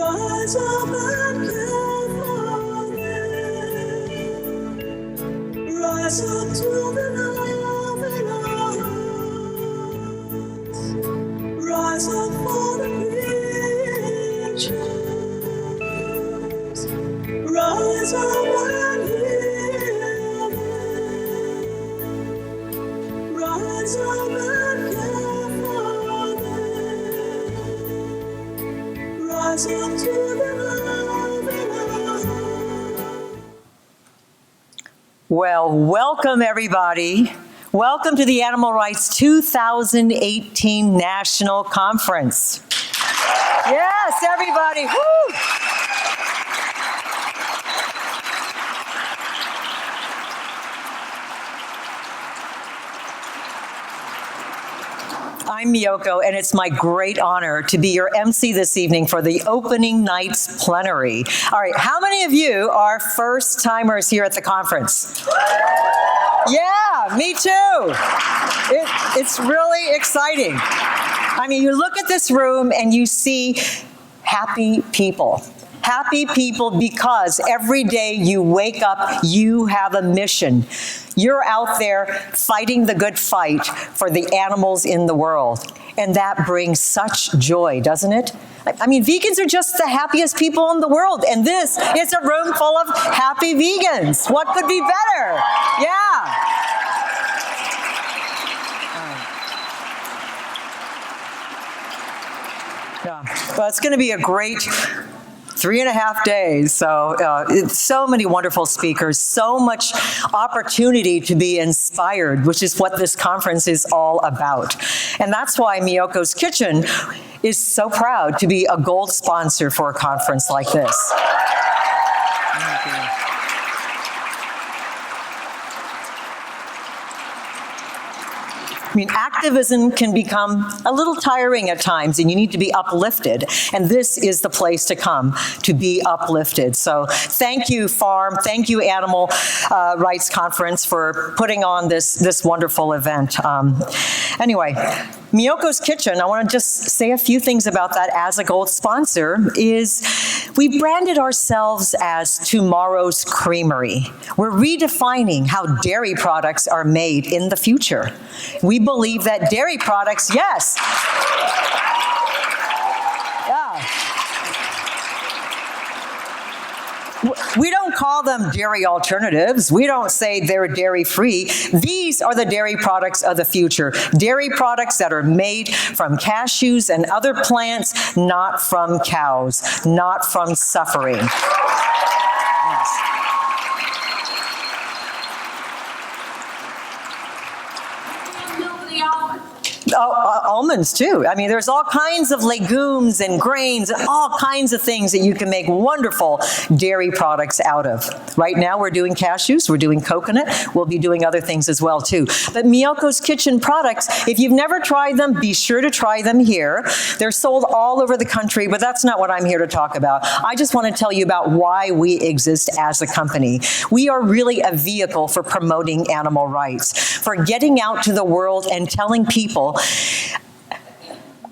Rise up and care for them. Rise up to the love in our hearts. Rise up for the creatures. Rise up and heal them. Rise up and care for them. Rise up to the love in our hearts. Well, welcome everybody. Welcome to the Animal Rights 2018 National Conference. Yes, everybody. Woo! I'm Miyoko, and it's my great honor to be your MC this evening for the opening night's plenary. All right, how many of you are first-timers here at the conference? Yeah, me too. It's really exciting. I mean, you look at this room and you see happy people. Happy people because every day you wake up, you have a mission. You're out there fighting the good fight for the animals in the world. And that brings such joy, doesn't it? I mean, vegans are just the happiest people in the world. And this is a room full of happy vegans. What could be better? Yeah. Well, it's going to be a great 3.5 days. So it's so many wonderful speakers, so much opportunity to be inspired, which is what this conference is all about. And that's why Miyoko's Kitchen is so proud to be a gold sponsor for a conference like this. Thank you. I mean, activism can become a little tiring at times, and you need to be uplifted. And this is the place to come, to be uplifted. So thank you, Farm. Thank you, Animal Rights Conference, for putting on this wonderful event. Anyway, Miyoko's Kitchen, I want to just say a few things about that as a gold sponsor, is we branded ourselves as tomorrow's creamery. We're redefining how dairy products are made in the future. We believe that dairy products, yes. Yeah. We don't call them dairy alternatives. We don't say they're dairy-free. These are the dairy products of the future. Dairy products that are made from cashews and other plants, not from cows, not from suffering. Yes. Almonds too. I mean, there's all kinds of legumes and grains and all kinds of things that you can make wonderful dairy products out of. Right now we're doing cashews, we're doing coconut, we'll be doing other things as well too. But Miyoko's Kitchen products, if you've never tried them, be sure to try them here. They're sold all over the country, but that's not what I'm here to talk about. I just want to tell you about why we exist as a company. We are really a vehicle for promoting animal rights, for getting out to the world and telling people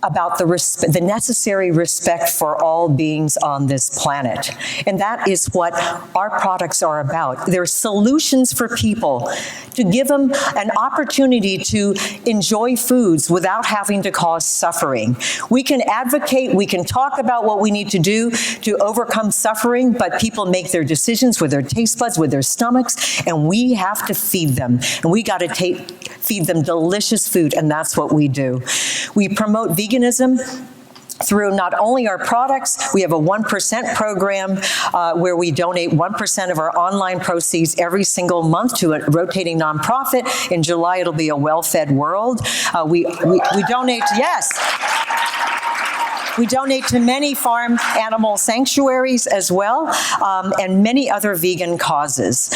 about the necessary respect for all beings on this planet. And that is what our products are about. They're solutions for people to give them an opportunity to enjoy foods without having to cause suffering. We can advocate, we can talk about what we need to do to overcome suffering, but people make their decisions with their taste buds, with their stomachs, and we have to feed them. And we got to feed them delicious food, and that's what we do. We promote veganism through not only our products, we have a 1% program where we donate 1% of our online proceeds every single month to a rotating nonprofit. In July, it'll be a well-fed world. We donate, yes. We donate to many farm animal sanctuaries as well, and many other vegan causes.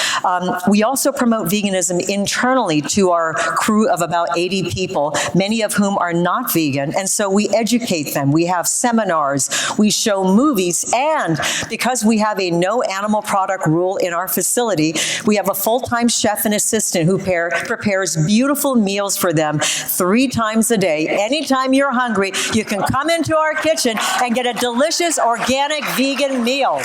We also promote veganism internally to our crew of about 80 people, many of whom are not vegan, and so we educate them. We have seminars, we show movies, and because we have a no animal product rule in our facility, we have a full-time chef and assistant who prepares beautiful meals for them 3 times a day. Anytime you're hungry, you can come into our kitchen kitchen and get a delicious organic vegan meal.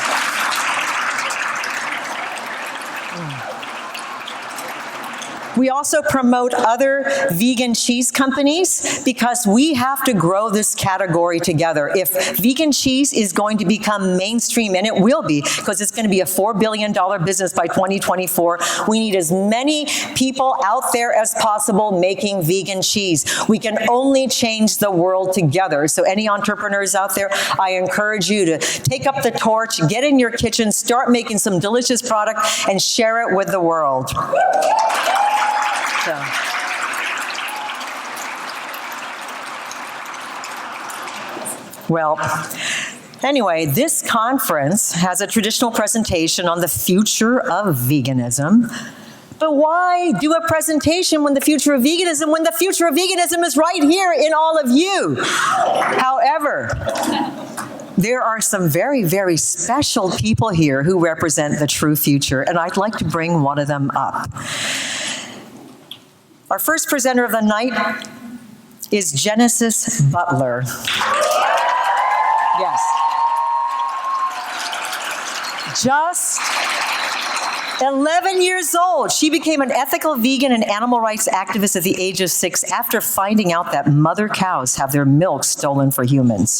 We also promote other vegan cheese companies because we have to grow this category together. If vegan cheese is going to become mainstream, and it will be, because it's going to be a $4 billion business by 2024, we need as many people out there as possible making vegan cheese. We can only change the world together. So any entrepreneurs out there, I encourage you to take up the torch, get in your kitchen, start making some delicious product, and share it with the world. Well, anyway, this conference has a traditional presentation on the future of veganism. But why do a presentation when the future of veganism is right here in all of you? However, there are some very, very special people here who represent the true future, and I'd like to bring one of them up. Our first presenter of the night is Genesis Butler. Yes. Just 11 years old. She became an ethical vegan and animal rights activist at the age of 6 after finding out that mother cows have their milk stolen for humans.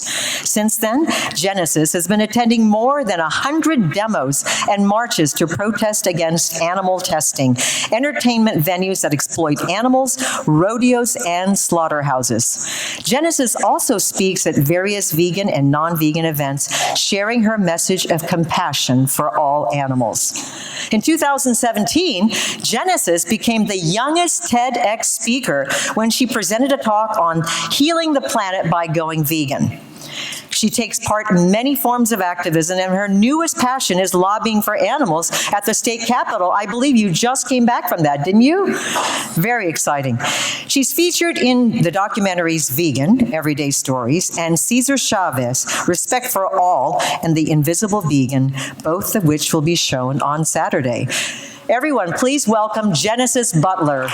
Since then, Genesis has been attending more than 100 demos and marches to protest against animal testing, entertainment venues that exploit animals, rodeos, and slaughterhouses. Genesis also speaks at various vegan and non-vegan events, sharing her message of compassion for all animals. In 2017, Genesis became the youngest TEDx speaker when she presented a talk on healing the planet by going vegan. She takes part in many forms of activism, and her newest passion is lobbying for animals at the state capitol. I believe you just came back from that, didn't you? Very exciting. She's featured in the documentaries Vegan, Everyday Stories, and Cesar Chavez, Respect for All, and The Invisible Vegan, both of which will be shown on Saturday. Everyone, please welcome Genesis Butler.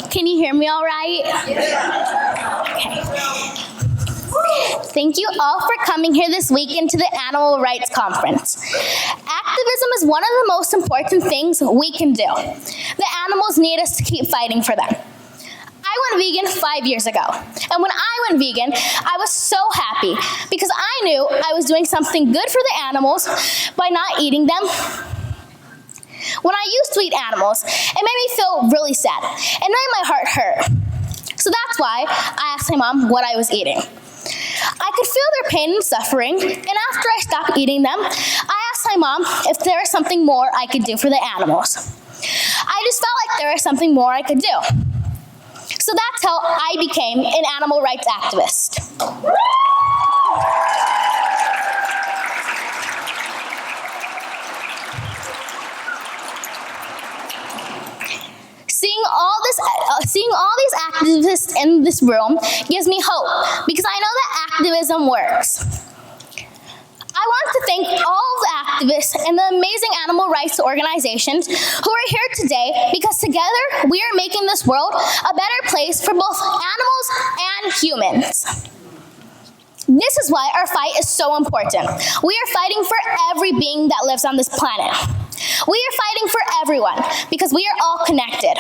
Can you hear me all right? Okay. Thank you all for coming here this weekend to the Animal Rights Conference. Activism is one of the most important things we can do. The animals need us to keep fighting for them. I went vegan 5 years ago, and when I went vegan, I was so happy because I knew I was doing something good for the animals by not eating them. When I used to eat animals, it made me feel really sad. It made my heart hurt. So that's why I asked my mom what I was eating. I could feel their pain and suffering, and after I stopped eating them, I asked my mom if there was something more I could do for the animals. I just felt like there was something more I could do. So that's how I became an animal rights activist. Seeing all these activists in this room gives me hope because I know that activism works. I want to thank all the activists and the amazing animal rights organizations who are here today because together we are making this world a better place for both animals and humans. This is why our fight is so important. We are fighting for every being that lives on this planet. We are fighting for everyone because we are all connected.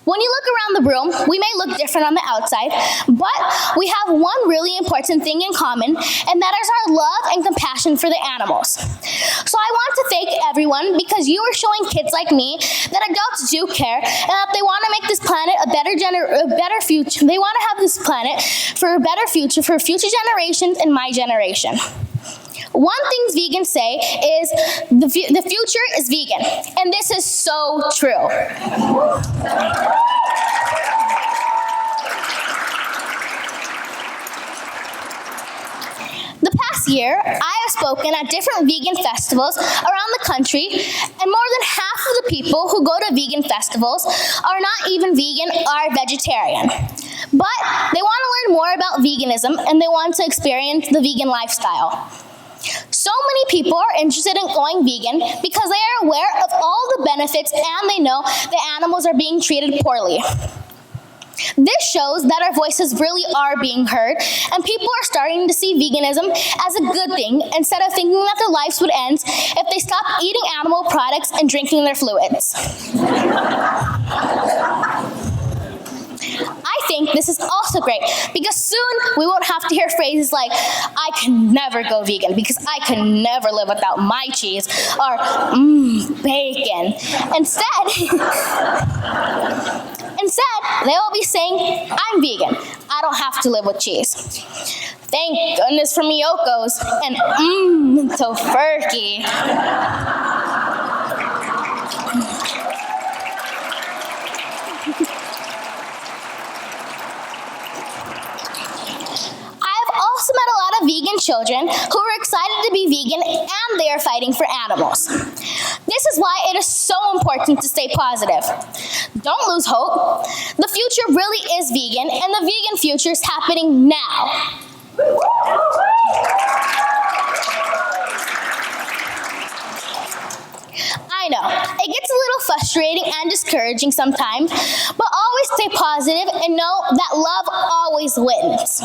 When you look around the room, we may look different on the outside, but we have one really important thing in common, and that is our love and compassion for the animals. So I want to thank everyone because you are showing kids like me that adults do care and that they want to make this planet a better future. They want to have this planet for a better future for future generations and my generation. One thing vegans say is the future is vegan, and this is so true. The the past year, I have spoken at different vegan festivals around the country, and more than half of the people who go to vegan festivals are not even vegan or vegetarian. But they want to learn more about veganism, and they want to experience the vegan lifestyle. So many people are interested in going vegan because they are aware of all the benefits and they know that animals are being treated poorly. This shows that our voices really are being heard, and people are starting to see veganism as a good thing instead of thinking that their lives would end if they stopped eating animal products and drinking their fluids. I think this is also great because soon we won't have to hear phrases like, I can never go vegan because I can never live without my cheese, or bacon. Instead, they will be saying, I'm vegan. I don't have to live with cheese. Thank goodness for Miyokos and tofurkey. Also met a lot of vegan children who are excited to be vegan and they are fighting for animals. This is why it is so important to stay positive. Don't lose hope. The future really is vegan, and the vegan future is happening now. I know, it gets a little frustrating and discouraging sometimes, but always stay positive and know that love always wins.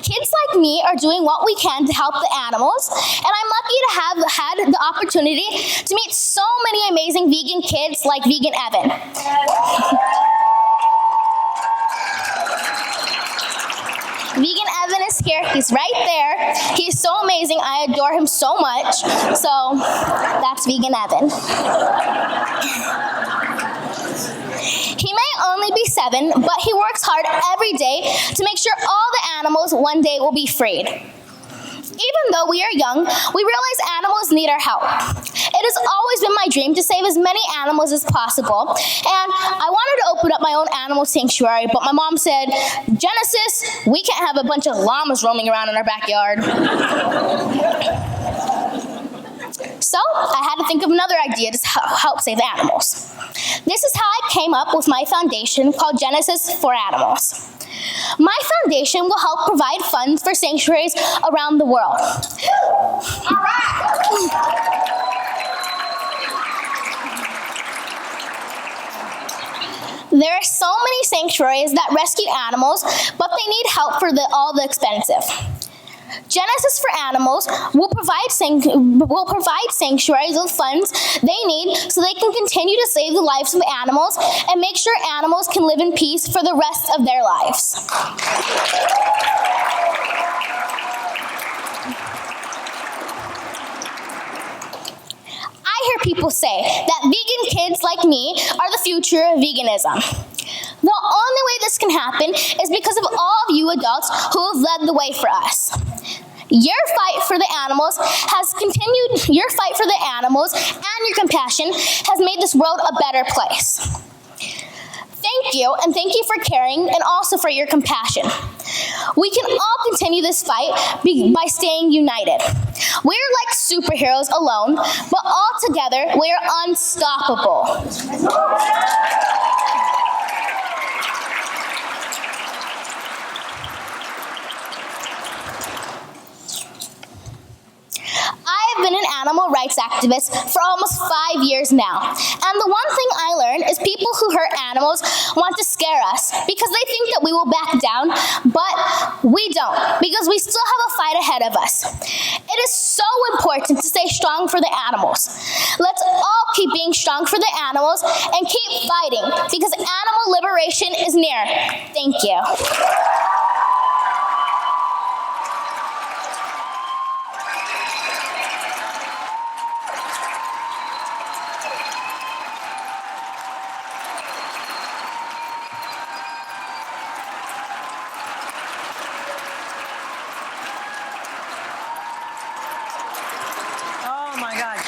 Kids like me are doing what we can to help the animals, and I'm lucky to have had the opportunity to meet so many amazing vegan kids like Vegan Evan. Vegan Evan is here. He's right there. He's so amazing. I adore him so much. So that's Vegan Evan. He may only be 7, but he works hard every day to make sure all the animals one day will be freed. Even though we are young, we realize animals need our help. It has always been my dream to save as many animals as possible, and I wanted to open up my own animal sanctuary, but my mom said, Genesis, we can't have a bunch of llamas roaming around in our backyard. So I had to think of another idea to help save animals. This is how I came up with my foundation called Genesis for Animals. My foundation will help provide funds for sanctuaries around the world. All right. There are so many sanctuaries that rescue animals, but they need help for all the expensive. Genesis for Animals will provide sanctuaries with funds they need so they can continue to save the lives of animals and make sure animals can live in peace for the rest of their lives. I hear people say that vegan kids like me are the future of veganism. The only way this can happen is because of all of you adults who have led the way for us. Your fight for the animals has continued, your fight for the animals and your compassion has made this world a better place. Thank you, and thank you for caring and also for your compassion. We can all continue this fight by staying united. We're like superheroes alone, but all together we are unstoppable. I have been an animal rights activist for almost 5 years now. And the one thing I learned is people who hurt animals want to scare us because they think that we will back down, but we don't, because we still have a fight ahead of us. It is so important to stay strong for the animals. Let's all keep being strong for the animals and keep fighting because animal liberation is near. Thank you.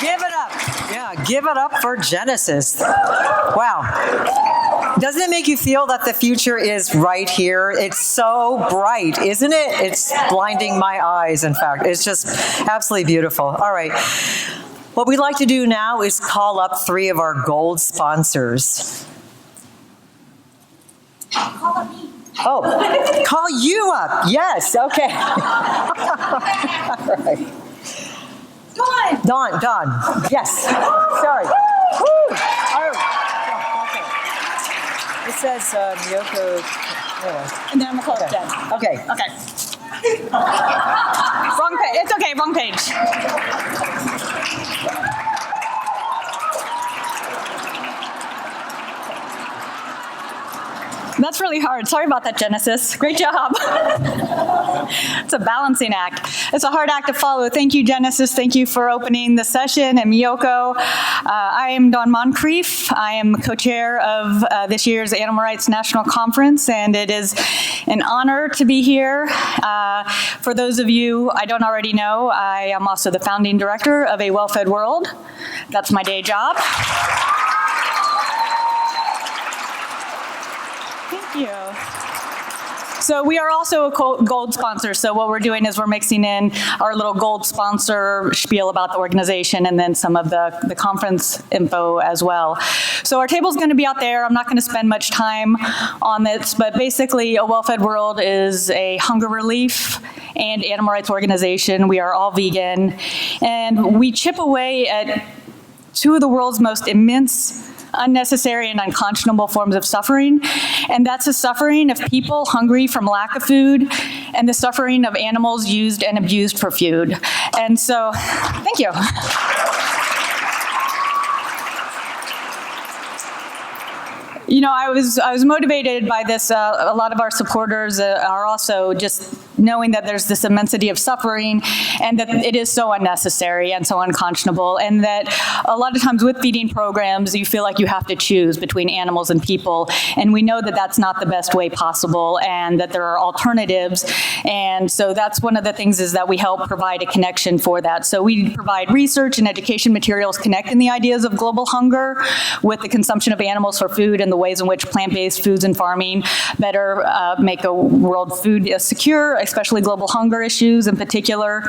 Give it up. Yeah, give it up for Genesis. Wow. Doesn't it make you feel that the future is right here? It's so bright, isn't it? It's blinding my eyes, in fact. It's just absolutely beautiful. All right. What we'd like to do now is call up 3 of our gold sponsors. Call up me. Oh, call you up. Yes, okay. All right. Dawn. Yes. Sorry. Woo. Oh, okay. It says Miyoko. Anyway. And then I'm gonna call it Jen. Okay. Okay. Wrong page. It's okay. Wrong page. That's really hard. Sorry about that, Genesis. Great job. It's a balancing act. It's a hard act to follow. Thank you, Genesis. Thank you for opening the session. And Miyoko. I am Dawn Moncrief. I am co-chair of this year's Animal Rights National Conference, and it is an honor to be here. For those of you I don't already know, I am also the founding director of A Well-Fed World. That's my day job. Thank you. So we are also a gold sponsor. So what we're doing is we're mixing in our little gold sponsor spiel about the organization and then some of the conference info as well. So our table's going to be out there. I'm not going to spend much time on this, but basically A Well-Fed World is a hunger relief and animal rights organization. We are all vegan, and we chip away at 2 of the world's most immense, unnecessary, and unconscionable forms of suffering, and that's the suffering of people hungry from lack of food and the suffering of animals used and abused for food. And so, thank you. You know, I was motivated by this. A lot of our supporters are also just knowing that there's this immensity of suffering and that it is so unnecessary and so unconscionable, and that a lot of times with feeding programs, you feel like you have to choose between animals and people, and we know that that's not the best way possible and that there are alternatives, and so that's one of the things is that we help provide a connection for that. So we provide research and education materials connecting the ideas of global hunger with the consumption of animals for food and the ways in which plant-based foods and farming better make a world food secure, especially global hunger issues in particular.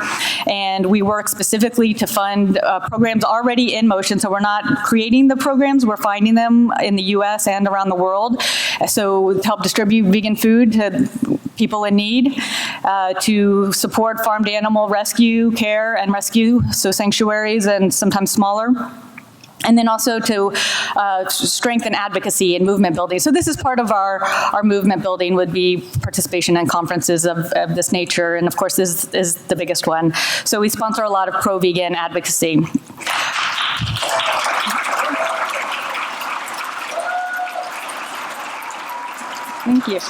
And we work specifically to fund programs already in motion. So we're not creating the programs, we're finding them in the US and around the world. So to help distribute vegan food to people in need, to support farmed animal rescue, care and rescue, so sanctuaries and sometimes smaller. And then also to strengthen advocacy and movement building. So this is part of our movement building would be participation in conferences of this nature. And of course, this is the biggest one. So we sponsor a lot of pro-vegan advocacy. Thank you.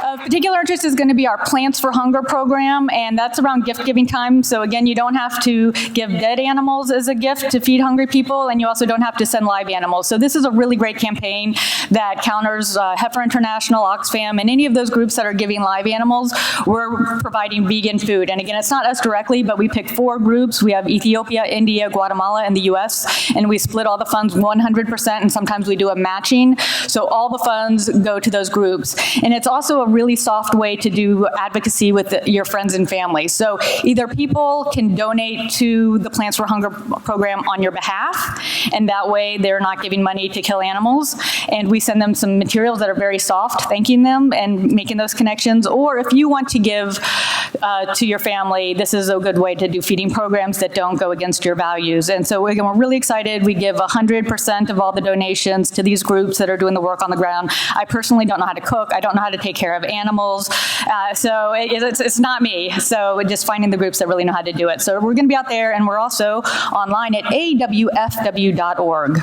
Of particular interest is going to be our Plants for Hunger program, and that's around gift-giving time. So again, you don't have to give dead animals as a gift to feed hungry people, and you also don't have to send live animals. So this is a really great campaign that counters Heifer International, Oxfam, and any of those groups that are giving live animals. We're providing vegan food. And again, it's not us directly, but we pick 4 groups. We have Ethiopia, India, Guatemala, and the US, and we split all the funds 100%, and sometimes we do a matching. So all the funds go to those groups. And it's also a really soft way to do advocacy with your friends and family. So either people can donate to the Plants for Hunger program on your behalf, and that way they're not giving money to kill animals, and we send them some materials that are very soft, thanking them and making those connections. Or if you want to give to your family, this is a good way to do feeding programs that don't go against your values. And so again, we're really excited. We give 100% of all the donations to these groups that are doing the work on the ground. I personally don't know how to cook. I don't know how to take care of animals. So it's not me. So we're just finding the groups that really know how to do it. So we're going to be out there, and we're also online at awfw.org.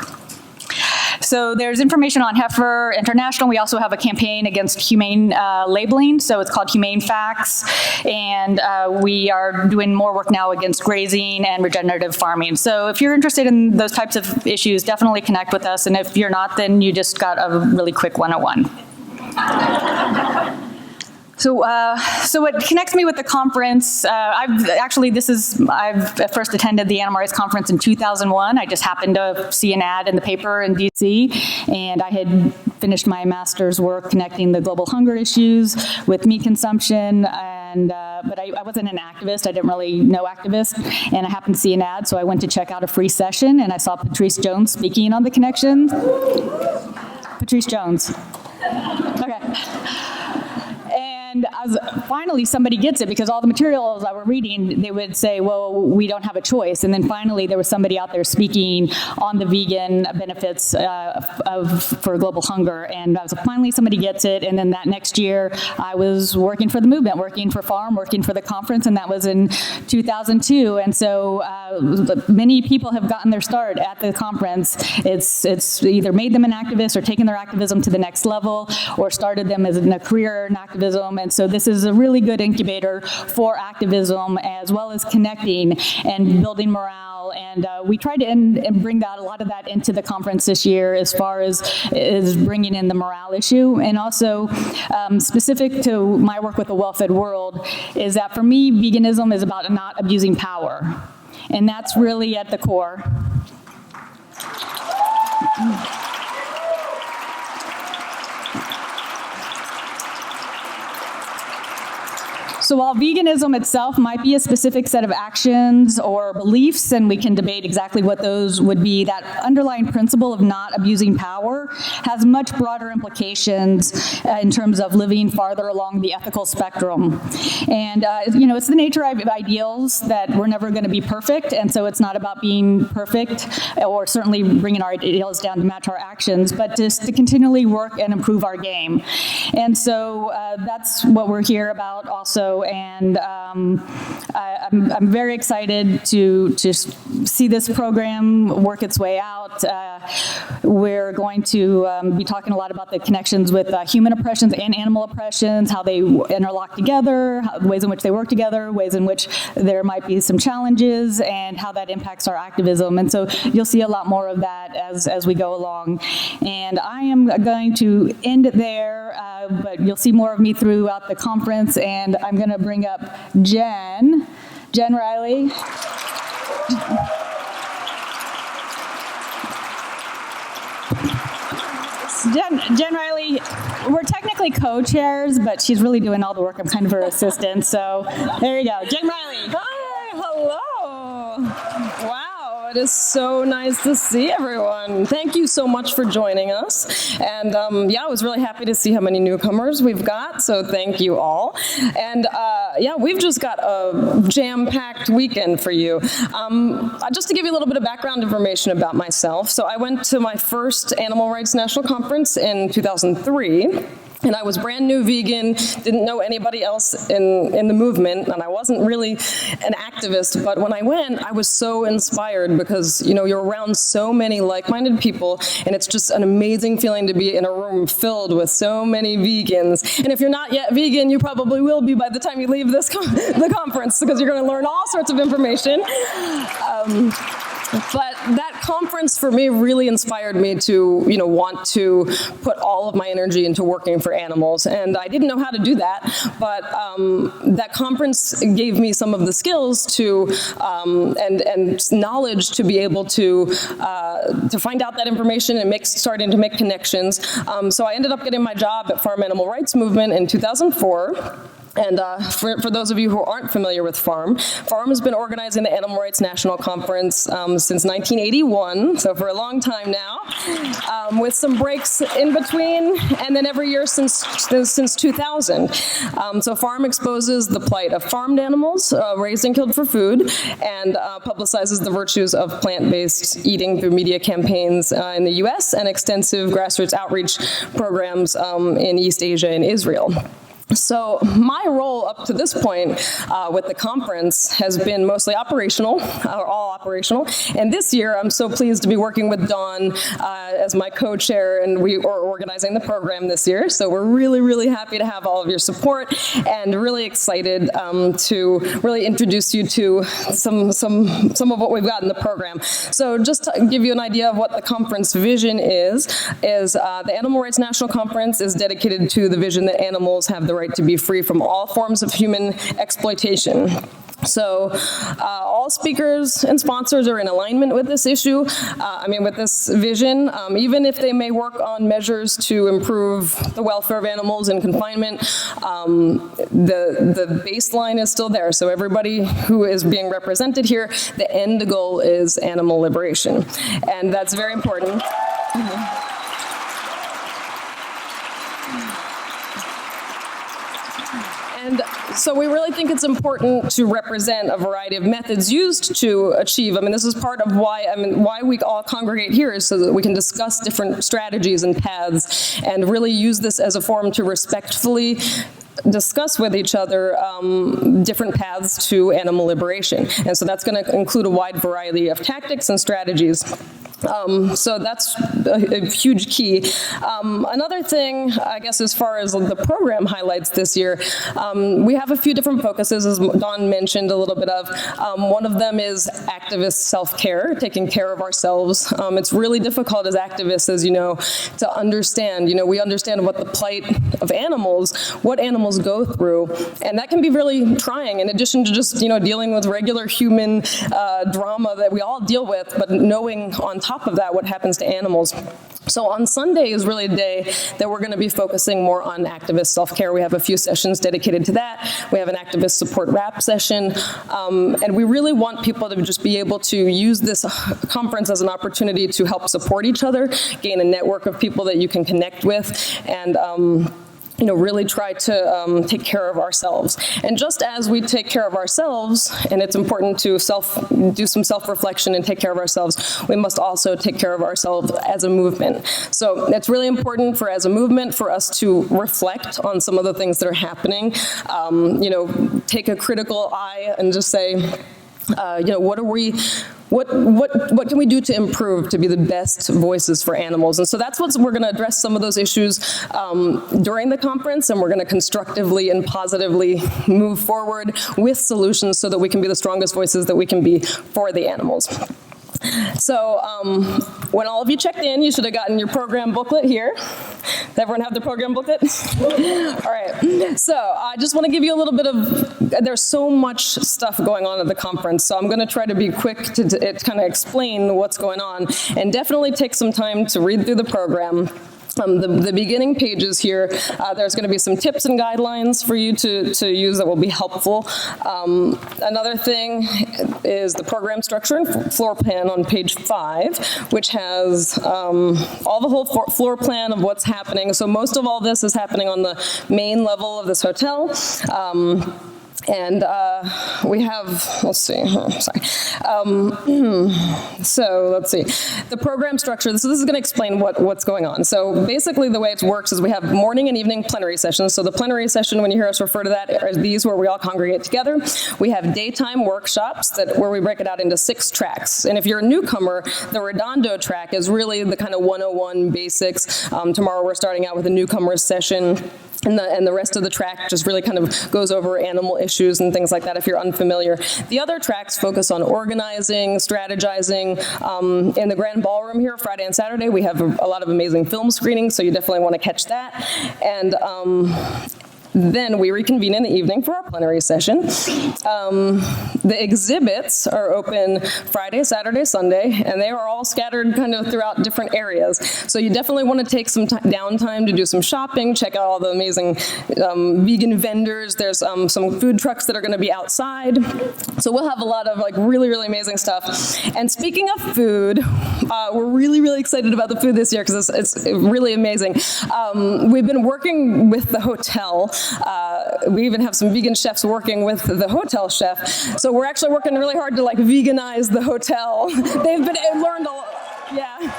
So there's information on Heifer International. We also have a campaign against humane labeling, so it's called Humane Facts, and we are doing more work now against grazing and regenerative farming. So if you're interested in those types of issues, definitely connect with us, and if you're not, then you just got a really quick 101. So what connects me with the conference, I've first attended the Animal Rights Conference in 2001. I just happened to see an ad in the paper in DC, and I had finished my master's work connecting the global hunger issues with meat consumption, and but I wasn't an activist. I didn't really know activists, and I happened to see an ad, so I went to check out a free session, and I saw Patrice Jones speaking on the connections. Patrice Jones. Okay. And as finally somebody gets it, because all the materials I were reading, they would say, well, we don't have a choice. And then finally there was somebody out there speaking on the vegan benefits for global hunger. And I was like, finally somebody gets it. And then that next year I was working for the movement, working for Farm, working for the conference, and that was in 2002. And so many people have gotten their start at the conference. It's either made them an activist or taken their activism to the next level, or started them as a career in activism. And so this is a really good incubator for activism, as well as connecting and building morale. And we tried to and bring that, a lot of that into the conference this year, as far as bringing in the morale issue. And also specific to my work with the well-fed world is that for me, veganism is about not abusing power. And that's really at the core. So while veganism itself might be a specific set of actions or beliefs, and we can debate exactly what those would be, that underlying principle of not abusing power has much broader implications in terms of living farther along the ethical spectrum. And it's the nature of ideals that we're never going to be perfect, and so it's not about being perfect or certainly bringing our ideals down to match our actions, but just to continually work and improve our game. And so that's what we're here about also. And I'm very excited to see this program work its way out. We're going to be talking a lot about the connections with human oppressions and animal oppressions, how they interlock together, ways in which they work together, ways in which there might be some challenges, and how that impacts our activism. And so you'll see a lot more of that as we go along. And I am going to end it there, but you'll see more of me throughout the conference, and I'm going to bring up Jen Riley. Jen Riley, we're technically co-chairs, but she's really doing all the work. I'm kind of her assistant, so there you go. Jen Riley. Hi, hello. Wow, it is so nice to see everyone. Thank you so much for joining us. And I was really happy to see how many newcomers we've got, so thank you all. And we've just got a jam-packed weekend for you. Just to give you a little bit of background information about myself. So I went to my first Animal Rights National Conference in 2003. And I was brand new vegan, didn't know anybody else in the movement, and I wasn't really an activist, but when I went, I was so inspired because, you're around so many like-minded people, and it's just an amazing feeling to be in a room filled with so many vegans. And if you're not yet vegan, you probably will be by the time you leave the conference, because you're going to learn all sorts of information. But that conference for me really inspired me to, want to put all of my energy into working for animals. And I didn't know how to do that, but that conference gave me some of the skills to, and knowledge to be able to find out that information and starting to make connections. So I ended up getting my job at Farm Animal Rights Movement in 2004. And for those of you who aren't familiar with Farm has been organizing the Animal Rights National Conference since 1981, so for a long time now, with some breaks in between, and then every year since 2000. So Farm exposes the plight of farmed animals raised and killed for food, and publicizes the virtues of plant-based eating through media campaigns in the US and extensive grassroots outreach programs in East Asia and Israel. So my role up to this point with the conference has been mostly operational, or all operational. And this year, I'm so pleased to be working with Dawn as my co-chair, and we are organizing the program this year. So we're really, really happy to have all of your support, and really excited to really introduce you to some of what we've got in the program. So just to give you an idea of what the conference vision is the Animal Rights National Conference is dedicated to the vision that animals have the right to be free from all forms of human exploitation. So all speakers and sponsors are in alignment with this issue, with this vision, even if they may work on measures to improve the welfare of animals in confinement, the baseline is still there. So everybody who is being represented here, the end goal is animal liberation. And that's very important. And so we really think it's important to represent a variety of methods used to achieve. This is part of why we all congregate here, is so that we can discuss different strategies and paths and really use this as a forum to respectfully discuss with each other different paths to animal liberation. And so that's going to include a wide variety of tactics and strategies. So that's a huge key. Another thing, I guess, as far as the program highlights this year, we have a few different focuses, as Dawn mentioned a little bit of. One of them is activist self-care, taking care of ourselves. It's really difficult as activists, as you know, to understand. We understand what the plight of animals, what animals go through, and that can be really trying, in addition to just, dealing with regular human drama that we all deal with, but knowing on top of that what happens to animals. So on Sunday is really a day that we're going to be focusing more on activist self-care. We have a few sessions dedicated to that. We have an activist support wrap session. And we really want people to just be able to use this conference as an opportunity to help support each other, gain a network of people that you can connect with, and really try to take care of ourselves. And just as we take care of ourselves, and it's important to do some self-reflection and take care of ourselves, we must also take care of ourselves as a movement. So it's really important as a movement for us to reflect on some of the things that are happening, take a critical eye and just say, what can we do to improve to be the best voices for animals? And so that's we're going to address some of those issues during the conference, and we're going to constructively and positively move forward with solutions so that we can be the strongest voices that we can be for the animals. So when all of you checked in, you should have gotten your program booklet here. Does everyone have the program booklet? All right. So I just want to give you a little bit of, there's so much stuff going on at the conference, so I'm going to try to be quick to kind of explain what's going on, and definitely take some time to read through the program. The beginning pages here, there's going to be some tips and guidelines for you to use that will be helpful. Another thing is the program structure and floor plan on page 5, which has all the whole floor plan of what's happening. So most of all this is happening on the main level of this hotel. And we have, let's see, so let's see, the program structure, so this is going to explain what's going on. So basically the way it works is we have morning and evening plenary sessions. So the plenary session, when you hear us refer to that, are these where we all congregate together. We have daytime workshops where we break it out into 6 tracks. And if you're a newcomer, the Redondo track is really the kind of 101 basics. Tomorrow we're starting out with a newcomers session. And the rest of the track just really kind of goes over animal issues and things like that if you're unfamiliar. The other tracks focus on organizing, strategizing. In the Grand Ballroom here, Friday and Saturday, we have a lot of amazing film screenings, so you definitely want to catch that. And then we reconvene in the evening for our plenary session. The exhibits are open Friday, Saturday, Sunday, and they are all scattered kind of throughout different areas. So you definitely want to take some downtime to do some shopping, check out all the amazing vegan vendors. There's some food trucks that are going to be outside. So we'll have a lot of really, really amazing stuff. And speaking of food, we're really, really excited about the food this year because it's really amazing. We've been working with the hotel. We even have some vegan chefs working with the hotel chef. So we're actually working really hard to veganize the hotel. They've learned a lot. Yeah.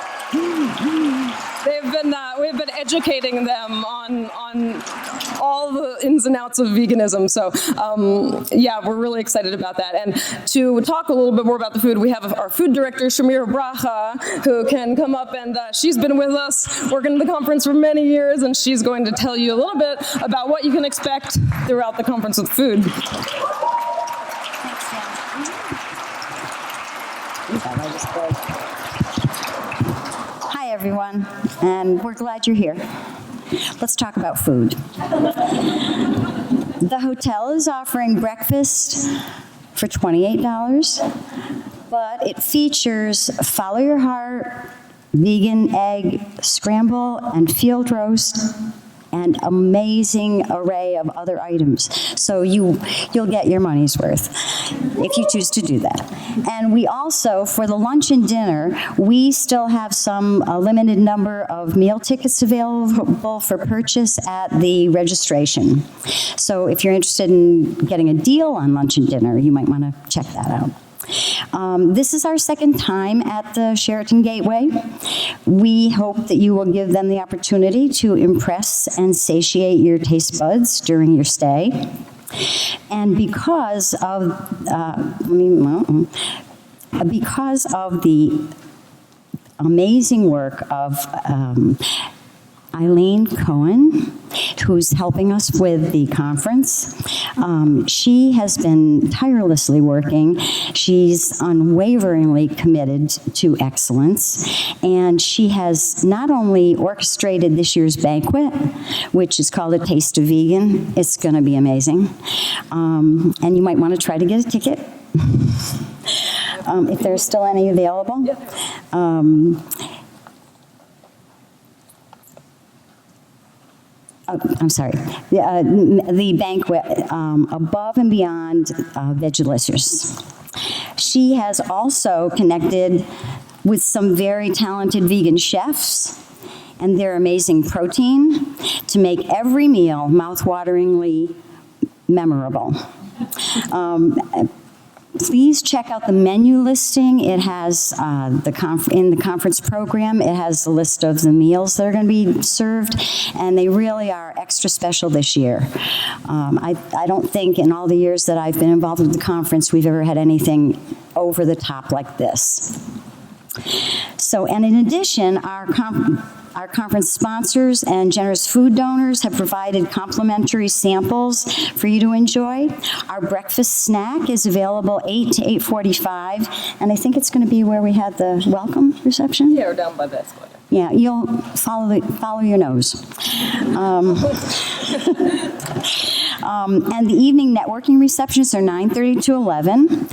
We've been educating them on all the ins and outs of veganism. So yeah, we're really excited about that. And to talk a little bit more about the food, we have our food director, Samir, Brava, who can come up, and she's been with us working at the conference for many years, and she's going to tell you a little bit about what you can expect throughout the conference with food. Hi, everyone, and we're glad you're here. Let's talk about food. The hotel is offering breakfast for $28, but it features Follow Your Heart, vegan egg scramble, and field roast, and amazing array of other items. So you'll get your money's worth if you choose to do that. And we also, for the lunch and dinner, we still have some limited number of meal tickets available for purchase at the registration. So if you're interested in getting a deal on lunch and dinner, you might want to check that out. This is our second time at the Sheraton Gateway. We hope that you will give them the opportunity to impress and satiate your taste buds during your stay. And because of the amazing work of Eileen Cohen, who's helping us with the conference. She has been tirelessly working. She's unwaveringly committed to excellence, and she has not only orchestrated this year's banquet, which is called A Taste of Vegan. It's going to be amazing. And you might want to try to get a ticket. If there's still any available. I'm sorry, the banquet above and beyond Vegilicious. She has also connected with some very talented vegan chefs and their amazing protein to make every meal mouth-wateringly memorable. Please check out the menu listing. It has in the conference program, it has the list of the meals that are going to be served, and they really are extra special this year. I don't think in all the years that I've been involved with the conference we've ever had anything over the top like this. So, and in addition, our conference sponsors and generous food donors have provided complimentary samples for you to enjoy. Our breakfast snack is available 8 to 8:45, and I think it's going to be where we had the welcome reception. Yeah, we're down by this way. Yeah, you'll follow your nose. And the evening networking receptions are 9:30 to 11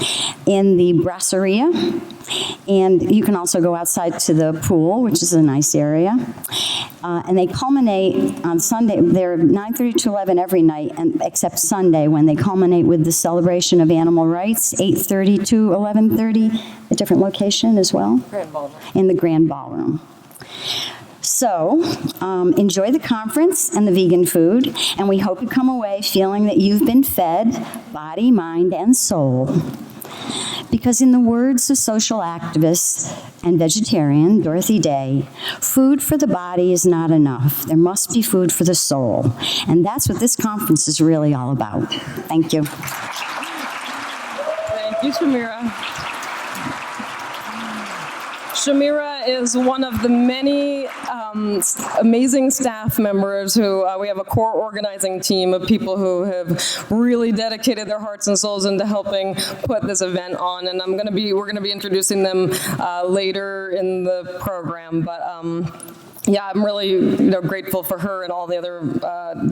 in the Brasseria. And you can also go outside to the pool, which is a nice area. And they culminate on Sunday. They're 9:30 to 11 every night, except Sunday, when they culminate with the celebration of animal rights, 8:30 to 11:30, a different location as well. Grand Ballroom. In the Grand Ballroom. So, enjoy the conference and the vegan food, and we hope you come away feeling that you've been fed body, mind, and soul. Because in the words of social activist and vegetarian Dorothy Day, food for the body is not enough. There must be food for the soul. And that's what this conference is really all about. Thank you. Thank you, Samira. Samira is one of the many amazing staff members who, we have a core organizing team of people who have really dedicated their hearts and souls into helping put this event on, and we're going to be introducing them later in the program, but yeah, I'm really grateful for her and all the other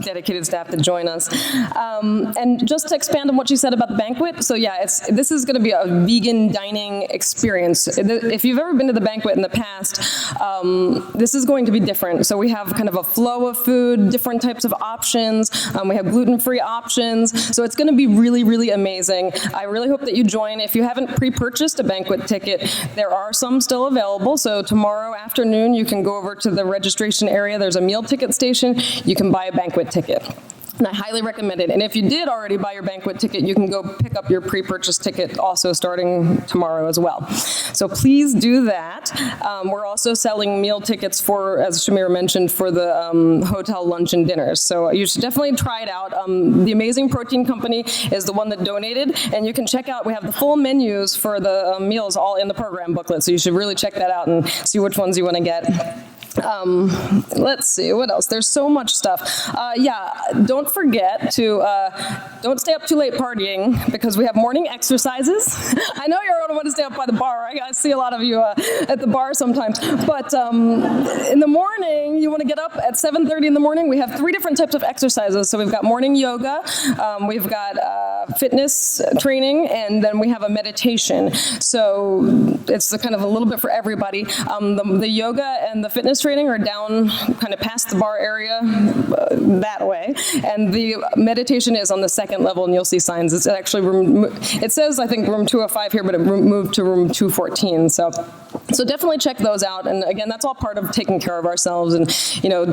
dedicated staff that join us. And just to expand on what she said about the banquet, so yeah, this is going to be a vegan dining experience. If you've ever been to the banquet in the past, this is going to be different. So we have kind of a flow of food, different types of options. We have gluten-free options. So it's going to be really, really amazing. I really hope that you join. If you haven't pre-purchased a banquet ticket, there are some still available. So tomorrow afternoon, you can go over to the registration area. There's a meal ticket station. You can buy a banquet ticket. And I highly recommend it. And if you did already buy your banquet ticket, you can go pick up your pre-purchase ticket also starting tomorrow as well. So please do that. We're also selling meal tickets for, as Samir mentioned, for the hotel lunch and dinners. So you should definitely try it out. The Amazing Protein Company is the one that donated. And you can check out, we have the full menus for the meals all in the program booklet. So you should really check that out and see which ones you want to get. Let's see, what else? There's so much stuff. Yeah, don't forget to, don't stay up too late partying, because we have morning exercises. I know you're going to want to stay up by the bar. I see a lot of you at the bar sometimes. But in the morning, you want to get up at 7:30 in the morning. We have 3 different types of exercises. So we've got morning yoga, we've got fitness training, and then we have a meditation. So it's kind of a little bit for everybody. The yoga and the fitness training are down kind of past the bar area that way, and the meditation is on the 2nd level, and you'll see signs. It's actually it says, I think, room 205 here, but it moved to room 214. So definitely check those out. And again, that's all part of taking care of ourselves and,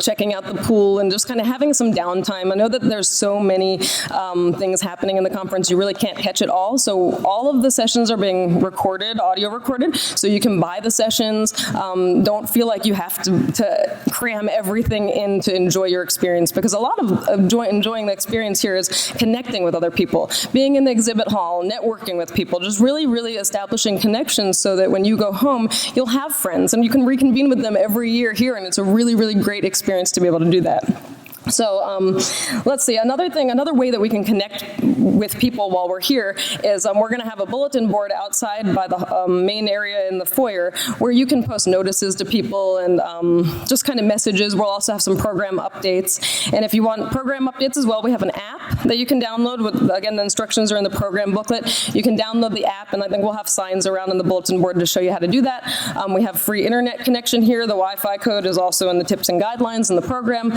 checking out the pool and just kind of having some downtime. I know that there's so many things happening in the conference, you really can't catch it all. So all of the sessions are being recorded, audio recorded, so you can buy the sessions. Don't feel like you have to cram everything in to enjoy your experience, because a lot of enjoying the experience here is connecting with other people, being in the exhibit hall, networking with people, just really, really establishing connections so that when you go home, you'll have friends and you can reconvene with them every year here, and it's a really, really great experience to be able to do that. So let's see, another way that we can connect with people while we're here is we're going to have a bulletin board outside by the main area in the foyer where you can post notices to people and just kind of messages. We'll also have some program updates. And if you want program updates as well, we have an app that you can download. Again, the instructions are in the program booklet. You can download the app, and I think we'll have signs around on the bulletin board to show you how to do that. We have free internet connection here. The Wi-Fi code is also in the tips and guidelines in the program.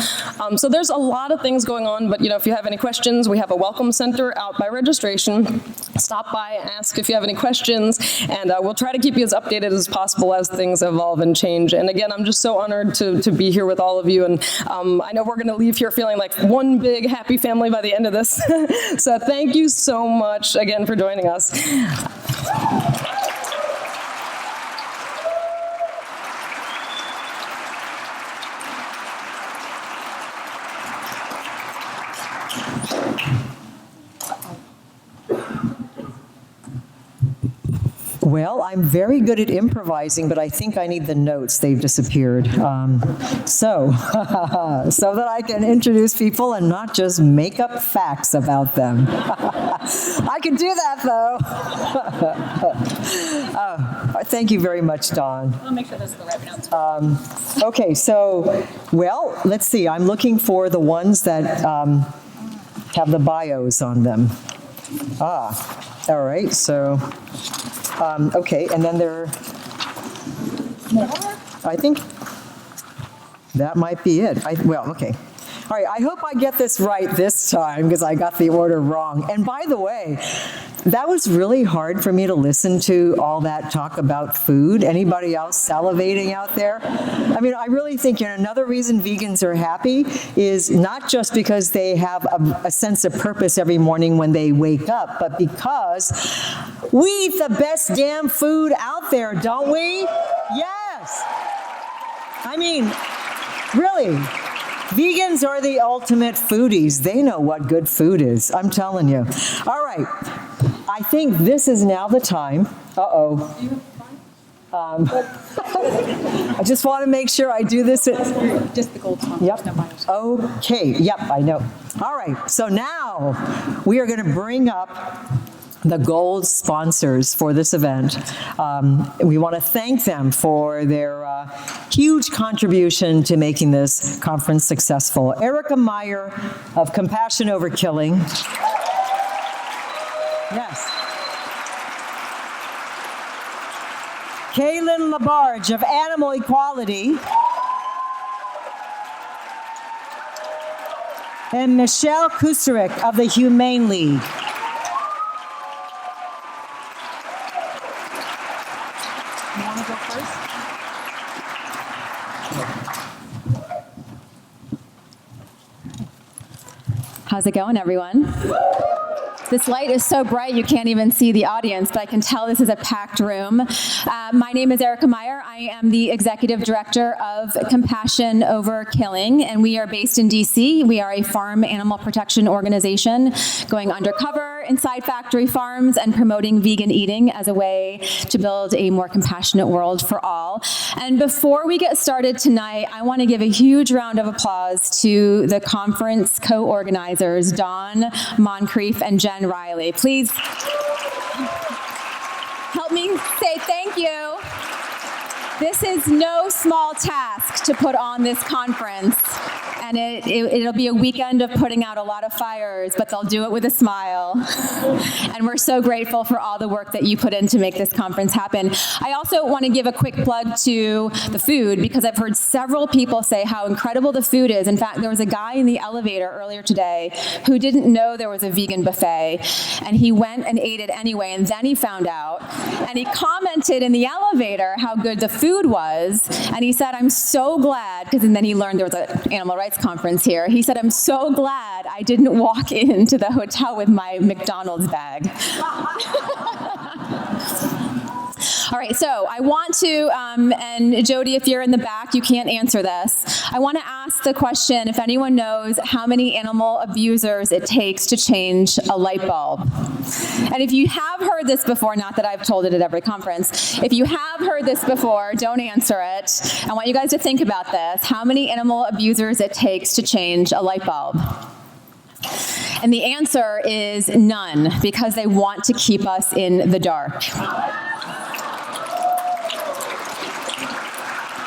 So there's a lot of things going on, but if you have any questions, we have a welcome center out by registration. Stop by, ask if you have any questions, and we'll try to keep you as updated as possible as things evolve and change. And again, I'm just so honored to be here with all of you, and I know we're going to leave here feeling like one big happy family by the end of this. So thank you so much again for joining us. Well, I'm very good at improvising, but I think I need the notes. They've disappeared. So that I can introduce people and not just make up facts about them. I can do that, though. Thank you very much, Dawn. I'll make sure those are the right notes. Okay, so, well, let's see. I'm looking for the ones that have the bios on them. All right, so... okay, and then I think that might be it. Okay. All right, I hope I get this right this time because I got the order wrong. And by the way, that was really hard for me to listen to all that talk about food. Anybody else salivating out there? I mean, I really think another reason vegans are happy is not just because they have a sense of purpose every morning when they wake up, but because we eat the best damn food out there, don't we? Yes. I mean, really. Vegans are the ultimate foodies. They know what good food is. I'm telling you. All right. I think this is now the time. I just want to make sure I do this. Just the gold one. Yep. Okay. Yep, I know. All right. So now we are going to bring up the gold sponsors for this event. We want to thank them for their huge contribution to making this conference successful. Erica Meyer of Compassion Over Killing. Yes. Kaylin Labarge of Animal Equality. And Michelle Kusarik of the Humane League. How's it going, everyone? This light is so bright you can't even see the audience, but I can tell this is a packed room. My name is Erica Meyer. I am the Executive Director of Compassion Over Killing, and we are based in DC. We are a farm animal protection organization going undercover inside factory farms and promoting vegan eating as a way to build a more compassionate world for all. And before we get started tonight, I want to give a huge round of applause to the conference co-organizers, Dawn Moncrief and Jen Riley. Please help me say thank you. This is no small task to put on this conference, and it'll be a weekend of putting out a lot of fires, but they'll do it with a smile. And we're so grateful for all the work that you put in to make this conference happen. I also want to give a quick plug to the food, because I've heard several people say how incredible the food is. In fact, there was a guy in the elevator earlier today who didn't know there was a vegan buffet, and he went and ate it anyway, and then he found out, and he commented in the elevator how good the food was, and he said, I'm so glad, because and then he learned there was an animal rights conference here. He said, I'm so glad I didn't walk into the hotel with my McDonald's bag. All right, so I want to, and Jody, if you're in the back, you can't answer this. I want to ask the question, if anyone knows how many animal abusers it takes to change a light bulb. And if you have heard this before, not that I've told it at every conference, if you have heard this before, don't answer it. I want you guys to think about this. How many animal abusers it takes to change a light bulb? And the answer is none, because they want to keep us in the dark.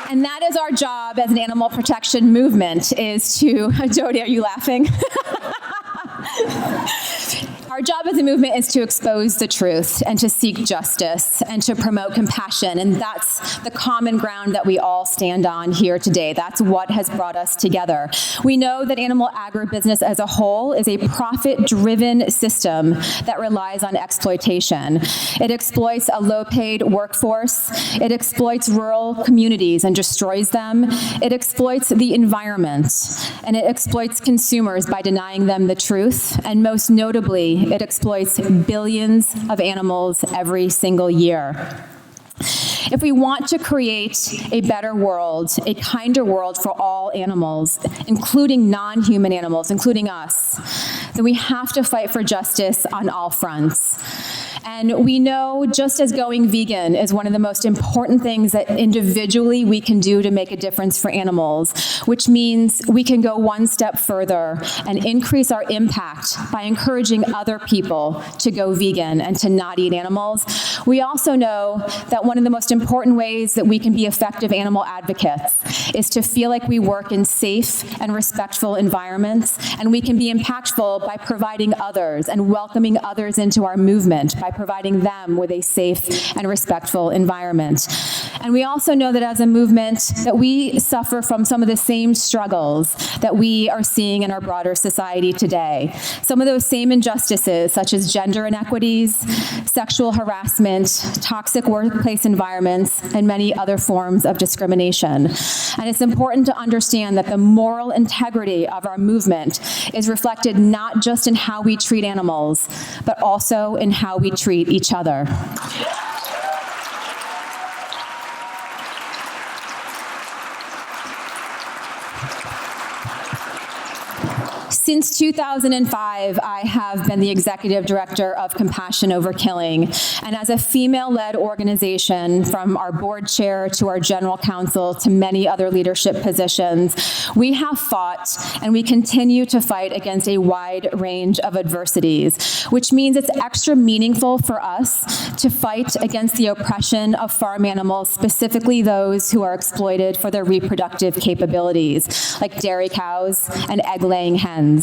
And that is our job as an animal protection movement, is to, Jody, are you laughing? Our job as a movement is to expose the truth and to seek justice and to promote compassion. And that's the common ground that we all stand on here today. That's what has brought us together. We know that animal agribusiness as a whole is a profit-driven system that relies on exploitation. It exploits a low-paid workforce. It exploits rural communities and destroys them. It exploits the environment. And it exploits consumers by denying them the truth. And most notably, it exploits billions of animals every single year. If we want to create a better world, a kinder world for all animals, including non-human animals, including us, then we have to fight for justice on all fronts. And we know, just as going vegan is one of the most important things that individually we can do to make a difference for animals, which means we can go one step further and increase our impact by encouraging other people to go vegan and to not eat animals. We also know that one of the most important ways that we can be effective animal advocates is to feel like we work in safe and respectful environments, and we can be impactful by providing others and welcoming others into our movement, by providing them with a safe and respectful environment. And we also know that as a movement that we suffer from some of the same struggles that we are seeing in our broader society today. Some of those same injustices, such as gender inequities, sexual harassment, toxic workplace environments, and many other forms of discrimination. And it's important to understand that the moral integrity of our movement is reflected not just in how we treat animals, but also in how we treat each other. Since 2005, I have been the executive director of Compassion Over Killing. And as a female-led organization, from our board chair to our general counsel to many other leadership positions, we have fought and we continue to fight against a wide range of adversities, which means it's extra meaningful for us to fight against the oppression of farm animals, specifically those who are exploited for their reproductive capabilities, like dairy cows and egg-laying hens.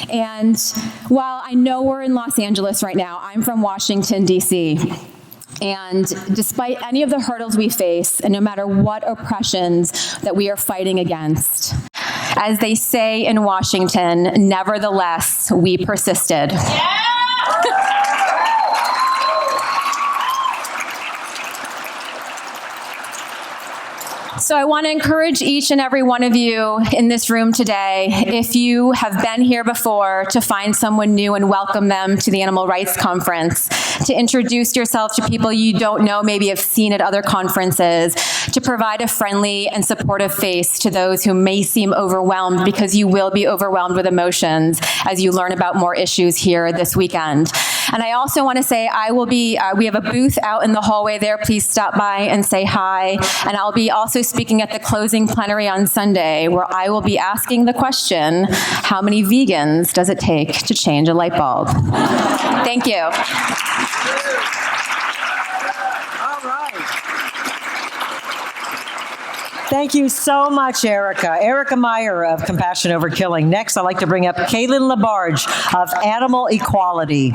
And while I know we're in Los Angeles right now, I'm from Washington, D.C. And despite any of the hurdles we face, and no matter what oppressions that we are fighting against, as they say in Washington, nevertheless, we persisted. Yeah! So I want to encourage each and every one of you in this room today, if you have been here before, to find someone new and welcome them to the Animal Rights Conference, to introduce yourself to people you don't know, maybe have seen at other conferences, to provide a friendly and supportive face to those who may seem overwhelmed, because you will be overwhelmed with emotions as you learn about more issues here this weekend. And I also want to say we have a booth out in the hallway there. Please stop by and say hi. And I'll be also speaking at the closing plenary on Sunday, where I will be asking the question, how many vegans does it take to change a light bulb? Thank you. Thank you so much, Erica. Erica Meyer of Compassion Over Killing. Next, I'd like to bring up Kaylin Labarge of Animal Equality.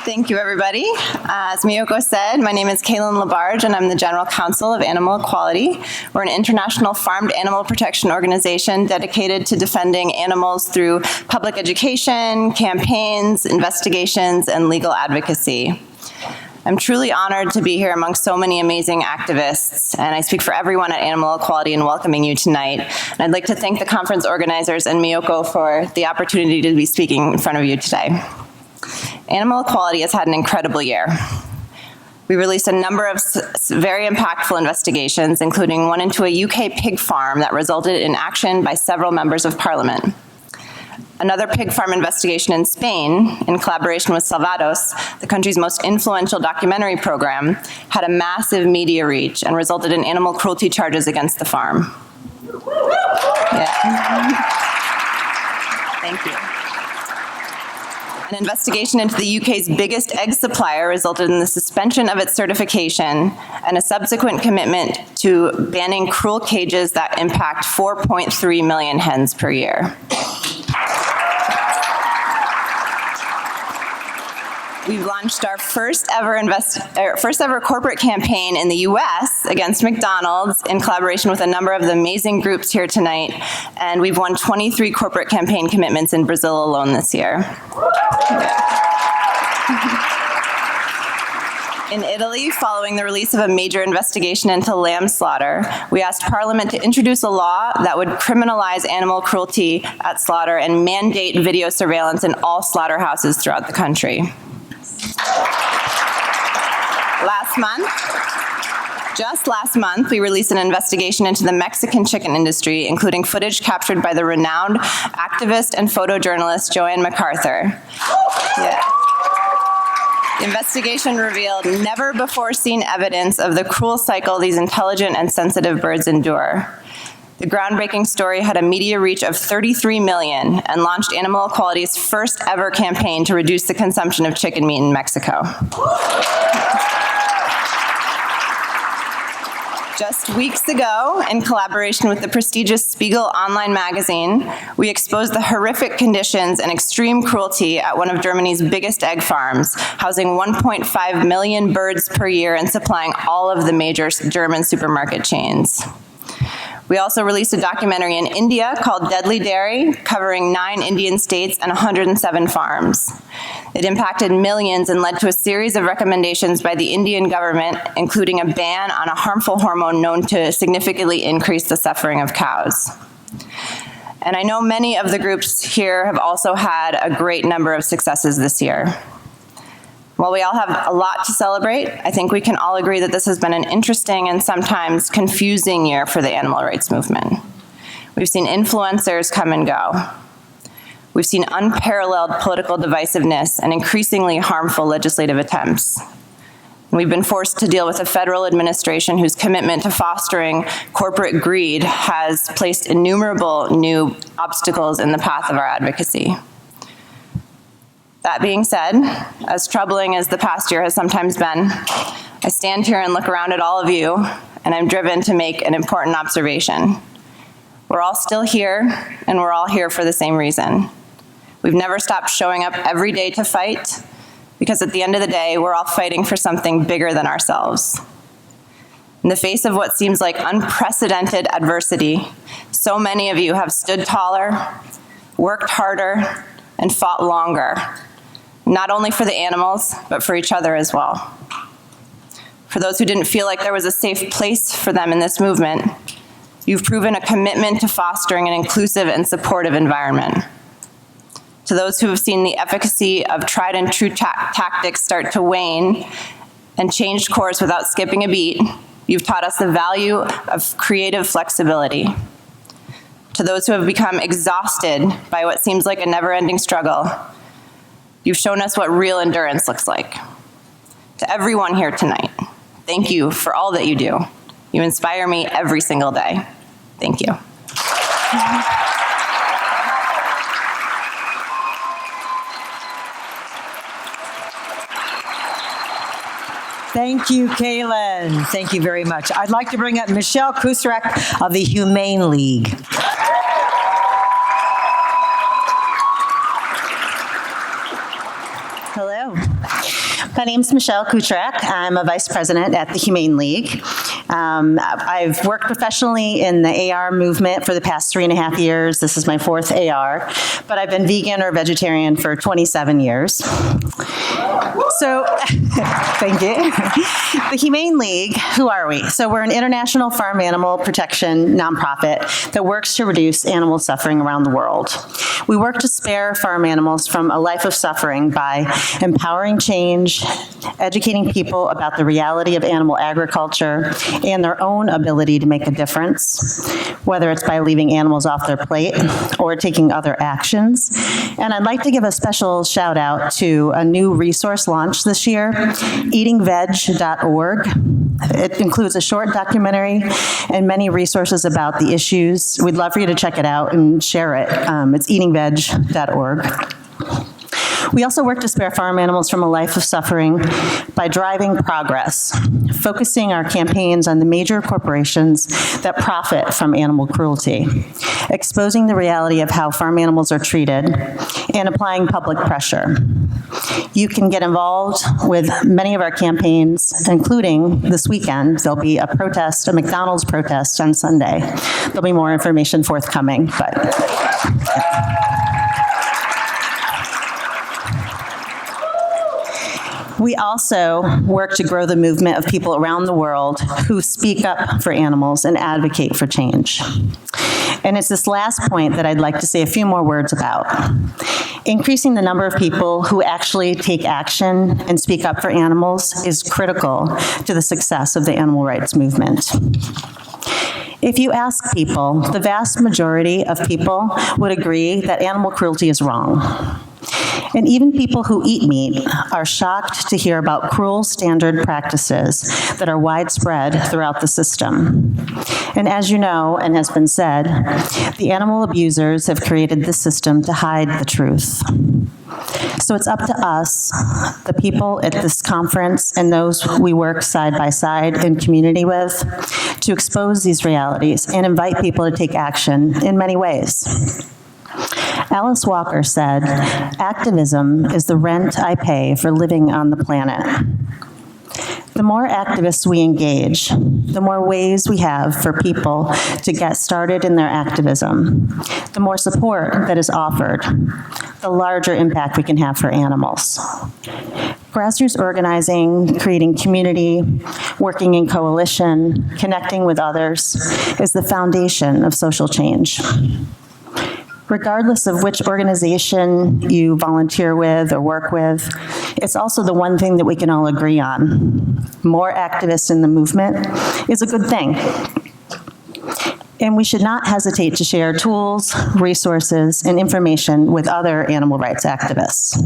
Thank you, everybody. As Miyoko said, my name is Kaylin Labarge, and I'm the General Counsel of Animal Equality. We're an international farmed animal protection organization dedicated to defending animals through public education, campaigns, investigations, and legal advocacy. I'm truly honored to be here among so many amazing activists, and I speak for everyone at Animal Equality in welcoming you tonight. And I'd like to thank the conference organizers and Miyoko for the opportunity to be speaking in front of you today. Animal Equality has had an incredible year. We released a number of very impactful investigations, including one into a UK pig farm that resulted in action by several members of parliament. Another pig farm investigation in Spain, in collaboration with Salvados, the country's most influential documentary program, had a massive media reach and resulted in animal cruelty charges against the farm. Yeah. Thank you. An investigation into the UK's biggest egg supplier resulted in the suspension of its certification and a subsequent commitment to banning cruel cages that impact 4.3 million hens per year. We've launched our first ever corporate campaign in the US against McDonald's in collaboration with a number of the amazing groups here tonight, and we've won 23 corporate campaign commitments in Brazil alone this year. In Italy, following the release of a major investigation into lamb slaughter, we asked Parliament to introduce a law that would criminalize animal cruelty at slaughter and mandate video surveillance in all slaughterhouses throughout the country. Just last month, we released an investigation into the Mexican chicken industry, including footage captured by the renowned activist and photojournalist Joanne MacArthur. Yeah. The investigation revealed never-before-seen evidence of the cruel cycle these intelligent and sensitive birds endure. The groundbreaking story had a media reach of 33 million and launched Animal Equality's first ever campaign to reduce the consumption of chicken meat in Mexico. Just weeks ago, in collaboration with the prestigious Spiegel online magazine, we exposed the horrific conditions and extreme cruelty at one of Germany's biggest egg farms, housing 1.5 million birds per year and supplying all of the major German supermarket chains. We also released a documentary in India called Deadly Dairy, covering 9 Indian states and 107 farms. It impacted millions and led to a series of recommendations by the Indian government, including a ban on a harmful hormone known to significantly increase the suffering of cows. And I know many of the groups here have also had a great number of successes this year. While we all have a lot to celebrate, I think we can all agree that this has been an interesting and sometimes confusing year for the animal rights movement. We've seen influencers come and go. We've seen unparalleled political divisiveness and increasingly harmful legislative attempts. And we've been forced to deal with a federal administration whose commitment to fostering corporate greed has placed innumerable new obstacles in the path of our advocacy. That being said, as troubling as the past year has sometimes been, I stand here and look around at all of you, and I'm driven to make an important observation. We're all still here, and we're all here for the same reason. We've never stopped showing up every day to fight, because at the end of the day, we're all fighting for something bigger than ourselves. In the face of what seems like unprecedented adversity, so many of you have stood taller, worked harder, and fought longer. not only for the animals, but for each other as well. For those who didn't feel like there was a safe place for them in this movement, you've proven a commitment to fostering an inclusive and supportive environment. To those who have seen the efficacy of tried and true tactics start to wane and changed course without skipping a beat, you've taught us the value of creative flexibility. To those who have become exhausted by what seems like a never-ending struggle, you've shown us what real endurance looks like. To everyone here tonight, thank you for all that you do. You inspire me every single day. Thank you. Thank you, Kaylin. Thank you very much. I'd like to bring up Michelle Kusrak of the Humane League. Hello. My name's Michelle Kutrak. I'm a vice president at the Humane League. I've worked professionally in the AR movement for the past 3.5 years. This is my 4th AR, but I've been vegan or vegetarian for 27 years. So, thank you. The Humane League, who are we? So we're an international farm animal protection nonprofit that works to reduce animal suffering around the world. We work to spare farm animals from a life of suffering by empowering change, educating people about the reality of animal agriculture and their own ability to make a difference, whether it's by leaving animals off their plate or taking other actions. And I'd like to give a special shout out to a new resource launch this year, eatingveg.org. It includes a short documentary and many resources about the issues. We'd love for you to check it out and share it. It's eatingveg.org. We also work to spare farm animals from a life of suffering by driving progress, focusing our campaigns on the major corporations that profit from animal cruelty, exposing the reality of how farm animals are treated, and applying public pressure. You can get involved with many of our campaigns, including this weekend. There'll be a protest, a McDonald's protest on Sunday. There'll be more information forthcoming, but... We also work to grow the movement of people around the world who speak up for animals and advocate for change. And it's this last point that I'd like to say a few more words about. Increasing the number of people who actually take action and speak up for animals is critical to the success of the animal rights movement. If you ask people, the vast majority of people would agree that animal cruelty is wrong. And even people who eat meat are shocked to hear about cruel standard practices that are widespread throughout the system. And as you know, and has been said, the animal abusers have created this system to hide the truth. So it's up to us, the people at this conference and those we work side by side in community with, to expose these realities and invite people to take action in many ways. Alice Walker said, "Activism is the rent I pay for living on the planet." The more activists we engage, the more ways we have for people to get started in their activism, the more support that is offered, the larger impact we can have for animals. Grassroots organizing, creating community, working in coalition, connecting with others is the foundation of social change. Regardless of which organization you volunteer with or work with, it's also the one thing that we can all agree on. More activists in the movement is a good thing. And we should not hesitate to share tools, resources, and information with other animal rights activists.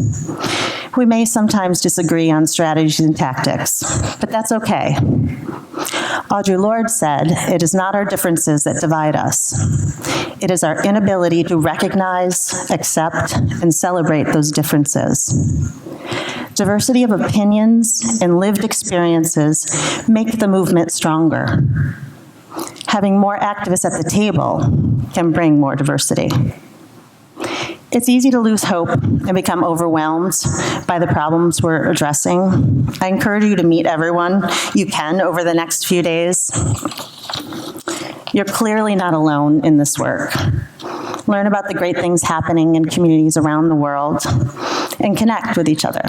We may sometimes disagree on strategies and tactics, but that's okay. Audre Lorde said, "It is not our differences that divide us. It is our inability to recognize, accept, and celebrate those differences." Diversity of opinions and lived experiences make the movement stronger. Having more activists at the table can bring more diversity. It's easy to lose hope and become overwhelmed by the problems we're addressing. I encourage you to meet everyone you can over the next few days. You're clearly not alone in this work. Learn about the great things happening in communities around the world and connect with each other.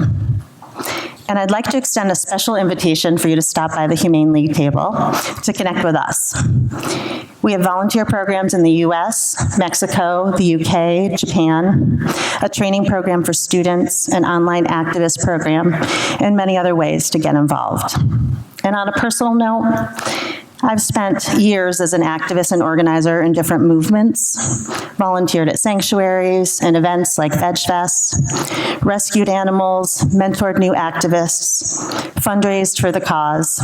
And I'd like to extend a special invitation for you to stop by the Humane League table to connect with us. We have volunteer programs in the US, Mexico, the UK, Japan, a training program for students, an online activist program, and many other ways to get involved. And on a personal note, I've spent years as an activist and organizer in different movements, volunteered at sanctuaries and events like Veg Fest, rescued animals, mentored new activists, fundraised for the cause.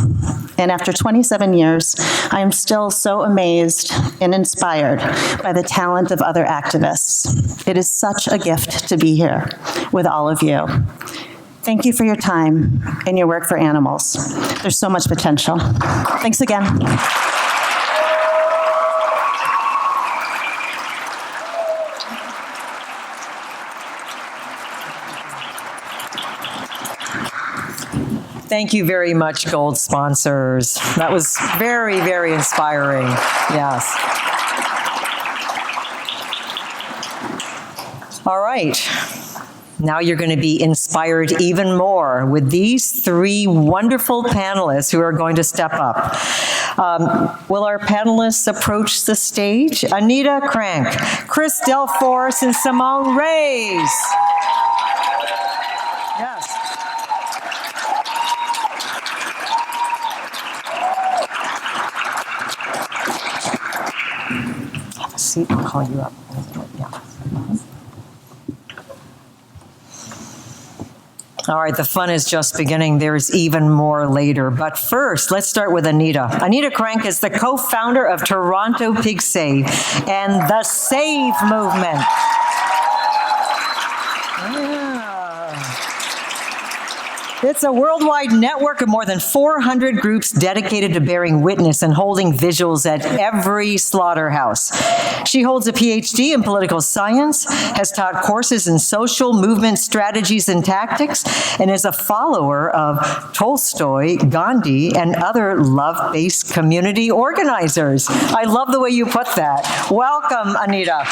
And after 27 years, I am still so amazed and inspired by the talent of other activists. It is such a gift to be here with all of you. Thank you for your time and your work for animals. There's so much potential. Thanks again. Thank you very much, gold sponsors. That was very, very inspiring. Yes. All right. Now you're going to be inspired even more with these three wonderful panelists who are going to step up. Will our panelists approach the stage? Anita Crank, Chris Delforce, and Simone Rays. Yes. Have a seat, I'll call you up. Yeah. All right, the fun is just beginning. There's even more later. But first, let's start with Anita. Anita Crank is the co-founder of Toronto Pig Save and the Save Movement. It's a worldwide network of more than 400 groups dedicated to bearing witness and holding vigils at every slaughterhouse. She holds a PhD in political science, has taught courses in social movement strategies and tactics, and is a follower of Tolstoy, Gandhi, and other love-based community organizers. I love the way you put that. Welcome, Anita.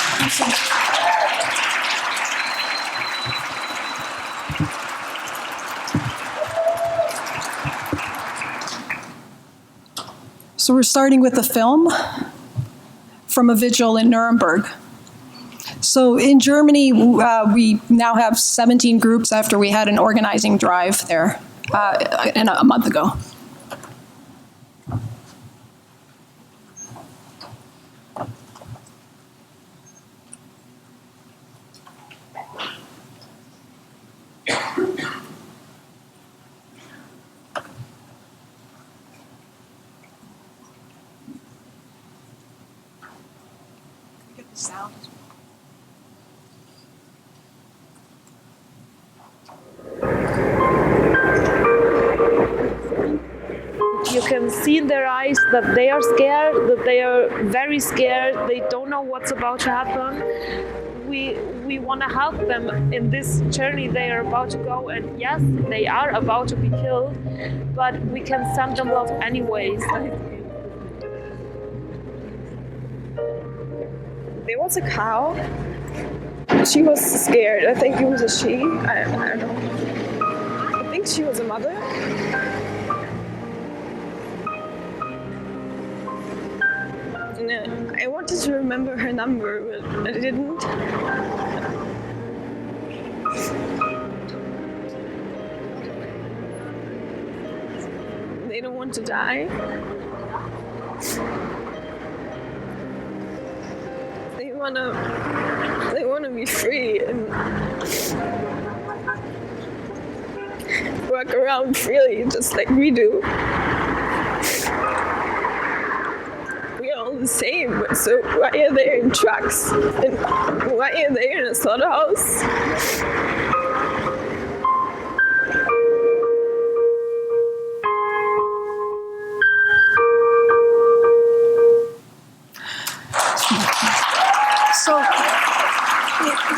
So we're starting with a film from a vigil in Nuremberg. So in Germany, we now have 17 groups after we had an organizing drive there a month ago. Sound. You can see in their eyes that they are scared, that they are very scared, they don't know what's about to happen. We want to help them in this journey they are about to go, and yes, they are about to be killed, but we can send them love anyways. There was a cow. She was scared. I think it was a she. I don't know. I think she was a mother. And I wanted to remember her number, but I didn't. They don't want to die. They want to be free and walk around freely, just like we do. We are all the same, so why are they in trucks? And why are they in a slaughterhouse? So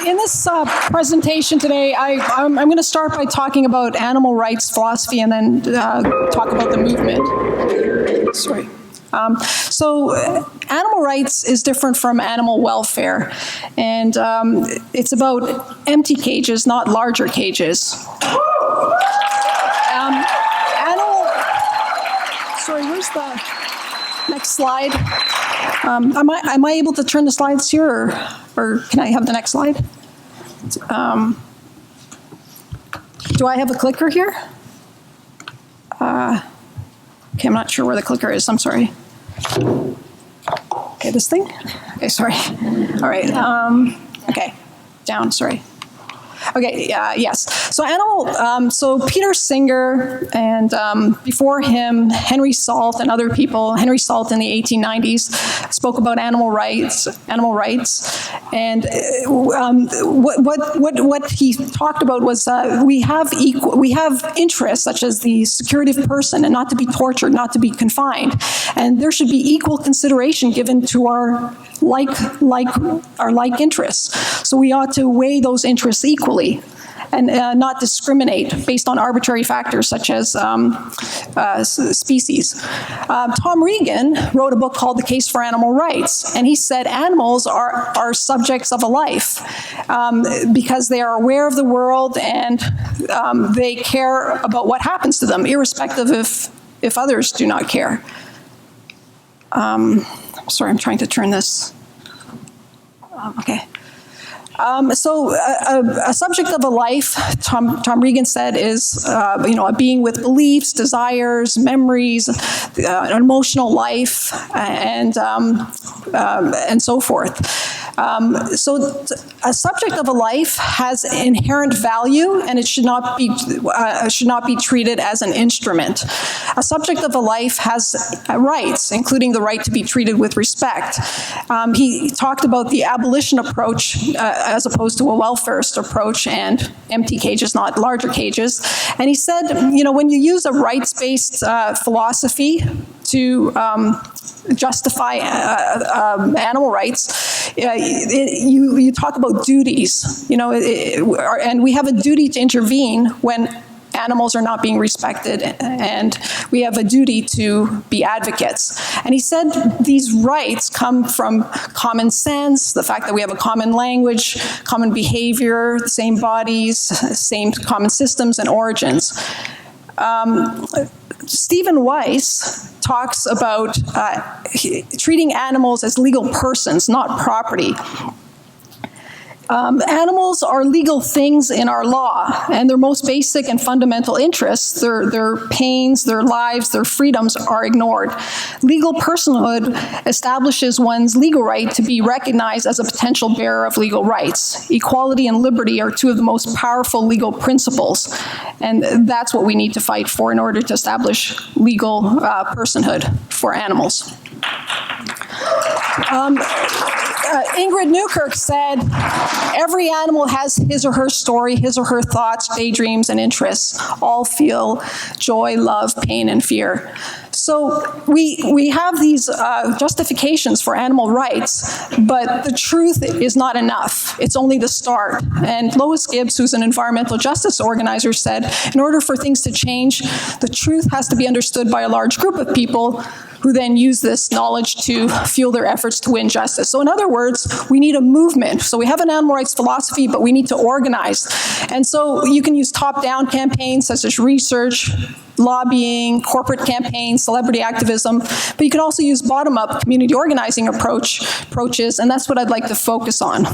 in this presentation today, I'm going to start by talking about animal rights philosophy and then talk about the movement. Sorry. So animal rights is different from animal welfare, and it's about empty cages, not larger cages. Sorry, where's the next slide? Am I able to turn the slides here, or can I have the next slide? Do I have a clicker here? Okay, I'm not sure where the clicker is. I'm sorry. Okay, this thing? Okay, sorry. All right. Okay, down, sorry. Okay, yes. So Peter Singer and before him, Henry Salt and other people, Henry Salt in the 1890s spoke about animal rights, and what he talked about was we have interests such as the security of person and not to be tortured, not to be confined, and there should be equal consideration given to our like interests. So we ought to weigh those interests equally and not discriminate based on arbitrary factors such as species. Tom Regan wrote a book called The Case for Animal Rights, and he said animals are subjects of a life because they are aware of the world and they care about what happens to them, irrespective if others do not care. Sorry, I'm trying to turn this. Okay. So a subject of a life, Tom Regan said, is a being with beliefs, desires, memories, an emotional life, and so forth. So a subject of a life has inherent value, and it should not be treated as an instrument. A subject of a life has rights, including the right to be treated with respect. He talked about the abolition approach as opposed to a welfarist approach and empty cages, not larger cages. And he said, when you use a rights-based philosophy to justify animal rights, you talk about duties, and we have a duty to intervene when animals are not being respected, and we have a duty to be advocates. And he said these rights come from common sense, the fact that we have a common language, common behavior, the same bodies, same common systems and origins. Stephen Weiss talks about treating animals as legal persons, not property. Animals are legal things in our law, and their most basic and fundamental interests, their pains, their lives, their freedoms are ignored. Legal personhood establishes one's legal right to be recognized as a potential bearer of legal rights. Equality and liberty are two of the most powerful legal principles, and that's what we need to fight for in order to establish legal personhood for animals. Ingrid Newkirk said, every animal has his or her story, his or her thoughts, daydreams, and interests. All feel joy, love, pain, and fear. So we have these justifications for animal rights, but the truth is not enough. It's only the start. And Lois Gibbs, who's an environmental justice organizer, said, in order for things to change, the truth has to be understood by a large group of people who then use this knowledge to fuel their efforts to win justice. So in other words, we need a movement. So we have an animal rights philosophy, but we need to organize. And so you can use top-down campaigns such as research, lobbying, corporate campaigns, celebrity activism, but you can also use bottom-up community organizing approaches, and that's what I'd like to focus on.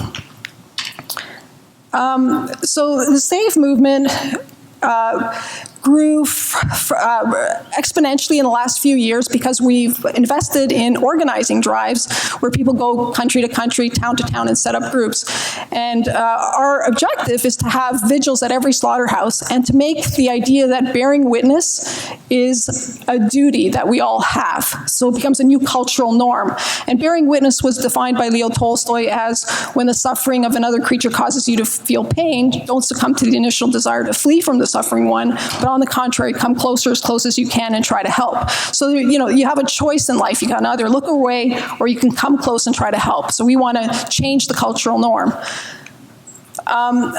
So the SAVE movement grew exponentially in the last few years because we've invested in organizing drives where people go country to country, town to town, and set up groups. And our objective is to have vigils at every slaughterhouse and to make the idea that bearing witness is a duty that we all have. So it becomes a new cultural norm. And bearing witness was defined by Leo Tolstoy as when the suffering of another creature causes you to feel pain, don't succumb to the initial desire to flee from the suffering one, but on the contrary, come closer as close as you can and try to help. So, you have a choice in life. You can either look away or you can come close and try to help. So we want to change the cultural norm.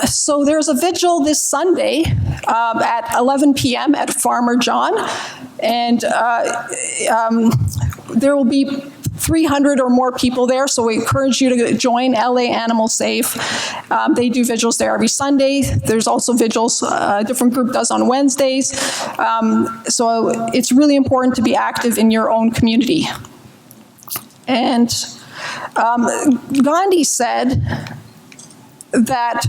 So there's a vigil this Sunday at 11 p.m. at Farmer John. And There will be 300 or more people there, so we encourage you to join LA Animal Safe. They do vigils there every Sunday. There's also vigils a different group does on Wednesdays. So it's really important to be active in your own community. And Gandhi said that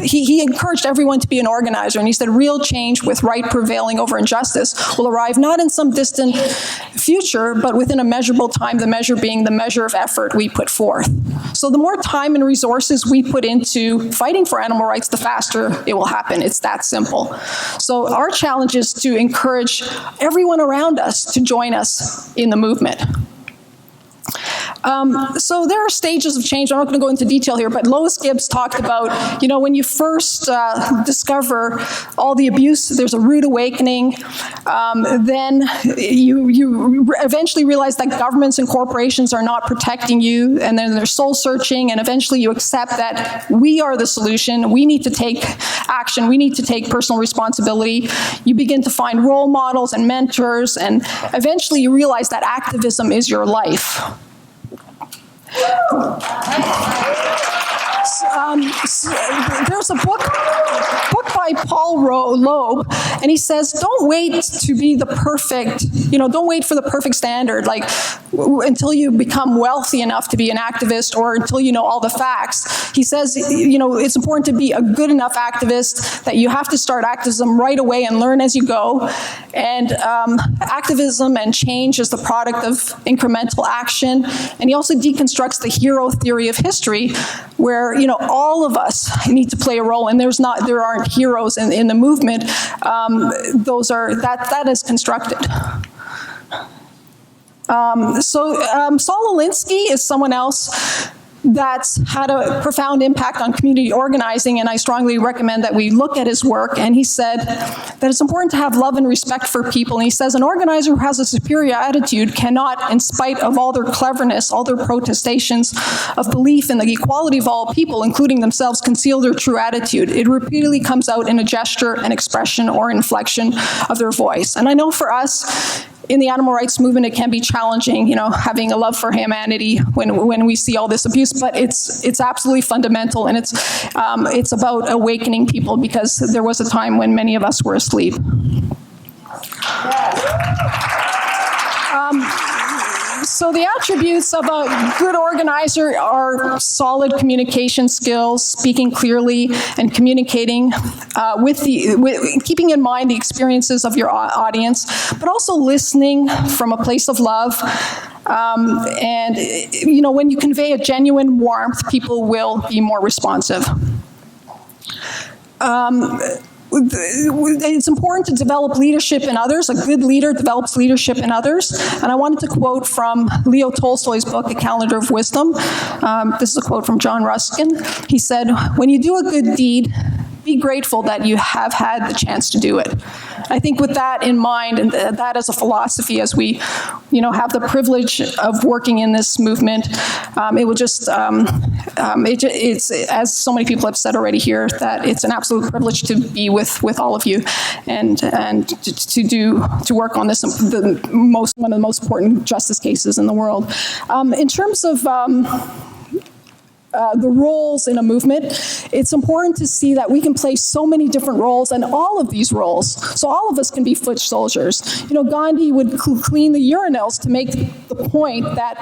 he encouraged everyone to be an organizer, and he said real change with right prevailing over injustice will arrive not in some distant future, but within a measurable time, the measure being the measure of effort we put forth. So the more time and resources we put into fighting for animal rights, the faster it will happen. It's that simple. So our challenge is to encourage everyone around us to join us in the movement. So there are stages of change. I'm not going to go into detail here, but Lois Gibbs talked about, when you first discover all the abuse, there's a rude awakening. Then you eventually realize that governments and corporations are not protecting you, and then they're soul searching, and eventually you accept that we are the solution. We need to take action. We need to take personal responsibility. You begin to find role models and mentors, and eventually you realize that activism is your life. There's a book by Paul Loeb, and he says, don't wait to be the perfect, don't wait for the perfect standard, like until you become wealthy enough to be an activist or until you know all the facts. He says, it's important to be a good enough activist that you have to start activism right away and learn as you go. And activism and change is the product of incremental action. And he also deconstructs the hero theory of history, where all of us need to play a role, and there aren't heroes in the movement. That is constructed. Saul Alinsky is someone else that's had a profound impact on community organizing, and I strongly recommend that we look at his work. And he said that it's important to have love and respect for people. And he says an organizer who has a superior attitude cannot, in spite of all their cleverness, all their protestations of belief in the equality of all people, including themselves, conceal their true attitude. It repeatedly comes out in a gesture, an expression, or inflection of their voice. And I know for us, in the animal rights movement, it can be challenging, having a love for humanity when we see all this abuse. But it's absolutely fundamental, and it's about awakening people, because there was a time when many of us were asleep. So the attributes of a good organizer are solid communication skills, speaking clearly and communicating keeping in mind the experiences of your audience, but also listening from a place of love. And when you convey a genuine warmth, people will be more responsive. It's important to develop leadership in others. A good leader develops leadership in others. And I wanted to quote from Leo Tolstoy's book, A Calendar of Wisdom. This is a quote from John Ruskin. He said, "When you do a good deed, be grateful that you have had the chance to do it." I think with that in mind, and that as a philosophy, as we, have the privilege of working in this movement, it will just, it's, as so many people have said already here, that it's an absolute privilege to be with all of you, and to work on this, one of the most important justice cases in the world. In terms of the roles in a movement, it's important to see that we can play so many different roles, and all of these roles, so all of us can be foot soldiers. Gandhi would clean the urinals to make the point that,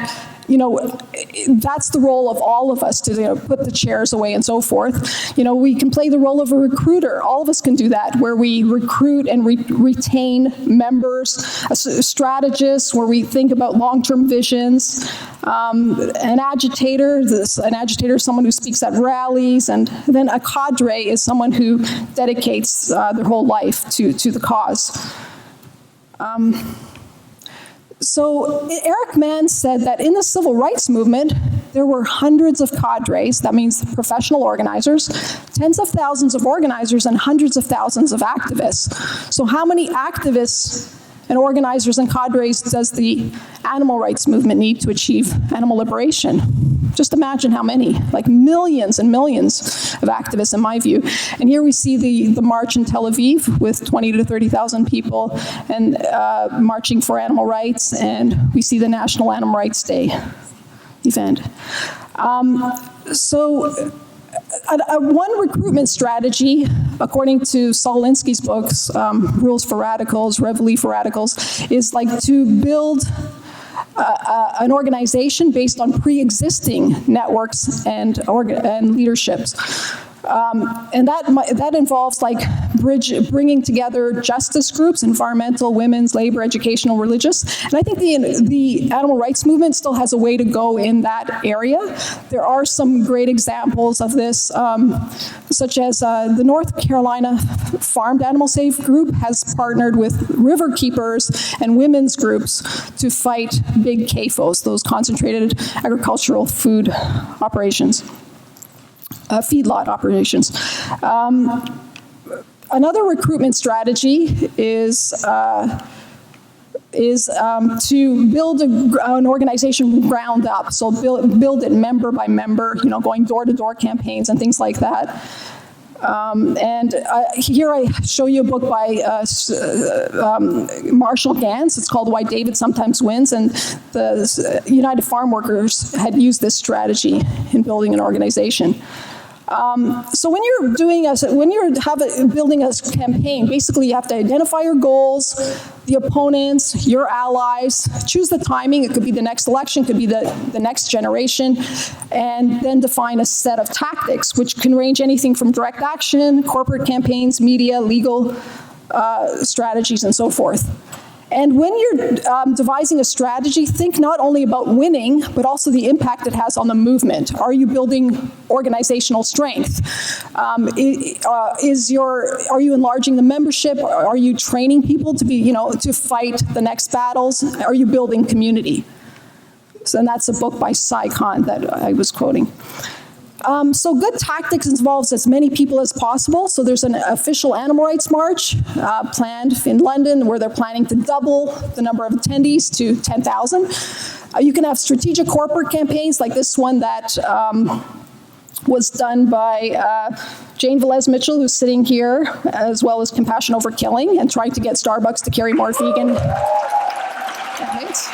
that's the role of all of us, to put the chairs away and so forth. We can play the role of a recruiter. All of us can do that, where we recruit and retain members, a strategist, where we think about long-term visions, an agitator is someone who speaks at rallies, and then a cadre is someone who dedicates their whole life to the cause. So Eric Mann said that in the civil rights movement, there were hundreds of cadres, that means professional organizers, tens of thousands of organizers, and hundreds of thousands of activists. So how many activists and organizers and cadres does the animal rights movement need to achieve animal liberation? Just imagine how many, like millions and millions of activists in my view. And here we see the march in Tel Aviv with 20 to 30,000 people and marching for animal rights, and we see the National Animal Rights Day event. One recruitment strategy, according to Saul Alinsky's books, Rules for Radicals, Reveille for Radicals, is like to build an organization based on pre-existing networks and leaderships. And that involves like bringing together justice groups, environmental, women's, labor, educational, religious. And I think the animal rights movement still has a way to go in that area. There are some great examples of this, such as the North Carolina Farmed Animal Safe Group has partnered with river keepers and women's groups to fight big CAFOs, those concentrated agricultural food operations. Feedlot operations. Another recruitment strategy is to build an organization from ground up. So build it member by member, going door-to-door campaigns and things like that. Here I show you a book by Marshall Gantz. It's called Why David Sometimes Wins, and the United Farm Workers had used this strategy in building an organization. So when you're building a campaign, basically you have to identify your goals, the opponents, your allies, choose the timing. It could be the next election, could be the next generation, and then define a set of tactics, which can range anything from direct action, corporate campaigns, media, legal strategies, and so forth. And when you're devising a strategy, think not only about winning, but also the impact it has on the movement. Are you building organizational strength? Are you enlarging the membership? Are you training people to be, to fight the next battles? Are you building community? And that's a book by Sai Khan that I was quoting. So good tactics involves as many people as possible. So there's an official animal rights march planned in London where they're planning to double the number of attendees to 10,000. You can have strategic corporate campaigns like this one that was done by Jane Velez Mitchell, who's sitting here, as well as Compassion Over Killing, and trying to get Starbucks to carry more vegan campaigns.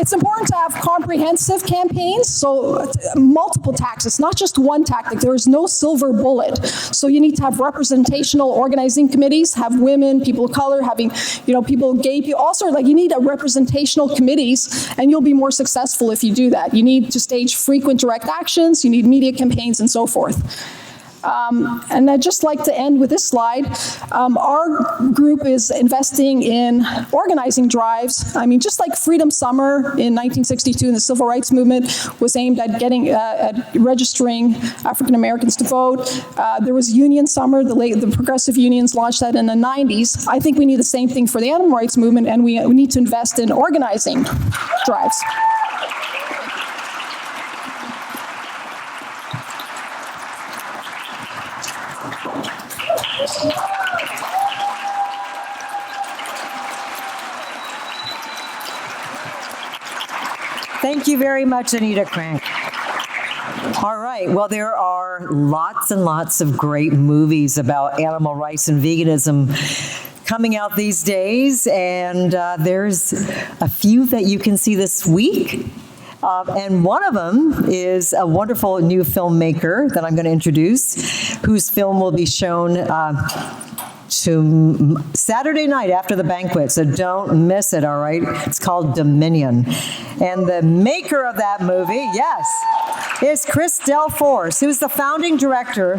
It's important to have comprehensive campaigns, so multiple tactics, not just one tactic. There is no silver bullet. So you need to have representational organizing committees, have women, people of color, having, people, gay people. Also, you need a representational committees, and you'll be more successful if you do that. You need to stage frequent direct actions, you need media campaigns, and so forth. And I'd just like to end with this slide. Our group is investing in organizing drives. I mean, just like Freedom Summer in 1962 in the Civil Rights Movement was aimed at at registering African Americans to vote. There was Union Summer, the progressive unions launched that in the 90s. I think we need the same thing for the animal rights movement, and we need to invest in organizing drives. Thank you very much, Anita Crank. All right, well, there are lots and lots of great movies about animal rights and veganism coming out these days, and there's a few that you can see this week. And one of them is a wonderful new filmmaker that I'm going to introduce, whose film will be shown to Saturday night after the banquet, so don't miss it, all right? It's called Dominion. And the maker of that movie, yes, is Chris Delforce, who's the founding director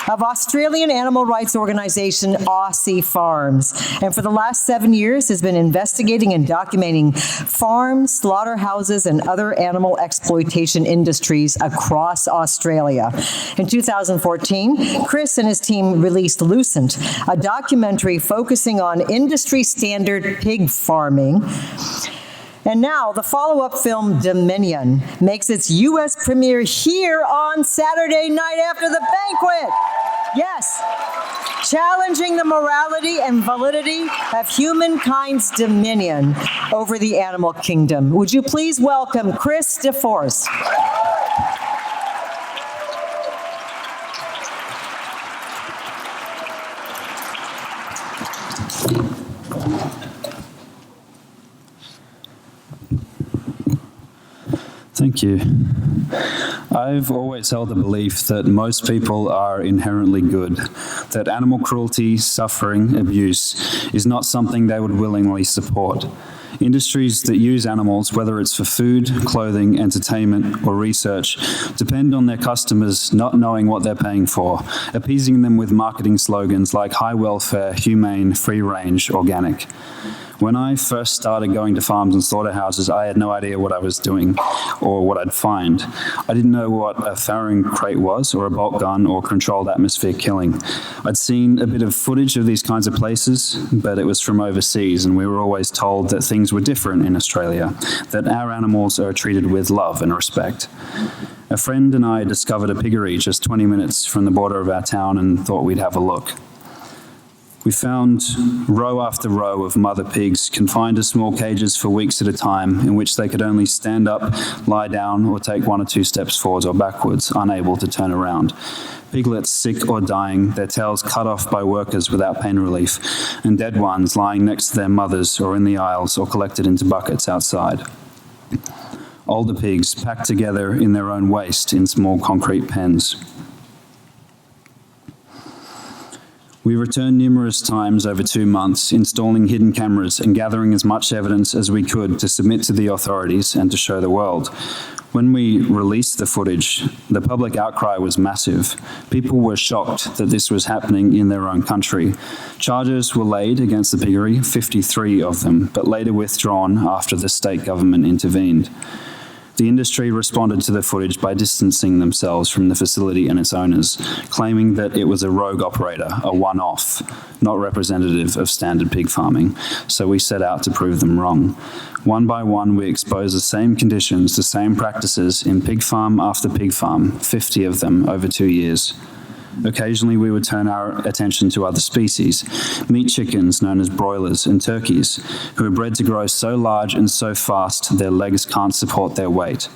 of Australian animal rights organization Aussie Farms. And for the last 7 years has been investigating and documenting farms, slaughterhouses, and other animal exploitation industries across Australia. In 2014, Chris and his team released Lucent, a documentary focusing on industry standard pig farming. And now the follow-up film Dominion makes its U.S. premiere here on Saturday night after the banquet. Yes. challenging the morality and validity of humankind's dominion over the animal kingdom. Would you please welcome Chris DeForce? Thank you. I've always held the belief that most people are inherently good, that animal cruelty, suffering, abuse is not something they would willingly support. Industries that use animals, whether it's for food, clothing, entertainment, or research, depend on their customers not knowing what they're paying for, appeasing them with marketing slogans like high welfare, humane, free range, organic. When I first started going to farms and slaughterhouses, I had no idea what I was doing or what I'd find. I didn't know what a farrowing crate was, or a bolt gun, or controlled atmosphere killing. I'd seen a bit of footage of these kinds of places, but it was from overseas, and we were always told that things were different in Australia, that our animals are treated with love and respect. A friend and I discovered a piggery just 20 minutes from the border of our town and thought we'd have a look. We found row after row of mother pigs confined to small cages for weeks at a time, in which they could only stand up, lie down, or take 1 or 2 steps forwards or backwards, unable to turn around. Piglets sick or dying, their tails cut off by workers without pain relief, and dead ones lying next to their mothers or in the aisles or collected into buckets outside. Older pigs packed together in their own waste in small concrete pens. We returned numerous times over 2 months, installing hidden cameras and gathering as much evidence as we could to submit to the authorities and to show the world. When we released the footage, the public outcry was massive. People were shocked that this was happening in their own country. Charges were laid against the piggery, 53 of them, but later withdrawn after the state government intervened. The industry responded to the footage by distancing themselves from the facility and its owners, claiming that it was a rogue operator, a one-off, not representative of standard pig farming. So we set out to prove them wrong. One by one, we exposed the same conditions, the same practices in pig farm after pig farm, 50 of them over 2 years. Occasionally, we would turn our attention to other species, meat chickens known as broilers and turkeys, who are bred to grow so large and so fast their legs can't support their weight.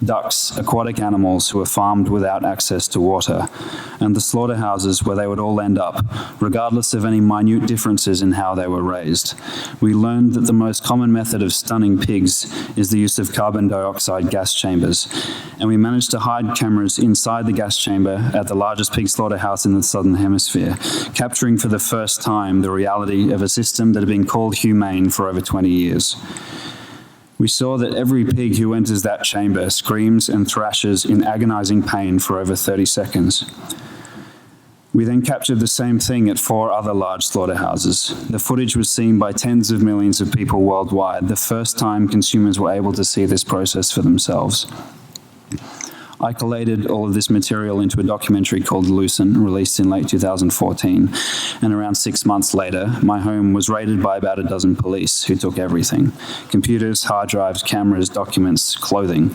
Ducks, aquatic animals who are farmed without access to water, and the slaughterhouses where they would all end up, regardless of any minute differences in how they were raised. We learned that the most common method of stunning pigs is the use of carbon dioxide gas chambers, and we managed to hide cameras inside the gas chamber at the largest pig slaughterhouse in the Southern Hemisphere, capturing for the first time the reality of a system that had been called humane for over 20 years. We saw that every pig who enters that chamber screams and thrashes in agonizing pain for over 30 seconds. We then captured the same thing at 4 other large slaughterhouses. The footage was seen by tens of millions of people worldwide, the first time consumers were able to see this process for themselves. I collated all of this material into a documentary called Lucen, released in late 2014. And around 6 months later, my home was raided by about a dozen police who took everything: computers, hard drives, cameras, documents, clothing.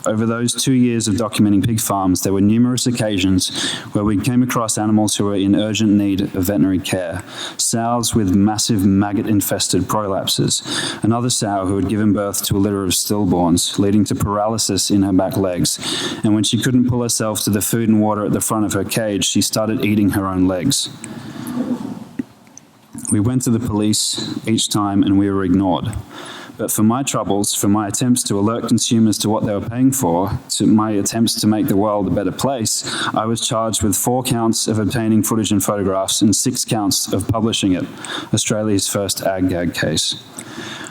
Over those 2 years of documenting pig farms, there were numerous occasions where we came across animals who were in urgent need of veterinary care. Sows with massive maggot-infested prolapses. Another sow who had given birth to a litter of stillborns, leading to paralysis in her back legs. And when she couldn't pull herself to the food and water at the front of her cage, she started eating her own legs. We went to the police each time and we were ignored. But for my troubles, for my attempts to alert consumers to what they were paying for, to my attempts to make the world a better place, I was charged with 4 counts of obtaining footage and photographs and 6 counts of publishing it, Australia's first ag-gag case.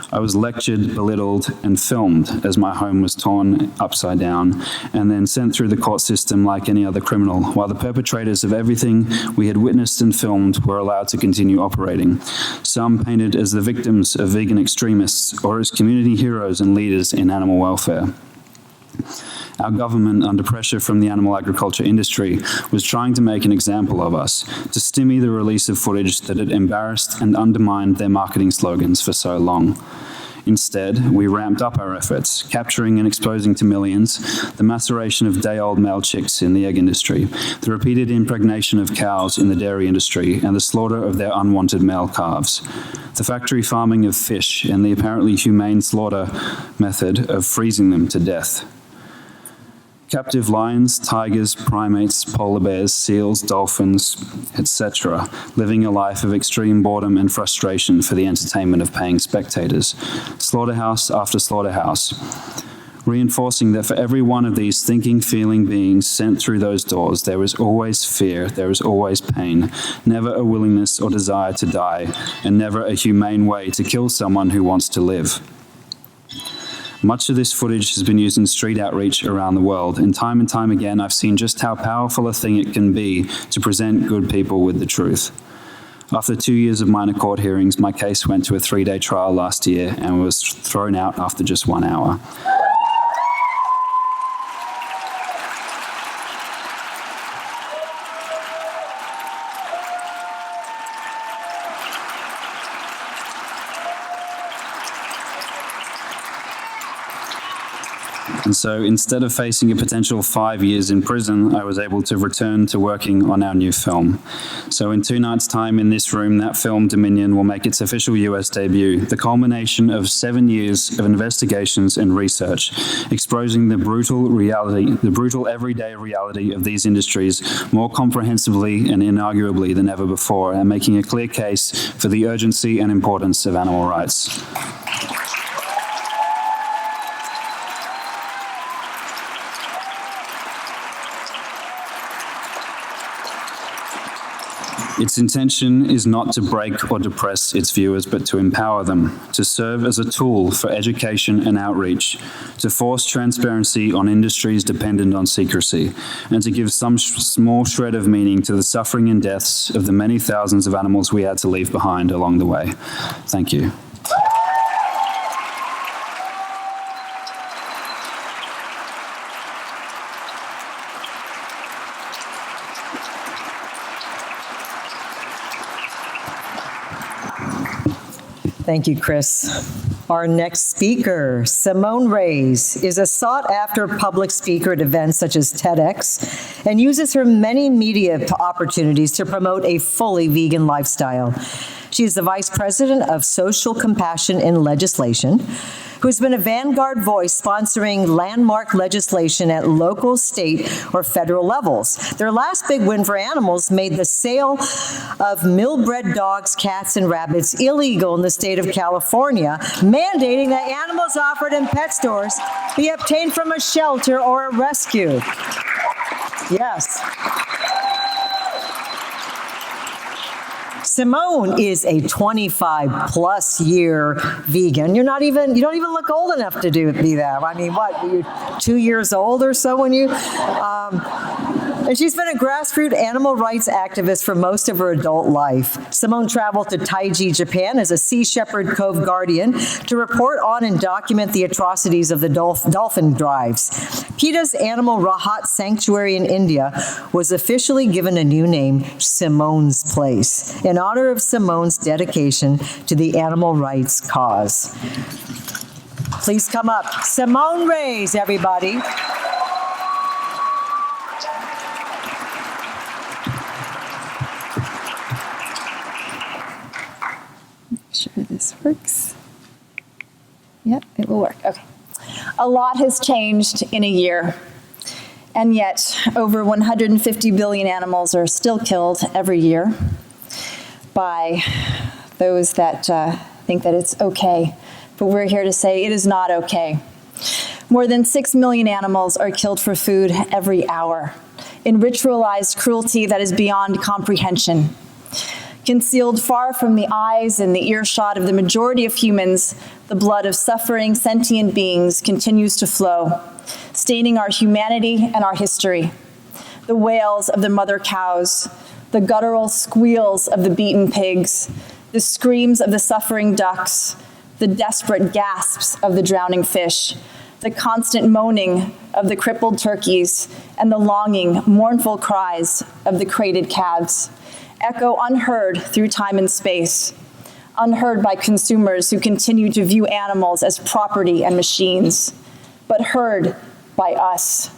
I was lectured, belittled, and filmed as my home was torn upside down, and then sent through the court system like any other criminal, while the perpetrators of everything we had witnessed and filmed were allowed to continue operating. Some painted as the victims of vegan extremists or as community heroes and leaders in animal welfare. Our government, under pressure from the animal agriculture industry, was trying to make an example of us, to stymie the release of footage that had embarrassed and undermined their marketing slogans for so long. Instead, we ramped up our efforts, capturing and exposing to millions the maceration of day-old male chicks in the egg industry, the repeated impregnation of cows in the dairy industry, and the slaughter of their unwanted male calves, the factory farming of fish, and the apparently humane slaughter method of freezing them to death. Captive lions, tigers, primates, polar bears, seals, dolphins, etc., living a life of extreme boredom and frustration for the entertainment of paying spectators. Slaughterhouse after slaughterhouse, reinforcing that for every one of these thinking, feeling beings sent through those doors, there is always fear, there is always pain, never a willingness or desire to die, and never a humane way to kill someone who wants to live. Much of this footage has been used in street outreach around the world, and time again I've seen just how powerful a thing it can be to present good people with the truth. After 2 years of minor court hearings, my case went to a 3-day trial last year and was thrown out after just 1 hour. And so instead of facing a potential 5 years in prison, I was able to return to working on our new film. So in 2 nights' time in this room, that film, Dominion, will make its official US debut, the culmination of 7 years of investigations and research, exposing the brutal everyday reality of these industries more comprehensively and inarguably than ever before, and making a clear case for the urgency and importance of animal rights. Its intention is not to break or depress its viewers, but to empower them, to serve as a tool for education and outreach, to force transparency on industries dependent on secrecy, and to give some small shred of meaning to the suffering and deaths of the many thousands of animals we had to leave behind along the way. Thank you. Thank you, Chris. Our next speaker, Simone Rays, is a sought-after public speaker at events such as TEDx and uses her many media opportunities to promote a fully vegan lifestyle. She is the Vice President of Social Compassion in Legislation, who has been a vanguard voice sponsoring landmark legislation at local, state, or federal levels. Their last big win for animals made the sale of mill-bred dogs, cats, and rabbits illegal in the state of California, mandating that animals offered in pet stores be obtained from a shelter or a rescue. Yes. Simone is a 25-plus year vegan. You don't even look old enough to be that. I mean, what, were you 2 years old or so when you, and she's been a grassroots animal rights activist for most of her adult life. Simone traveled to Taiji, Japan as a Sea Shepherd Cove guardian to report on and document the atrocities of the dolphin drives. PETA's Animal Rahat Sanctuary in India was officially given a new name, Simone's Place, in honor of Simone's dedication to the animal rights cause. Please come up. Simone Rays, everybody. Make sure this works. Yep, it will work. Okay. A lot has changed in a year, and yet over 150 billion animals are still killed every year by those that think that it's okay. But we're here to say it is not okay. More than 6 million animals are killed for food every hour in ritualized cruelty that is beyond comprehension. Concealed far from the eyes and the earshot of the majority of humans, the blood of suffering sentient beings continues to flow, staining our humanity and our history. The wails of the mother cows, the guttural squeals of the beaten pigs, the screams of the suffering ducks, the desperate gasps of the drowning fish, the constant moaning of the crippled turkeys, and the longing, mournful cries of the crated calves echo unheard through time and space. unheard by consumers who continue to view animals as property and machines, but heard by us.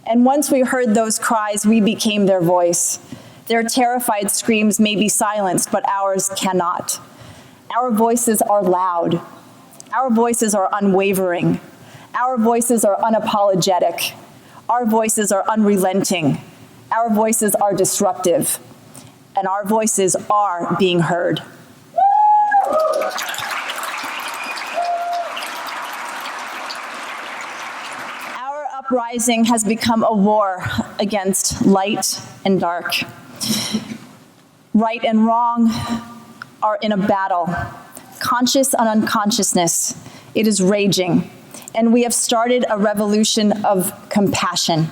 And once we heard those cries, we became their voice. Their terrified screams may be silenced, but ours cannot. Our voices are loud. Our voices are unwavering. Our voices are unapologetic. Our voices are unrelenting. Our voices are disruptive. And our voices are being heard. Our uprising has become a war against light and dark. Right and wrong are in a battle. Conscious and unconsciousness, it is raging. And we have started a revolution of compassion.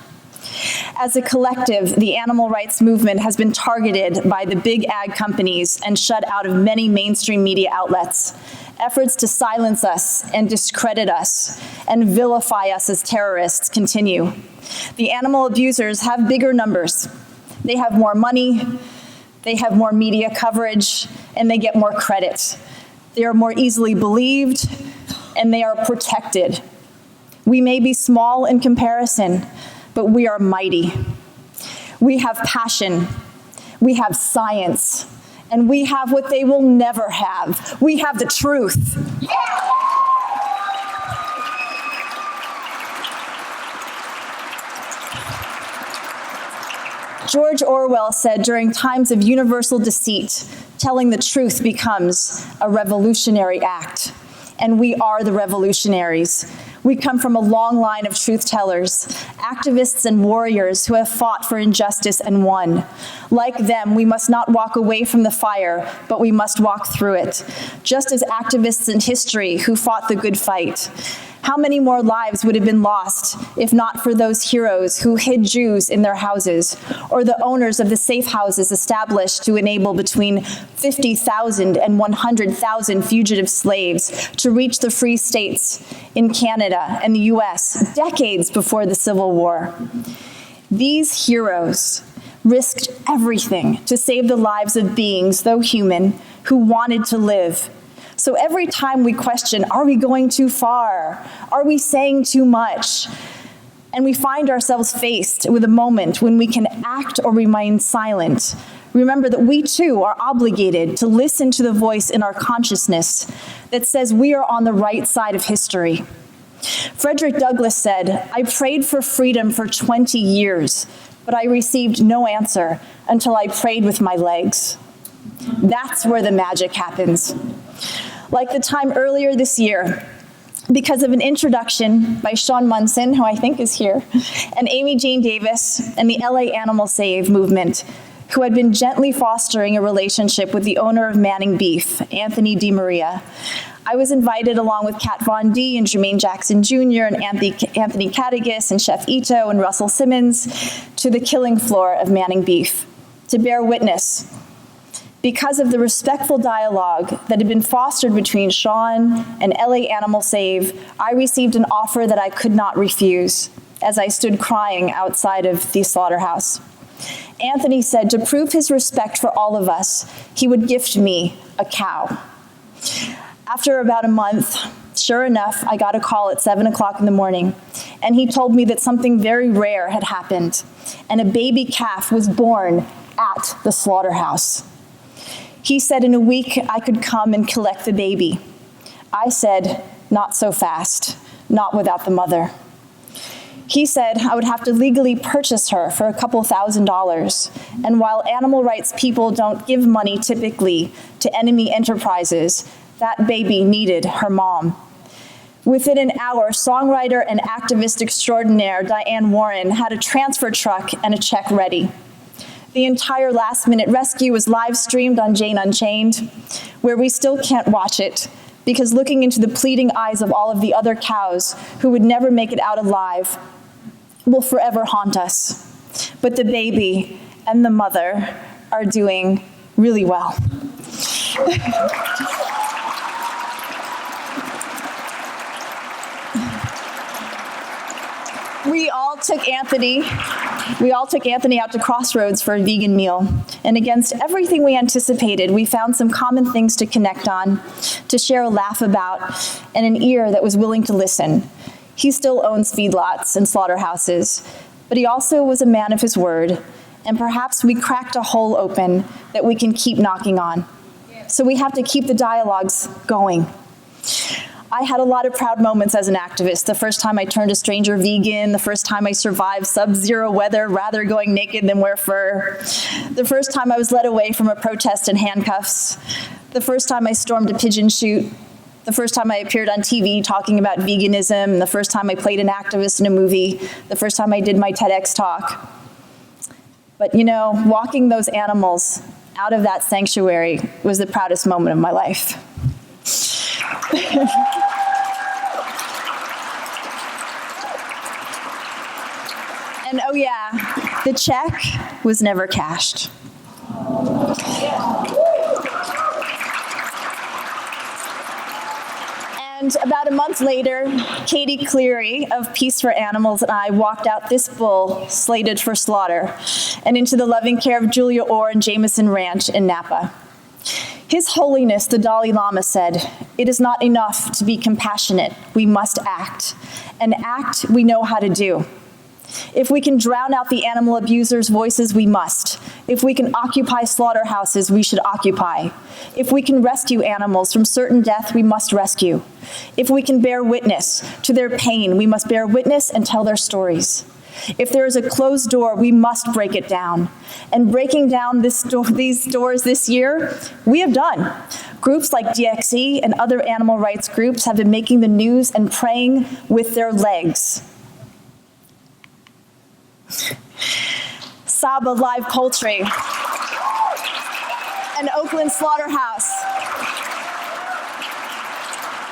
As a collective, the animal rights movement has been targeted by the big ag companies and shut out of many mainstream media outlets. Efforts to silence us and discredit us and vilify us as terrorists continue. The animal abusers have bigger numbers. They have more money, they have more media coverage, and they get more credit. They are more easily believed, and they are protected. We may be small in comparison, but we are mighty. We have passion, we have science, and we have what they will never have. We have the truth. George Orwell said, during times of universal deceit, telling the truth becomes a revolutionary act. And we are the revolutionaries. We come from a long line of truth tellers, activists and warriors who have fought for injustice and won. Like them, we must not walk away from the fire, but we must walk through it. Just as activists in history who fought the good fight. How many more lives would have been lost if not for those heroes who hid Jews in their houses, or the owners of the safe houses established to enable between 50,000 and 100,000 fugitive slaves to reach the free states in Canada and the US decades before the Civil War. These heroes risked everything to save the lives of beings, though human, who wanted to live. So every time we question, are we going too far? Are we saying too much? And we find ourselves faced with a moment when we can act or remain silent. Remember that we too are obligated to listen to the voice in our consciousness that says we are on the right side of history. Frederick Douglass said, "I prayed for freedom for 20 years, but I received no answer until I prayed with my legs." That's where the magic happens. Like the time earlier this year, because of an introduction by Sean Munson, who I think is here, and Amy Jane Davis and the LA Animal Save movement, who had been gently fostering a relationship with the owner of Manning Beef, Anthony DiMaria. I was invited along with Kat Von D and Jermaine Jackson Jr. and Anthony Katagas and Chef Ito and Russell Simmons to the killing floor of Manning Beef to bear witness. Because of the respectful dialogue that had been fostered between Sean and LA Animal Save, I received an offer that I could not refuse as I stood crying outside of the slaughterhouse. Anthony said to prove his respect for all of us, he would gift me a cow. After about a month, sure enough, I got a call at 7 o'clock in the morning, and he told me that something very rare had happened, and a baby calf was born at the slaughterhouse. He said in a week I could come and collect the baby. I said, not so fast, not without the mother. He said I would have to legally purchase her for a couple $1,000s, and while animal rights people don't give money typically to enemy enterprises, that baby needed her mom. Within an hour, songwriter and activist extraordinaire Diane Warren had a transfer truck and a check ready. The entire last-minute rescue was live-streamed on Jane Unchained, where we still can't watch it, because looking into the pleading eyes of all of the other cows who would never make it out alive will forever haunt us. But the baby and the mother are doing really well. We all took Anthony out to Crossroads for a vegan meal. And against everything we anticipated, we found some common things to connect on, to share a laugh about, and an ear that was willing to listen. He still owns feedlots and slaughterhouses, but he also was a man of his word, and perhaps we cracked a hole open that we can keep knocking on. So we have to keep the dialogues going. I had a lot of proud moments as an activist. The first time I turned a stranger vegan, the first time I survived sub-zero weather, rather going naked than wear fur, the first time I was led away from a protest in handcuffs, the first time I stormed a pigeon shoot, the first time I appeared on TV talking about veganism, the first time I played an activist in a movie, the first time I did my TEDx talk. But you know, walking those animals out of that sanctuary was the proudest moment of my life. And oh yeah, the check was never cashed. And about a month later, Katie Cleary of Peace for Animals and I walked out this bull slated for slaughter and into the loving care of Julia Orr and Jameson Ranch in Napa. His Holiness, the Dalai Lama, said, "It is not enough to be compassionate, we must act. And act we know how to do. If we can drown out the animal abusers' voices, we must. If we can occupy slaughterhouses, we should occupy. If we can rescue animals from certain death, we must rescue. If we can bear witness to their pain, we must bear witness and tell their stories. If there is a closed door, we must break it down. And breaking down these doors this year, we have done. Groups like DXE and other animal rights groups have been making the news and praying with their legs. Saba Live Poultry, an Oakland slaughterhouse,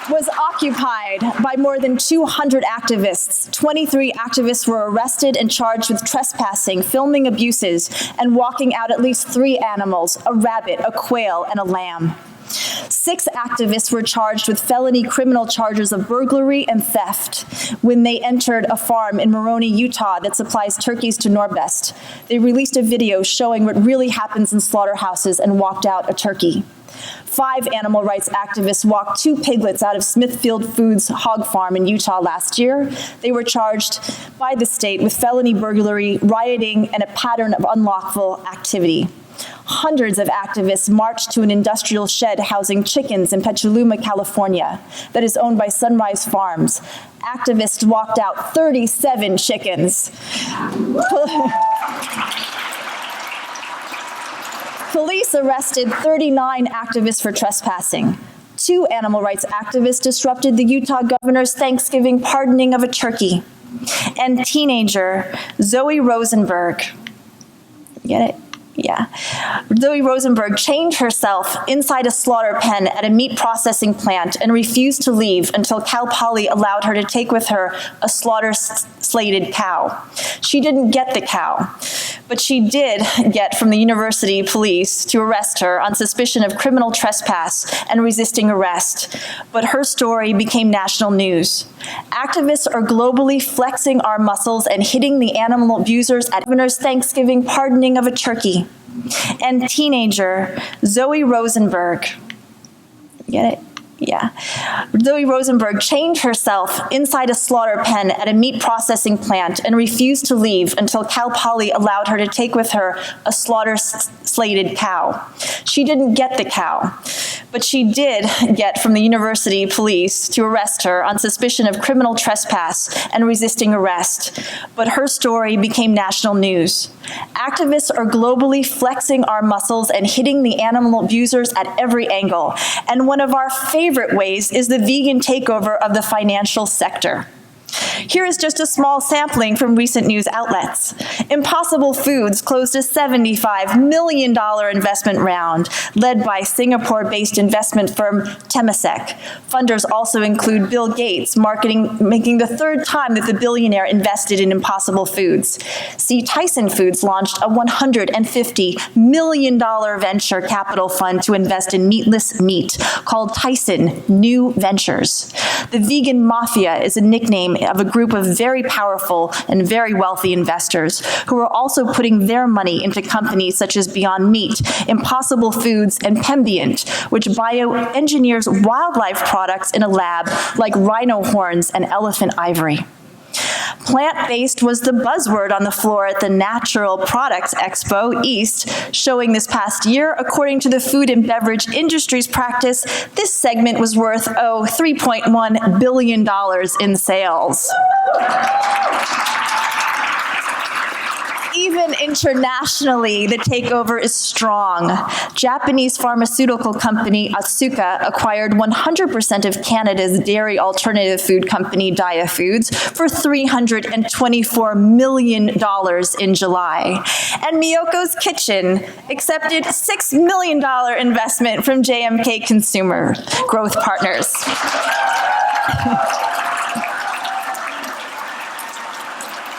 was occupied by more than 200 activists. 23 activists were arrested and charged with trespassing, filming abuses, and walking out at least 3 animals, a rabbit, a quail, and a lamb. 6 activists were charged with felony criminal charges of burglary and theft when they entered a farm in Moroni, Utah that supplies turkeys to Norbest. They released a video showing what really happens in slaughterhouses and walked out a turkey. 5 animal rights activists walked 2 piglets out of Smithfield Foods hog farm in Utah last year. They were charged by the state with felony burglary, rioting, and a pattern of unlawful activity. Hundreds of activists marched to an industrial shed housing chickens in Petaluma, California, that is owned by Sunrise Farms. Activists walked out 37 chickens. Police arrested 39 activists for trespassing. 2 animal rights activists disrupted the Utah governor's Thanksgiving pardoning of a turkey. And teenager Zoey Rosenberg, get it? Yeah. Zoey Rosenberg chained herself inside a slaughter pen at a meat processing plant and refused to leave until Cal Poly allowed her to take with her a slaughter-slated cow. She didn't get the cow, but she did get from the university police to arrest her on suspicion of criminal trespass and resisting arrest. But her story became national news. Activists are globally flexing our muscles and hitting the animal abusers at governor's Thanksgiving pardoning of a turkey. And teenager Zoey Rosenberg, get it? Yeah. Zoey Rosenberg chained herself inside a slaughter pen at a meat processing plant and refused to leave until Cal Poly allowed her to take with her a slaughter-slated cow. She didn't get the cow, but she did get from the university police to arrest her on suspicion of criminal trespass and resisting arrest. But her story became national news. Activists are globally flexing our muscles and hitting the animal abusers at every angle. And one of our favorite ways is the vegan takeover of the financial sector. Here is just a small sampling from recent news outlets. Impossible Foods closed a $75 million investment round led by Singapore-based investment firm Temasek. Funders also include Bill Gates, making the 3rd time that the billionaire invested in Impossible Foods. C. Tyson Foods launched a $150 million venture capital fund to invest in meatless meat called Tyson New Ventures. The vegan mafia is a nickname of a group of very powerful and very wealthy investors who are also putting their money into companies such as Beyond Meat, Impossible Foods, and Pembient, which bioengineers wildlife products in a lab like rhino horns and elephant ivory. Plant-based was the buzzword on the floor at the Natural Products Expo East, showing this past year, according to the food and beverage industry's practice, this segment was worth, $3.1 billion in sales. Even internationally, the takeover is strong. Japanese pharmaceutical company Asuka acquired 100% of Canada's dairy alternative food company Daiya Foods for $324 million in July. And Miyoko's Kitchen accepted $6 million investment from JMK Consumer Growth Partners.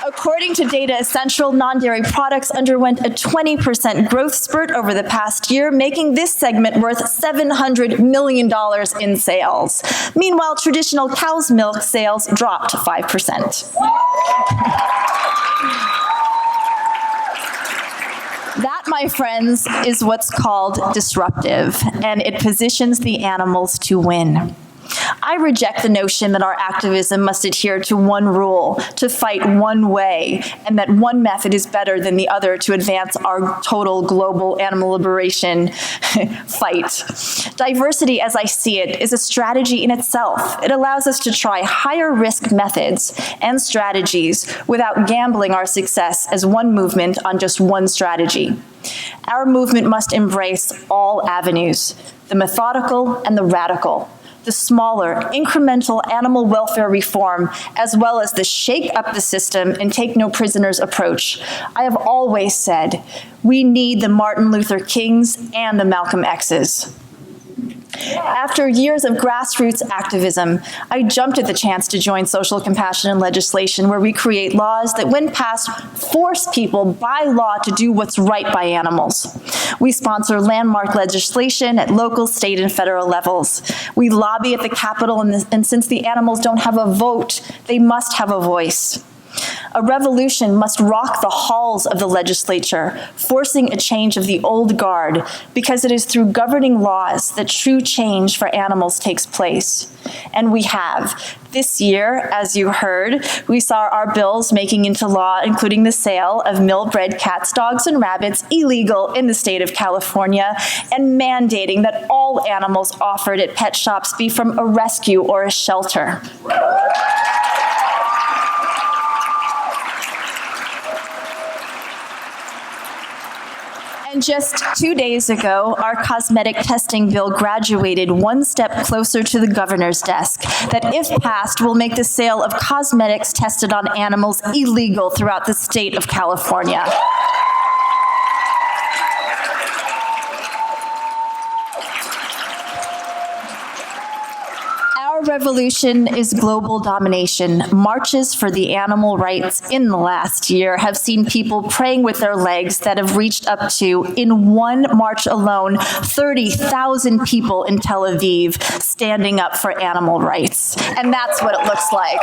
According to Data Essential, non-dairy products underwent a 20% growth spurt over the past year, making this segment worth $700 million in sales. Meanwhile, traditional cow's milk sales dropped 5%. That, my friends, is what's called disruptive, and it positions the animals to win. I reject the notion that our activism must adhere to one rule, to fight one way, and that one method is better than the other to advance our total global animal liberation fight. Diversity, as I see it, is a strategy in itself. It allows us to try higher risk methods and strategies without gambling our success as one movement on just one strategy. Our movement must embrace all avenues, the methodical and the radical, the smaller, incremental animal welfare reform, as well as the shake up the system and take no prisoners approach. I have always said, we need the Martin Luther Kings and the Malcolm X's. After years of grassroots activism, I jumped at the chance to join social compassion and legislation, where we create laws that, when passed, force people by law to do what's right by animals. We sponsor landmark legislation at local, state, and federal levels. We lobby at the Capitol, and since the animals don't have a vote, they must have a voice. A revolution must rock the halls of the legislature, forcing a change of the old guard, because it is through governing laws that true change for animals takes place. And we have. This year, as you heard, we saw our bills making into law, including the sale of mill-bred cats, dogs, and rabbits illegal in the state of California, and mandating that all animals offered at pet shops be from a rescue or a shelter. And just 2 days ago, our cosmetic testing bill graduated one step closer to the governor's desk, that if passed will make the sale of cosmetics tested on animals illegal throughout the state of California. Our revolution is global domination. Marches for the animal rights in the last year have seen people praying with their legs that have reached up to, in one march alone, 30,000 people in Tel Aviv standing up for animal rights. And that's what it looks like.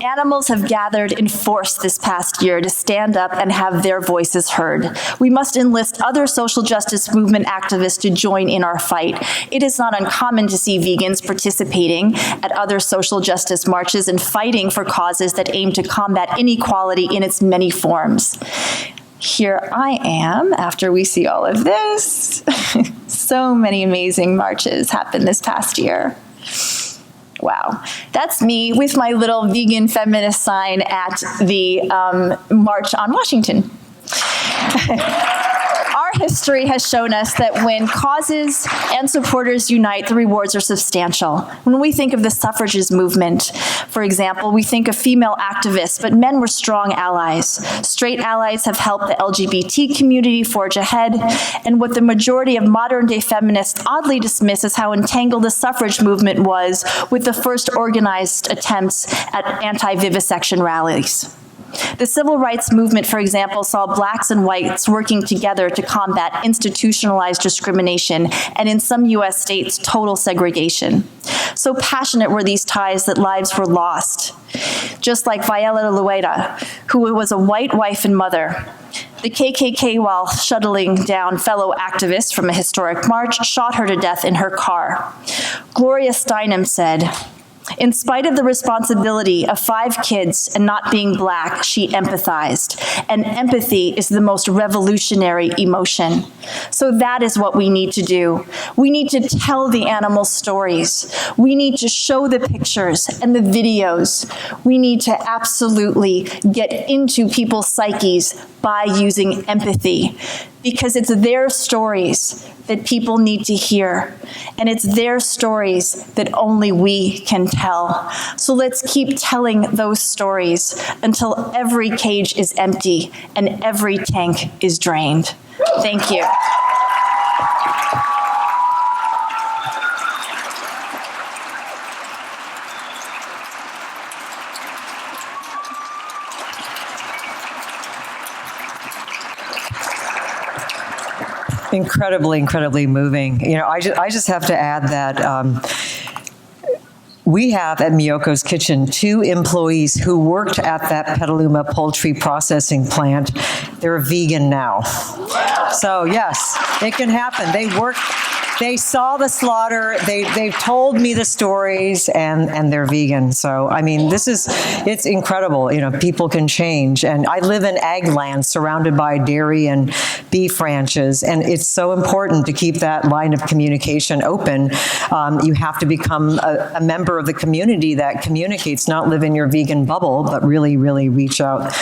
Animals have gathered in force this past year to stand up and have their voices heard. We must enlist other social justice movement activists to join in our fight. It is not uncommon to see vegans participating at other social justice marches and fighting for causes that aim to combat inequality in its many forms. Here I am after we see all of this. So many amazing marches happened this past year. Wow. That's me with my little vegan feminist sign at the March on Washington. Our history has shown us that when causes and supporters unite, the rewards are substantial. When we think of the suffragist movement, for example, we think of female activists, but men were strong allies. Straight allies have helped the LGBT community forge ahead, and what the majority of modern-day feminists oddly dismiss is how entangled the suffrage movement was with the first organized attempts at anti-vivisection rallies. The civil rights movement, for example, saw blacks and whites working together to combat institutionalized discrimination and, in some U.S. states, total segregation. So passionate were these ties that lives were lost. Just like Viola Lueda, who was a white wife and mother. The KKK, while shuttling down fellow activists from a historic march, shot her to death in her car. Gloria Steinem said, "In spite of the responsibility of 5 kids and not being black, she empathized. And empathy is the most revolutionary emotion." So that is what we need to do. We need to tell the animal stories. We need to show the pictures and the videos. We need to absolutely get into people's psyches by using empathy, because it's their stories that people need to hear, and it's their stories that only we can tell. So let's keep telling those stories until every cage is empty and every tank is drained. Thank you. Incredibly, incredibly moving. You know, I just have to add that we have at Miyoko's Kitchen 2 employees who worked at that Petaluma poultry processing plant. They're vegan now. So yes, it can happen. They saw the slaughter, they've told me the stories, and they're vegan. So, I mean, it's incredible. You know, people can change. And I live in ag land surrounded by dairy and beef ranches, and it's so important to keep that line of communication open. You have to become a member of the community that communicates, not live in your vegan bubble, but really, really reach out.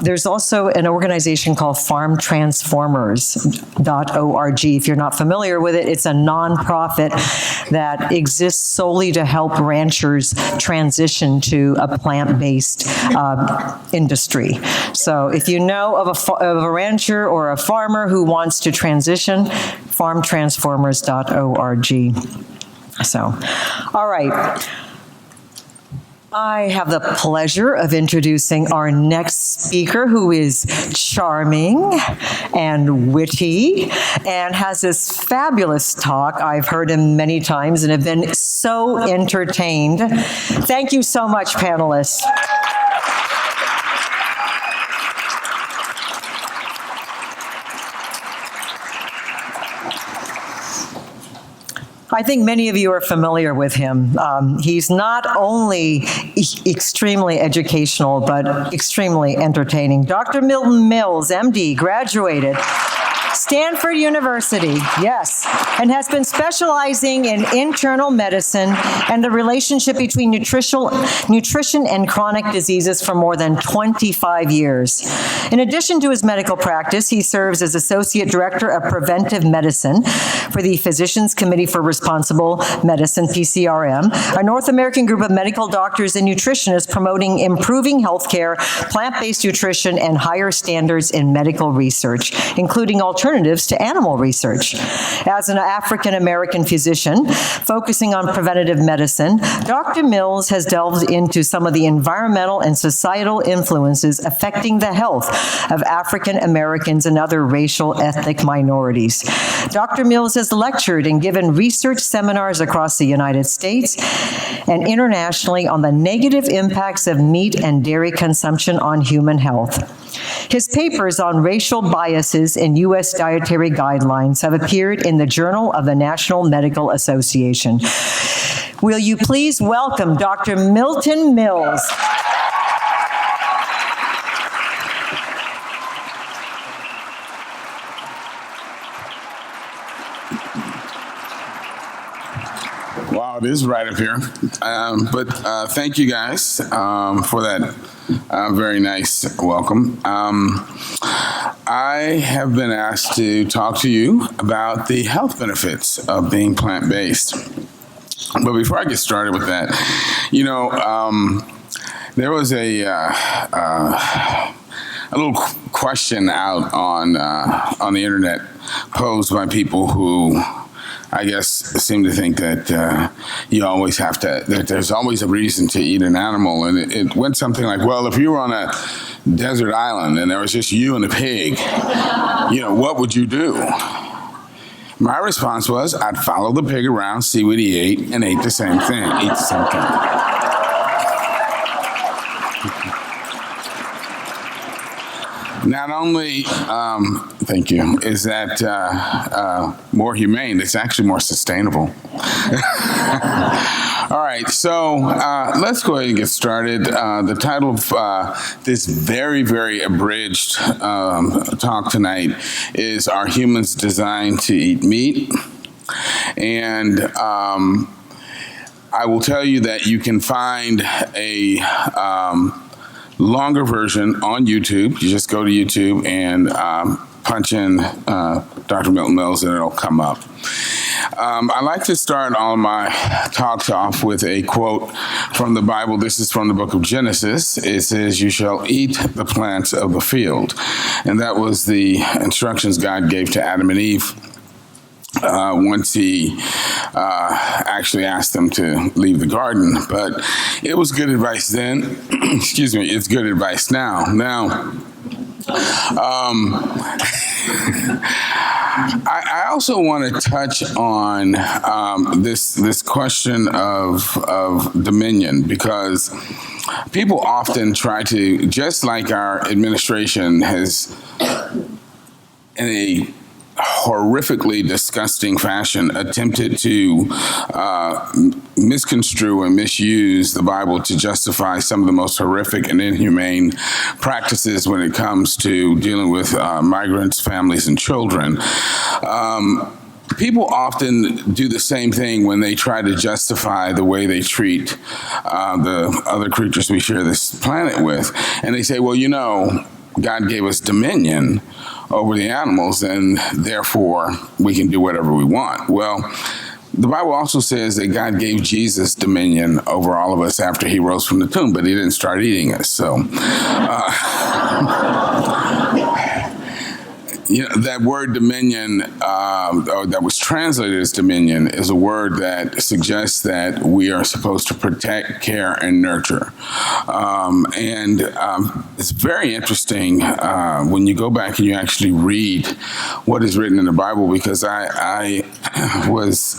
There's also an organization called farmtransformers.org. If you're not familiar with it, it's a nonprofit that exists solely to help ranchers transition to a plant-based industry. So if you know of a rancher or a farmer who wants to transition, farmtransformers.org. So, all right. I have the pleasure of introducing our next speaker, who is charming and witty and has this fabulous talk. I've heard him many times and have been so entertained. Thank you so much, panelists. I think many of you are familiar with him. He's not only extremely educational, but extremely entertaining. Dr. Milton Mills, MD, graduated Stanford University, yes, and has been specializing in internal medicine and the relationship between nutrition and chronic diseases for more than 25 years. In addition to his medical practice, he serves as Associate Director of Preventive Medicine for the Physicians Committee for Responsible Medicine, PCRM, a North American group of medical doctors and nutritionists promoting improving healthcare, plant-based nutrition, and higher standards in medical research, including alternatives to animal research. As an African-American physician focusing on preventative medicine, Dr. Mills has delved into some of the environmental and societal influences affecting the health of African Americans and other racial ethnic minorities. Dr. Mills has lectured and given research seminars across the United States and internationally on the negative impacts of meat and dairy consumption on human health. His papers on racial biases in U.S. dietary guidelines have appeared in the Journal of the National Medical Association. Will you please welcome Dr. Milton Mills? Wow, it is right up here. But thank you guys for that very nice welcome. I have been asked to talk to you about the health benefits of being plant-based. But before I get started with that, you know, there was a little question out on the internet posed by people who I guess, seem to think that you always have to, that there's always a reason to eat an animal. And it went something like, well, if you were on a desert island and there was just you and a pig, what would you do? My response was, I'd follow the pig around, see what he ate, and ate the same thing. Not only, thank you, is that more humane, it's actually more sustainable. All right, so let's go ahead and get started. The title of this very, very abridged talk tonight is Are Humans Designed to Eat Meat? And I will tell you that you can find a longer version on YouTube. You just go to YouTube and punch in Dr. Milton Mills and it'll come up. I like to start all my talks off with a quote from the Bible. This is from the book of Genesis. It says, "You shall eat the plants of the field." And that was the instructions God gave to Adam and Eve once he actually asked them to leave the garden. But it was good advice then. Excuse me, it's good advice now. I also want to touch on this question of dominion, because people often try to, just like our administration has, in a horrifically disgusting fashion, attempted to misconstrue and misuse the Bible to justify some of the most horrific and inhumane practices when it comes to dealing with migrants, families, and children. People often do the same thing when they try to justify the way they treat the other creatures we share this planet with. And they say, well, God gave us dominion over the animals, and therefore we can do whatever we want. Well, the Bible also says that God gave Jesus dominion over all of us after he rose from the tomb, but he didn't start eating us. So, that word dominion, or that was translated as dominion, is a word that suggests that we are supposed to protect, care, and nurture. It's very interesting when you go back and you actually read what is written in the Bible, because I was,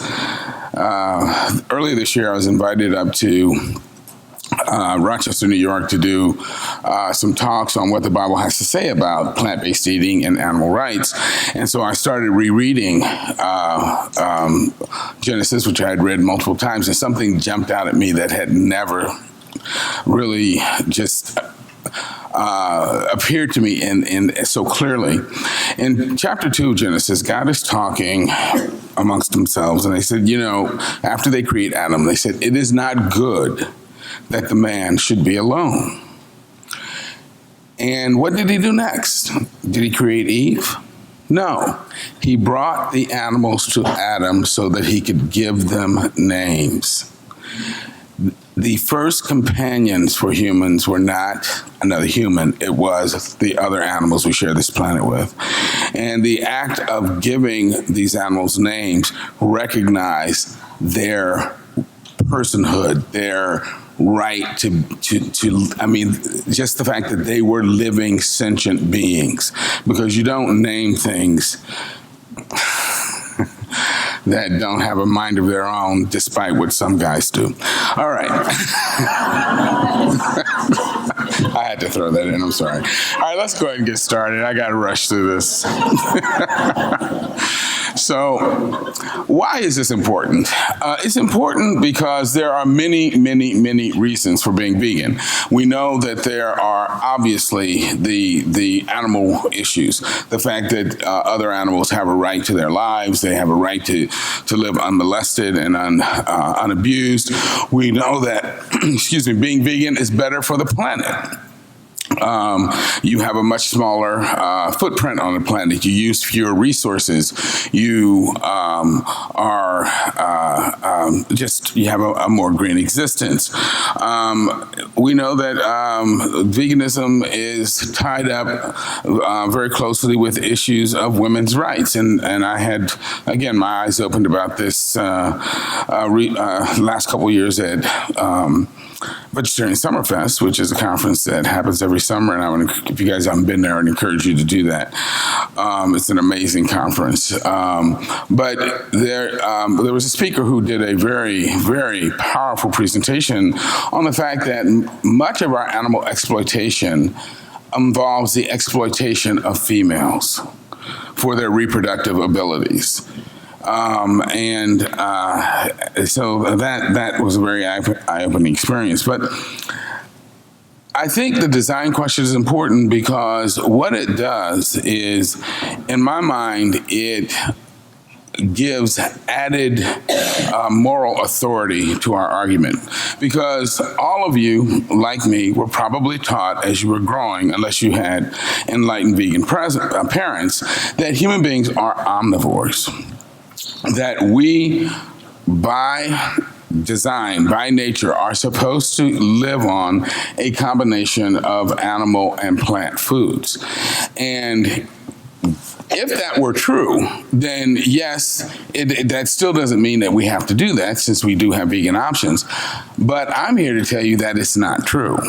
earlier this year, I was invited up to Rochester, New York, to do some talks on what the Bible has to say about plant-based eating and animal rights. And so I started rereading Genesis, which I had read multiple times, and something jumped out at me that had never really just appeared to me in so clearly. In chapter 2 of Genesis, God is talking amongst themselves, and they said, after they create Adam, they said, "It is not good that the man should be alone." And what did he do next? Did he create Eve? No. He brought the animals to Adam so that he could give them names. The first companions for humans were not another human, it was the other animals we share this planet with. And the act of giving these animals names recognized their personhood, their right to just the fact that they were living sentient beings, because you don't name things that don't have a mind of their own, despite what some guys do. All right. I had to throw that in, I'm sorry. All right, let's go ahead and get started. I got to rush through this. So, why is this important? It's important because there are many, many, many reasons for being vegan. We know that there are obviously the animal issues, the fact that other animals have a right to their lives, they have a right to live unmolested and unabused. We know that, being vegan is better for the planet. You have a much smaller footprint on the planet. You use fewer resources. You you have a more green existence. We know that veganism is tied up very closely with issues of women's rights, and I had, again, my eyes opened about this last couple of years at Vegetarian Summerfest, which is a conference that happens every summer, and if you guys haven't been there, I'd encourage you to do that. It's an amazing conference. But there was a speaker who did a very, very powerful presentation on the fact that much of our animal exploitation involves the exploitation of females for their reproductive abilities. So that was a very eye-opening experience. But I think the design question is important because what it does is, in my mind, it gives added moral authority to our argument. Because all of you, like me, were probably taught as you were growing, unless you had enlightened vegan parents, that human beings are omnivores. That we, by design, by nature, are supposed to live on a combination of animal and plant foods. And if that were true, then yes, that still doesn't mean that we have to do that, since we do have vegan options. But I'm here to tell you that it's not true.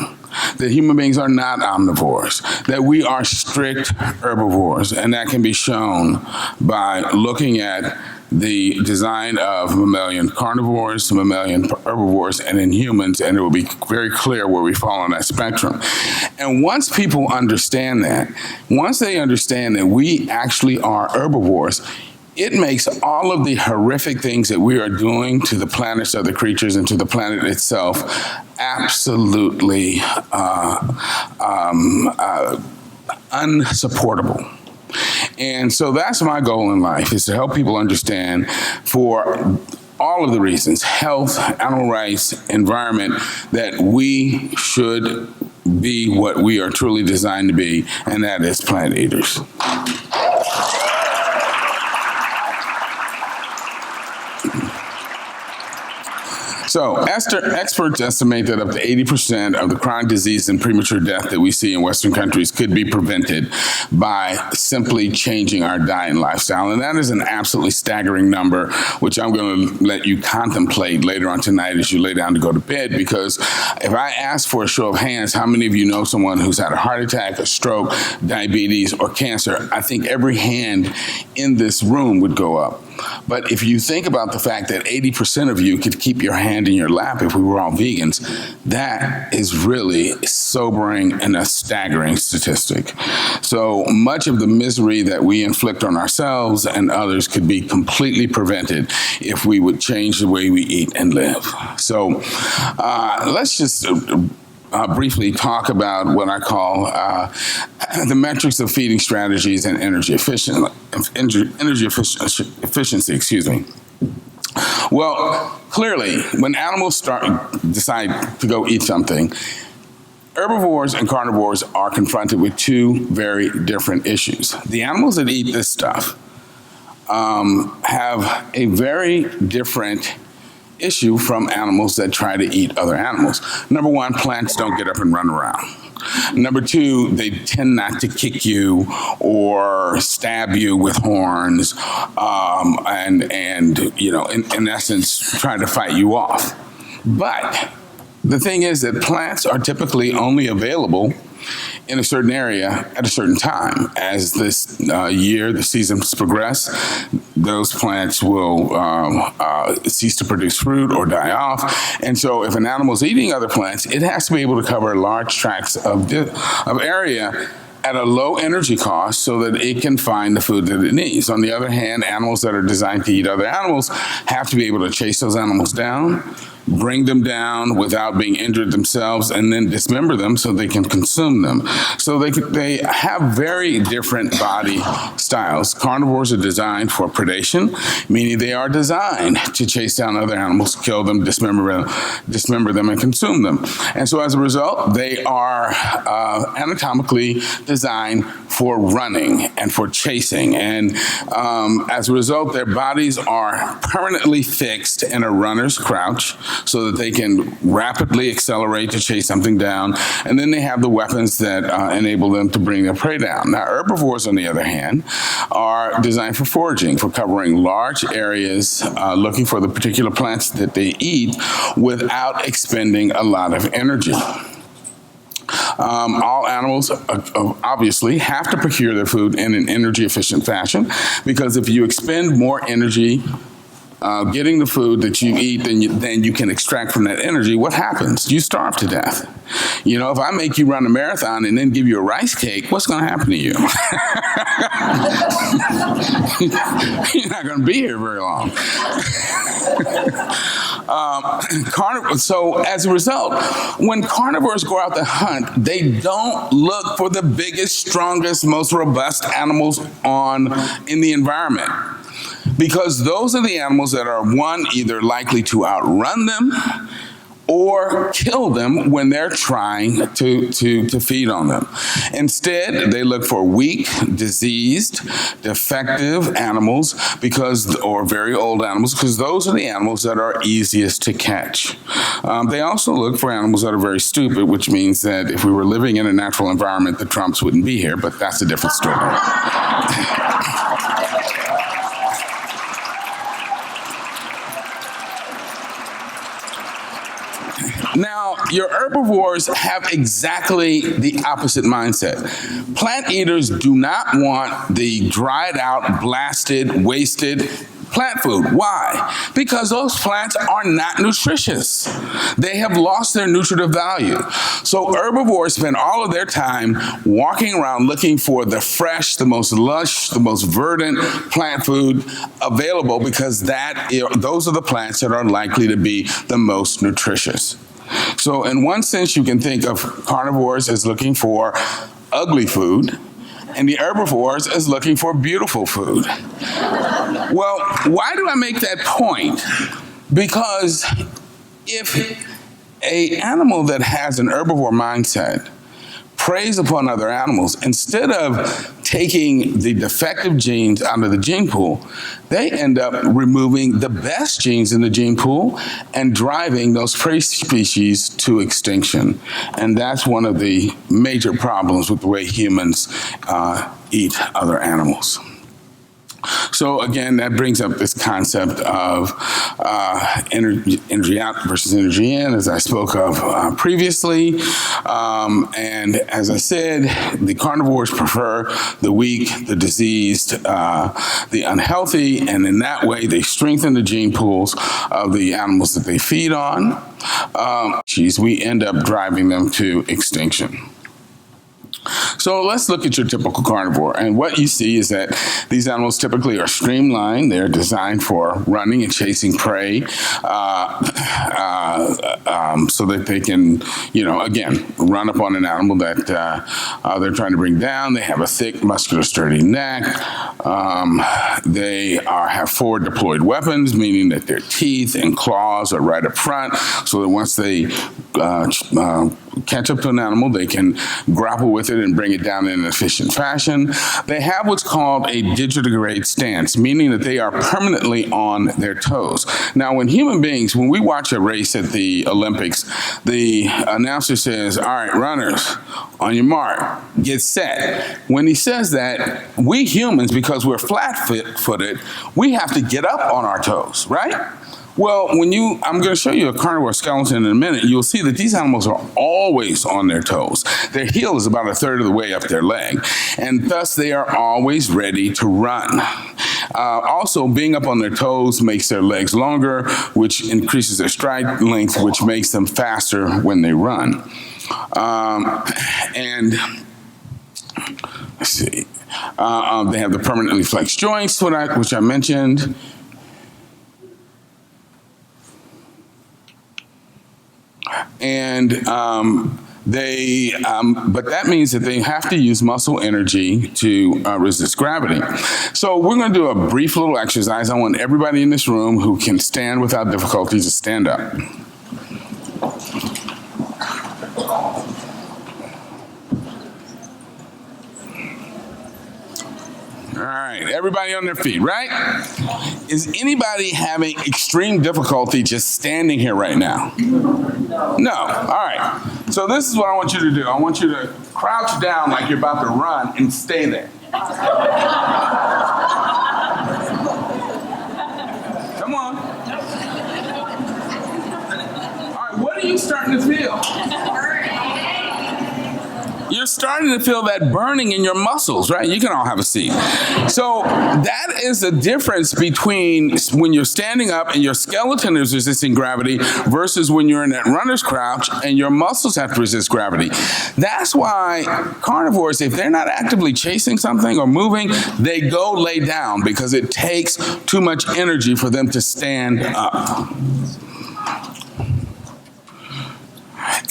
That human beings are not omnivores, that we are strict herbivores, and that can be shown by looking at the design of mammalian carnivores, mammalian herbivores, and in humans, and it will be very clear where we fall on that spectrum. And once people understand that, once they understand that we actually are herbivores, it makes all of the horrific things that we are doing to the planets, other creatures, and to the planet itself absolutely unsupportable. And so that's my goal in life, is to help people understand, for all of the reasons, health, animal rights, environment, that we should be what we are truly designed to be, and that is plant eaters. So, experts estimate that up to 80% of the chronic disease and premature death that we see in Western countries could be prevented by simply changing our diet and lifestyle. And that is an absolutely staggering number, which I'm going to let you contemplate later on tonight as you lay down to go to bed. Because if I ask for a show of hands, how many of you know someone who's had a heart attack, a stroke, diabetes, or cancer, I think every hand in this room would go up. But if you think about the fact that 80% of you could keep your hand in your lap if we were all vegans, that is really sobering and a staggering statistic. So much of the misery that we inflict on ourselves and others could be completely prevented if we would change the way we eat and live. So let's just briefly talk about what I call the metrics of feeding strategies and energy efficiency. Well, clearly, when animals decide to go eat something, herbivores and carnivores are confronted with two very different issues. The animals that eat this stuff have a very different issue from animals that try to eat other animals. Number one, plants don't get up and run around. Number two, they tend not to kick you or stab you with horns, and you know, in essence, try to fight you off. But the thing is that plants are typically only available in a certain area at a certain time. As this the seasons progress, those plants will cease to produce fruit or die off. And so if an animal is eating other plants, it has to be able to cover large tracts of area at a low energy cost so that it can find the food that it needs. On the other hand, animals that are designed to eat other animals have to be able to chase those animals down, bring them down without being injured themselves, and then dismember them so they can consume them. So they have very different body styles. Carnivores are designed for predation, meaning they are designed to chase down other animals, kill them, dismember them, and consume them. And so as a result, they are anatomically designed for running and for chasing. And as a result, their bodies are permanently fixed in a runner's crouch so that they can rapidly accelerate to chase something down. And then they have the weapons that enable them to bring their prey down. Now, herbivores, on the other hand, are designed for foraging, for covering large areas, looking for the particular plants that they eat without expending a lot of energy. All animals obviously have to procure their food in an energy-efficient fashion, because if you expend more energy getting the food that you eat than you can extract from that energy, what happens? You starve to death. You know, if I make you run a marathon and then give you a rice cake, what's going to happen to you? You're not going to be here very long. So as a result, when carnivores go out to hunt, they don't look for the biggest, strongest, most robust animals in the environment. Because those are the animals that are, one, either likely to outrun them or kill them when they're trying to feed on them. Instead, they look for weak, diseased, defective animals or very old animals, because those are the animals that are easiest to catch. They also look for animals that are very stupid, which means that if we were living in a natural environment, the Trumps wouldn't be here, but that's a different story. Now, your herbivores have exactly the opposite mindset. Plant eaters do not want the dried out, blasted, wasted plant food. Why? Because those plants are not nutritious. They have lost their nutritive value. So herbivores spend all of their time walking around looking for the fresh, the most lush, the most verdant plant food available, because those are the plants that are likely to be the most nutritious. So in one sense, you can think of carnivores as looking for ugly food, and the herbivores as looking for beautiful food. Well, why do I make that point? Because if an animal that has an herbivore mindset preys upon other animals, instead of taking the defective genes out of the gene pool, they end up removing the best genes in the gene pool and driving those prey species to extinction. And that's one of the major problems with the way humans eat other animals. So again, that brings up this concept of energy out versus energy in, as I spoke of previously. And as I said, the carnivores prefer the weak, the diseased, the unhealthy, and in that way they strengthen the gene pools of the animals that they feed on. We end up driving them to extinction. So let's look at your typical carnivore. And what you see is that these animals typically are streamlined. They're designed for running and chasing prey so that they can, again, run up on an animal that they're trying to bring down. They have a thick, muscular, sturdy neck. They have forward deployed weapons, meaning that their teeth and claws are right up front, so that once they catch up to an animal, they can grapple with it and bring it down in an efficient fashion. They have what's called a digitigrade stance, meaning that they are permanently on their toes. Now, when we watch a race at the Olympics, the announcer says, "All right, runners, on your mark, get set." When he says that, we humans, because we're flat-footed, we have to get up on our toes, right? Well, I'm going to show you a carnivore skeleton in a minute, you'll see that these animals are always on their toes. Their heel is about a third of the way up their leg, and thus they are always ready to run. Also, being up on their toes makes their legs longer, which increases their stride length, which makes them faster when they run. Let's see. They have the permanently flexed joints, which I mentioned. And but that means that they have to use muscle energy to resist gravity. So we're going to do a brief little exercise. I want everybody in this room who can stand without difficulty to stand up. All right, everybody on their feet, right? Is anybody having extreme difficulty just standing here right now? No. All right. So this is what I want you to do. I want you to crouch down like you're about to run and stay there. Come on. All right, what are you starting to feel? You're starting to feel that burning in your muscles, right? You can all have a seat. So that is the difference between when you're standing up and your skeleton is resisting gravity versus when you're in that runner's crouch and your muscles have to resist gravity. That's why carnivores, if they're not actively chasing something or moving, they go lay down because it takes too much energy for them to stand up.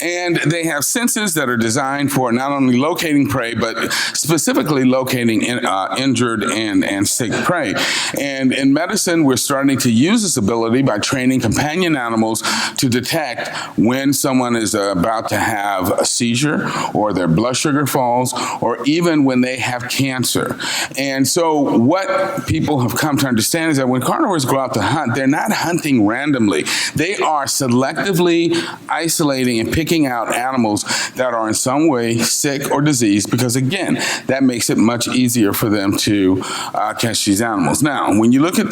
And they have senses that are designed for not only locating prey, but specifically locating injured and sick prey. And in medicine, we're starting to use this ability by training companion animals to detect when someone is about to have a seizure or their blood sugar falls, or even when they have cancer. And so what people have come to understand is that when carnivores go out to hunt, they're not hunting randomly. They are selectively isolating and picking out animals that are in some way sick or diseased, because again, that makes it much easier for them to catch these animals. Now, when you look at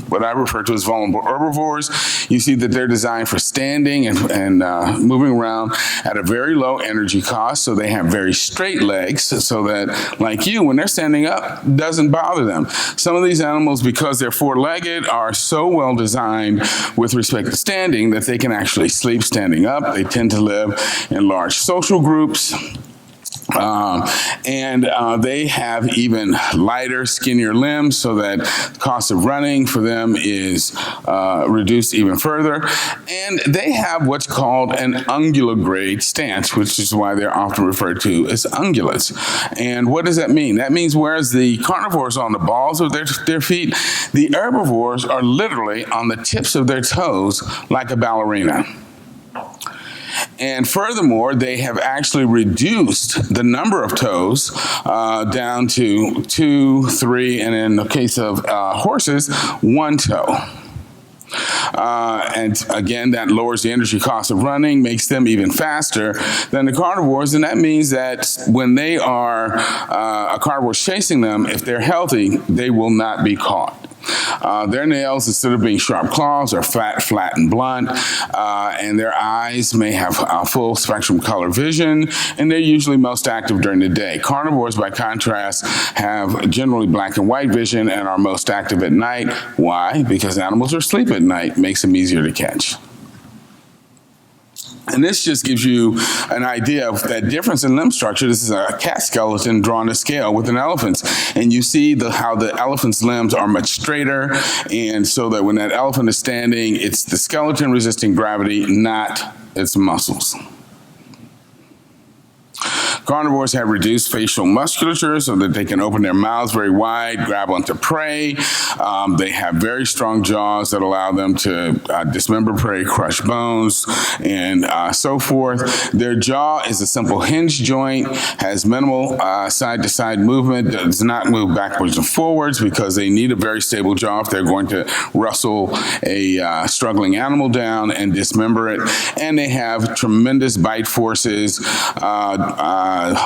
what I refer to as vulnerable herbivores, you see that they're designed for standing and moving around at a very low energy cost, so they have very straight legs, so that, like you, when they're standing up, it doesn't bother them. Some of these animals, because they're four-legged, are so well designed with respect to standing that they can actually sleep standing up. They tend to live in large social groups. They have even lighter, skinnier limbs, so that the cost of running for them is reduced even further. And they have what's called an ungular-grade stance, which is why they're often referred to as ungulates. And what does that mean? That means whereas the carnivores are on the balls of their feet, the herbivores are literally on the tips of their toes like a ballerina. And furthermore, they have actually reduced the number of toes down to 2, 3, and in the case of horses, 1 toe. And again, that lowers the energy cost of running, makes them even faster than the carnivores, and that means that when they are a carnivore chasing them, if they're healthy, they will not be caught. Their nails, instead of being sharp claws, are flat and blunt, and their eyes may have full spectrum color vision, and they're usually most active during the day. Carnivores, by contrast, have generally black and white vision and are most active at night. Why? Because animals are asleep at night, makes them easier to catch. And this just gives you an idea of that difference in limb structure. This is a cat skeleton drawn to scale with an elephant's. And you see how the elephant's limbs are much straighter. And so that when that elephant is standing, it's the skeleton resisting gravity, not its muscles. Carnivores have reduced facial musculature so that they can open their mouths very wide, grab onto prey. They have very strong jaws that allow them to dismember prey, crush bones, and so forth. Their jaw is a simple hinge joint, has minimal side-to-side movement, does not move backwards and forwards because they need a very stable jaw if they're going to wrestle a struggling animal down and dismember it. And they have tremendous bite forces.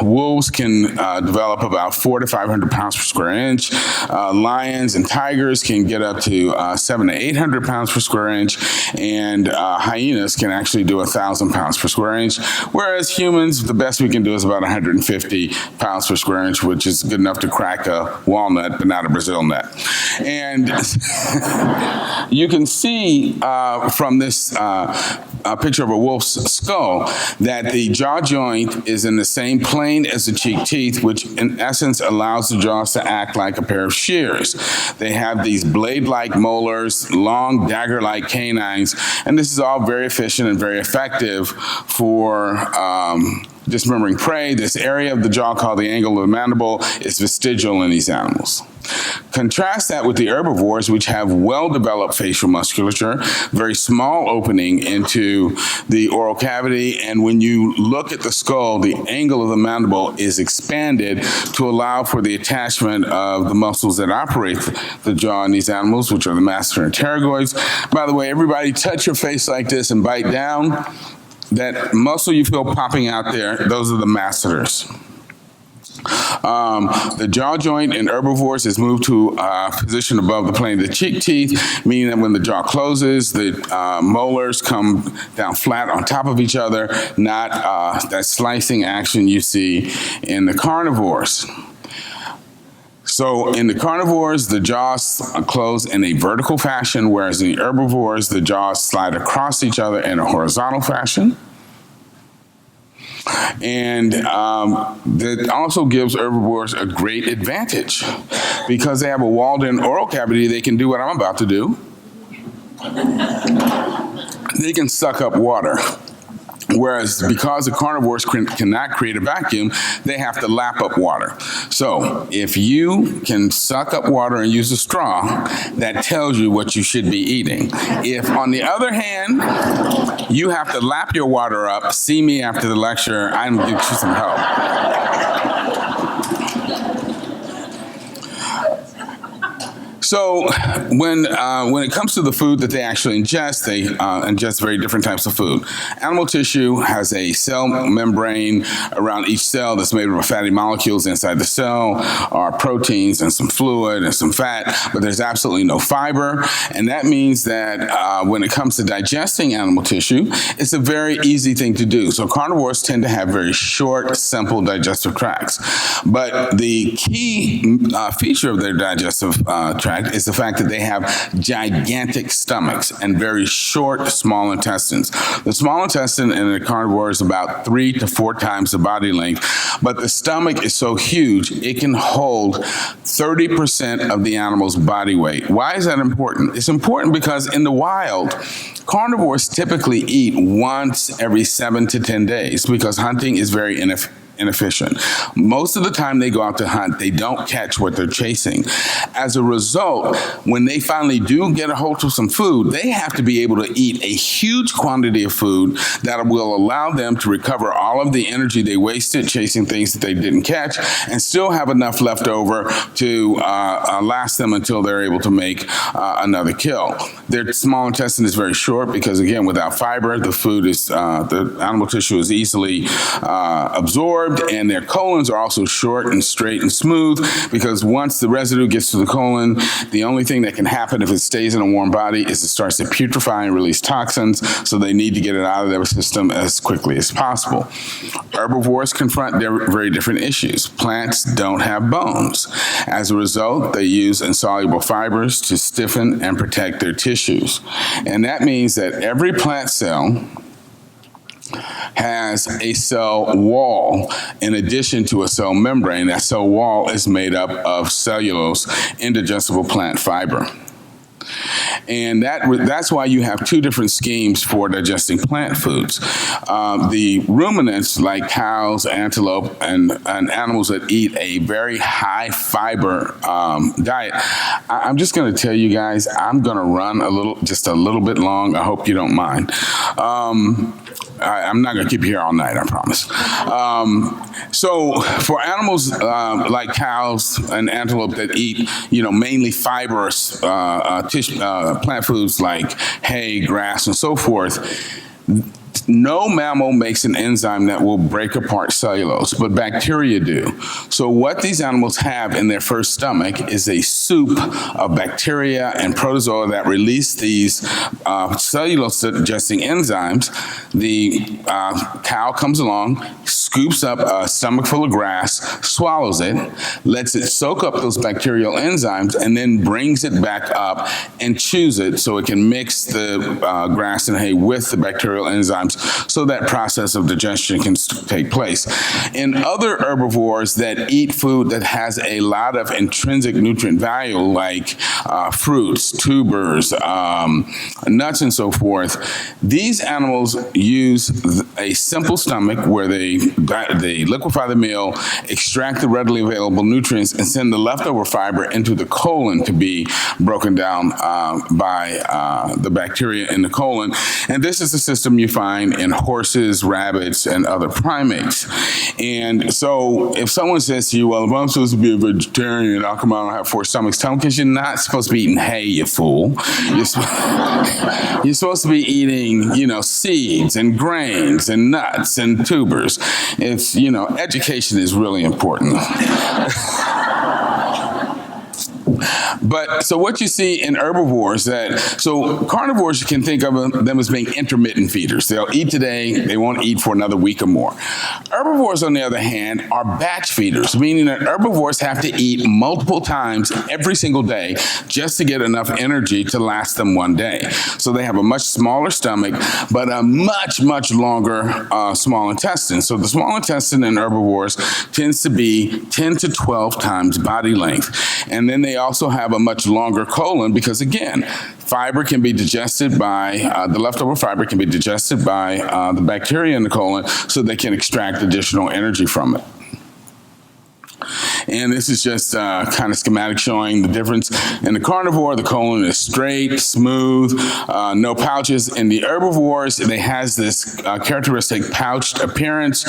Wolves can develop about 400 to 500 pounds per square inch. Lions and tigers can get up to 700 to 800 pounds per square inch, and hyenas can actually do 1,000 pounds per square inch. Whereas humans, the best we can do is about 150 pounds per sure inch, which is good enough to crack a walnut, but not a Brazil nut. And you can see from this picture of a wolf's skull that the jaw joint is in the same plain as the cheek teeth, which in essence allows the jaws to act like a pair of shears. They have these blade-like molars, long dagger-like canines, and this is all very efficient and very effective for dismembering prey. This area of the jaw called the angle of the mandible is vestigial in these animals. Contrast that with the herbivores, which have well-developed facial musculature, very small opening into the oral cavity, and when you look at the skull, the angle of the mandible is expanded to allow for the attachment of the muscles that operate the jaw in these animals, which are the masseter and pterygoids. By the way, everybody touch your face like this and bite down. That muscle you feel popping out there, those are the masseters. The jaw joint in herbivores is moved to a position above the plane of the cheek teeth, meaning that when the jaw closes, the molars come down flat on top of each other, not that slicing action you see in the carnivores. So in the carnivores, the jaws close in a vertical fashion, whereas in the herbivores, the jaws slide across each other in a horizontal fashion. And that also gives herbivores a great advantage because they have a walled-in oral cavity. They can do what I'm about to do. They can suck up water. Whereas because the carnivores cannot create a vacuum, they have to lap up water. So if you can suck up water and use a straw, that tells you what you should be eating. If, on the other hand, you have to lap your water up, see me after the lecture, I'm going to give you some help. So when it comes to the food that they actually ingest, they ingest very different types of food. Animal tissue has a cell membrane around each cell that's made up of fatty molecules. Inside the cell are proteins and some fluid and some fat, but there's absolutely no fiber. And that means that when it comes to digesting animal tissue, it's a very easy thing to do. So carnivores tend to have very short, simple digestive tracts. But the key feature of their digestive tract is the fact that they have gigantic stomachs and very short small intestines. The small intestine in a carnivore is about 3 to 4 times the body length, but the stomach is so huge it can hold 30% of the animal's body weight. Why is that important? It's important because in the wild, carnivores typically eat once every 7 to 10 days because hunting is very inefficient. Most of the time they go out to hunt, they don't catch what they're chasing. As a result, when they finally do get a hold of some food, they have to be able to eat a huge quantity of food that will allow them to recover all of the energy they wasted chasing things that they didn't catch and still have enough left over to last them until they're able to make another kill. Their small intestine is very short because, again, without fiber, the food is, the animal tissue is easily absorbed, and their colons are also short and straight and smooth because once the residue gets to the colon, the only thing that can happen if it stays in a warm body is it starts to putrefy and release toxins, so they need to get it out of their system as quickly as possible. Herbivores confront their very different issues. Plants don't have bones. As a result, they use insoluble fibers to stiffen and protect their tissues. And that means that every plant cell has a cell wall in addition to a cell membrane. That cell wall is made up of cellulose, indigestible plant fiber. And that's why you have 2 different schemes for digesting plant foods. The ruminants, like cows, antelope, and animals that eat a very high fiber diet. I'm just going to tell you guys, I'm going to run just a little bit long. I hope you don't mind. I'm not going to keep you here all night, I promise. So for animals like cows and antelope that eat, mainly fibrous plant foods like hay, grass, and so forth, no mammal makes an enzyme that will break apart cellulose, but bacteria do. So what these animals have in their first stomach is a soup of bacteria and protozoa that release these cellulose-digesting enzymes. The cow comes along, scoops up a stomach full of grass, swallows it, lets it soak up those bacterial enzymes, and then brings it back up and chews it so it can mix the grass and hay with the bacterial enzymes so that process of digestion can take place. In other herbivores that eat food that has a lot of intrinsic nutrient value, like fruits, tubers, nuts, and so forth, these animals use a simple stomach where they liquefy the meal, extract the readily available nutrients, and send the leftover fiber into the colon to be broken down by the bacteria in the colon. And this is a system you find in horses, rabbits, and other primates. And so if someone says to you, well, if I'm supposed to be a vegetarian, how come I don't have 4 stomachs? Tell them, because you're not supposed to be eating hay, you fool. You're supposed to be eating, seeds and grains and nuts and tubers. It's, education is really important. But so what you see in herbivores so carnivores, you can think of them as being intermittent feeders. They'll eat today, they won't eat for another week or more. Herbivores, on the other hand, are batch feeders, meaning that herbivores have to eat multiple times every single day just to get enough energy to last them one day. So they have a much smaller stomach, but a much, much longer small intestine. So the small intestine in herbivores tends to be 10 to 12 times body length. And then they also have a much longer colon because, again, fiber can be digested by, the leftover fiber can be digested by the bacteria in the colon so they can extract additional energy from it. And this is just kind of schematic showing the difference. In the carnivore, the colon is straight, smooth, no pouches. In the herbivores, it has this characteristic pouched appearance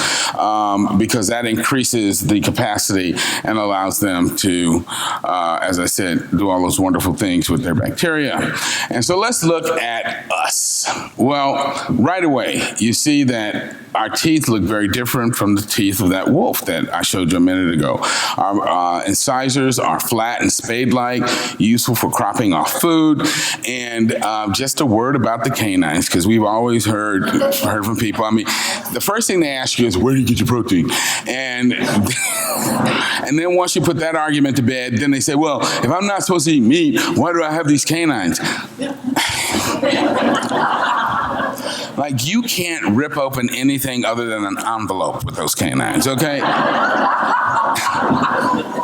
because that increases the capacity and allows them to, as I said, do all those wonderful things with their bacteria. And so let's look at us. Well, right away, you see that our teeth look very different from the teeth of that wolf that I showed you a minute ago. Our incisors are flat and spade-like, useful for cropping off food. And just a word about the canines, because we've always heard from people. I mean, the first thing they ask you is, where do you get your protein? And then once you put that argument to bed, then they say, well, if I'm not supposed to eat meat, why do I have these canines? Like, you can't rip open anything other than an envelope with those canines, okay?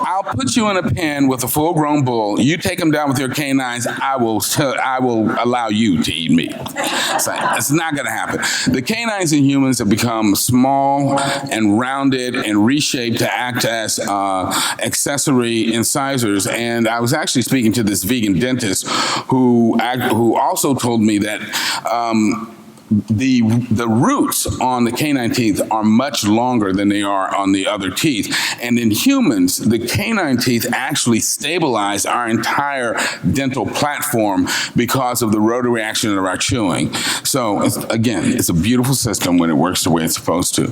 I'll put you in a pen with a full-grown bull. You take him down with your canines, I will allow you to eat meat. It's not going to happen. The canines in humans have become small and rounded and reshaped to act as accessory incisors. And I was actually speaking to this vegan dentist who also told me that the roots on the canine teeth are much longer than they are on the other teeth. And in humans, the canine teeth actually stabilize our entire dental platform because of the rotary action of our chewing. So again, it's a beautiful system when it works the way it's supposed to.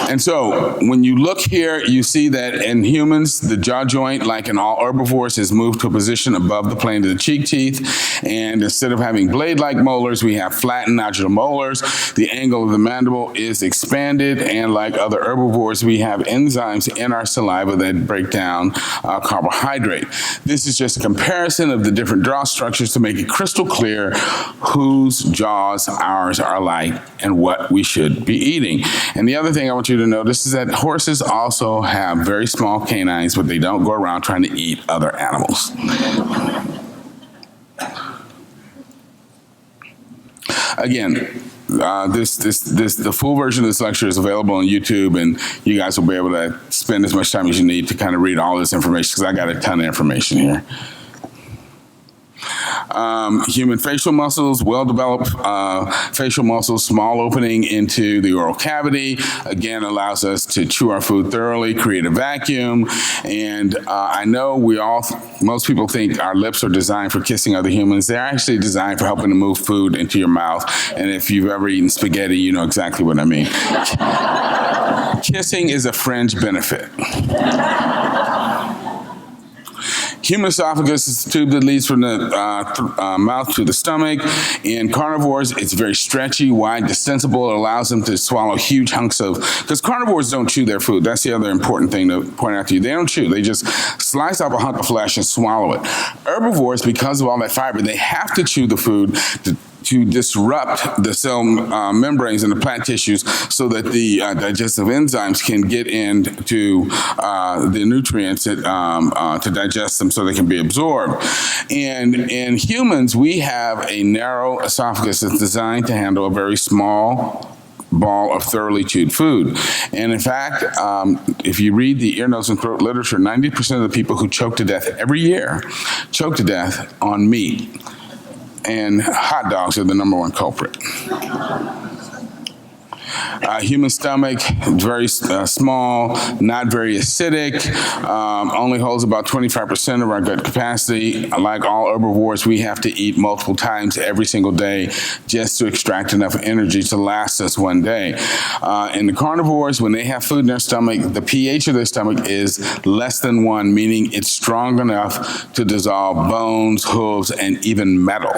And so when you look here, you see that in humans, the jaw joint, like in all herbivores, has moved to a position above the plane of the cheek teeth. And instead of having blade-like molars, we have flattened nodular molars. The angle of the mandible is expanded, and like other herbivores, we have enzymes in our saliva that break down carbohydrate. This is just a comparison of the different jaw structures to make it crystal clear whose jaws ours are like and what we should be eating. And the other thing I want you to notice is that horses also have very small canines, but they don't go around trying to eat other animals. Again, the full version of this lecture is available on YouTube, and you guys will be able to spend as much time as you need to kind of read all this information, because I got a ton of information here. Human facial muscles, well-developed facial muscles, small opening into the oral cavity, again, allows us to chew our food thoroughly, create a vacuum. And I know most people think our lips are designed for kissing other humans. They're actually designed for helping to move food into your mouth. And if you've ever eaten spaghetti, you know exactly what I mean. Kissing is a fringe benefit. Human esophagus is the tube that leads from the mouth to the stomach. In carnivores, it's very stretchy, wide, distensible. It allows them to swallow huge hunks of, because carnivores don't chew their food. That's the other important thing to point out to you. They don't chew. They just slice off a hunk of flesh and swallow it. Herbivores, because of all that fiber, they have to chew the food to disrupt the cell membranes and the plant tissues so that the digestive enzymes can get into the nutrients to digest them so they can be absorbed. And in humans, we have a narrow esophagus that's designed to handle a very small ball of thoroughly chewed food. And in fact, if you read the ear, nose, and throat literature, 90% of the people who choke to death every year choke to death on meat. And hot dogs are the #1 culprit. Human stomach, very small, not very acidic, only holds about 25% of our gut capacity. Like all herbivores, we have to eat multiple times every single day just to extract enough energy to last us one day. In the carnivores, when they have food in their stomach, the pH of their stomach is less than 1, meaning it's strong enough to dissolve bones, hooves, and even metal.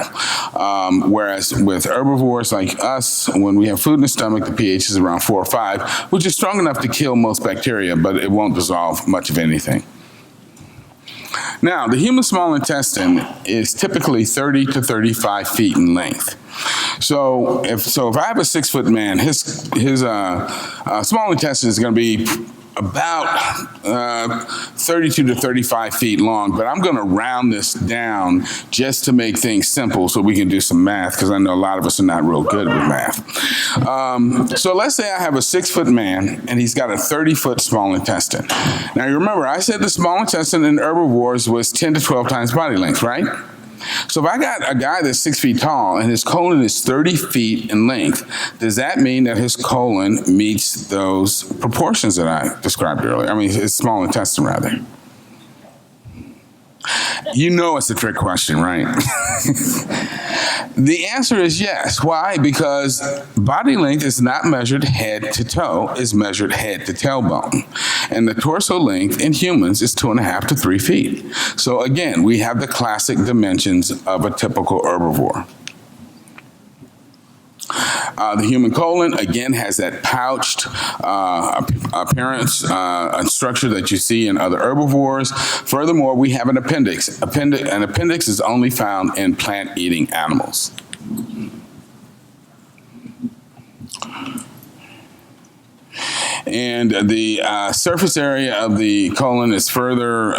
Whereas with herbivores like us, when we have food in the stomach, the pH is around 4 or 5, which is strong enough to kill most bacteria, but it won't dissolve much of anything. Now, the human small intestine is typically 30 to 35 feet in length. So if I have a 6-foot man, his small intestine is going to be about 32 to 35 feet long, but I'm going to round this down just to make things simple so we can do some math, because I know a lot of us are not real good with math. So let's say I have a 6-foot man and he's got a 30-foot small intestine. Now you remember, I said the small intestine in herbivores was 10 to 12 times body length, right? So if I got a guy that's 6 feet tall and his colon is 30 feet in length, does that mean that his colon meets those proportions that I described earlier? I mean, his small intestine, rather. You know it's a trick question, right? The answer is yes. Why? Because body length is not measured head to toe, it's measured head to tailbone. And the torso length in humans is 2.5 to 3 feet. So again, we have the classic dimensions of a typical herbivore. The human colon, again, has that pouched appearance and structure that you see in other herbivores. Furthermore, we have an appendix. An appendix is only found in plant-eating animals. And the surface area of the colon is further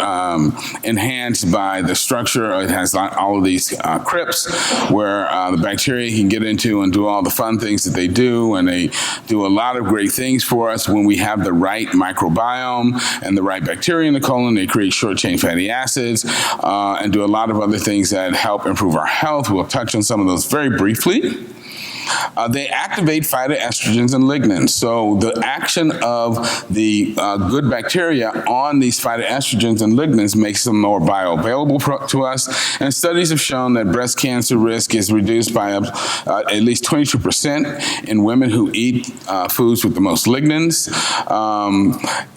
enhanced by the structure. It has all of these crypts where the bacteria can get into and do all the fun things that they do. And they do a lot of great things for us when we have the right microbiome and the right bacteria in the colon. They create short-chain fatty acids and do a lot of other things that help improve our health. We'll touch on some of those very briefly. They activate phytoestrogens and lignans. So the action of the good bacteria on these phytoestrogens and lignans makes them more bioavailable to us. And studies have shown that breast cancer risk is reduced by at least 22% in women who eat foods with the most lignans.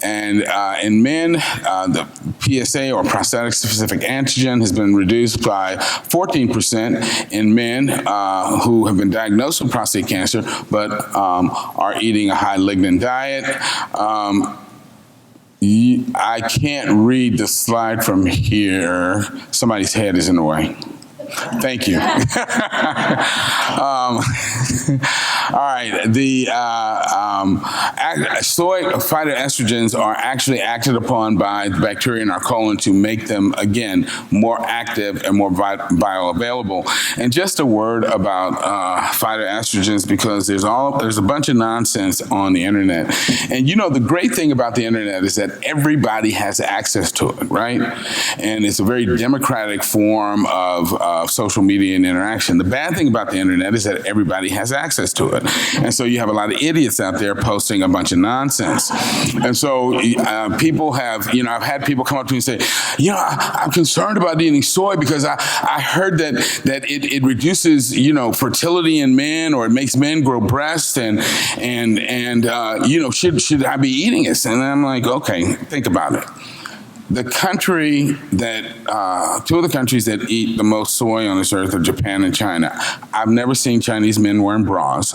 And in men, the PSA, or prostatic specific antigen, has been reduced by 14% in men who have been diagnosed with prostate cancer, but are eating a high lignin diet. I can't read the slide from here. Somebody's head is in the way. Thank you. All right. The soy phytoestrogens are actually acted upon by the bacteria in our colon to make them, again, more active and more bioavailable. And just a word about phytoestrogens, because there's a bunch of nonsense on the internet. And you know, the great thing about the internet is that everybody has access to it, right? And it's a very democratic form of social media and interaction. The bad thing about the internet is that everybody has access to it. And so you have a lot of idiots out there posting a bunch of nonsense. And so people have, I've had people come up to me and say, I'm concerned about eating soy because I heard that it reduces, fertility in men, or it makes men grow breasts, and should I be eating this? And I'm like, okay, think about it. the country that, two of the countries that eat the most soy on this earth are Japan and China. I've never seen Chinese men wearing bras.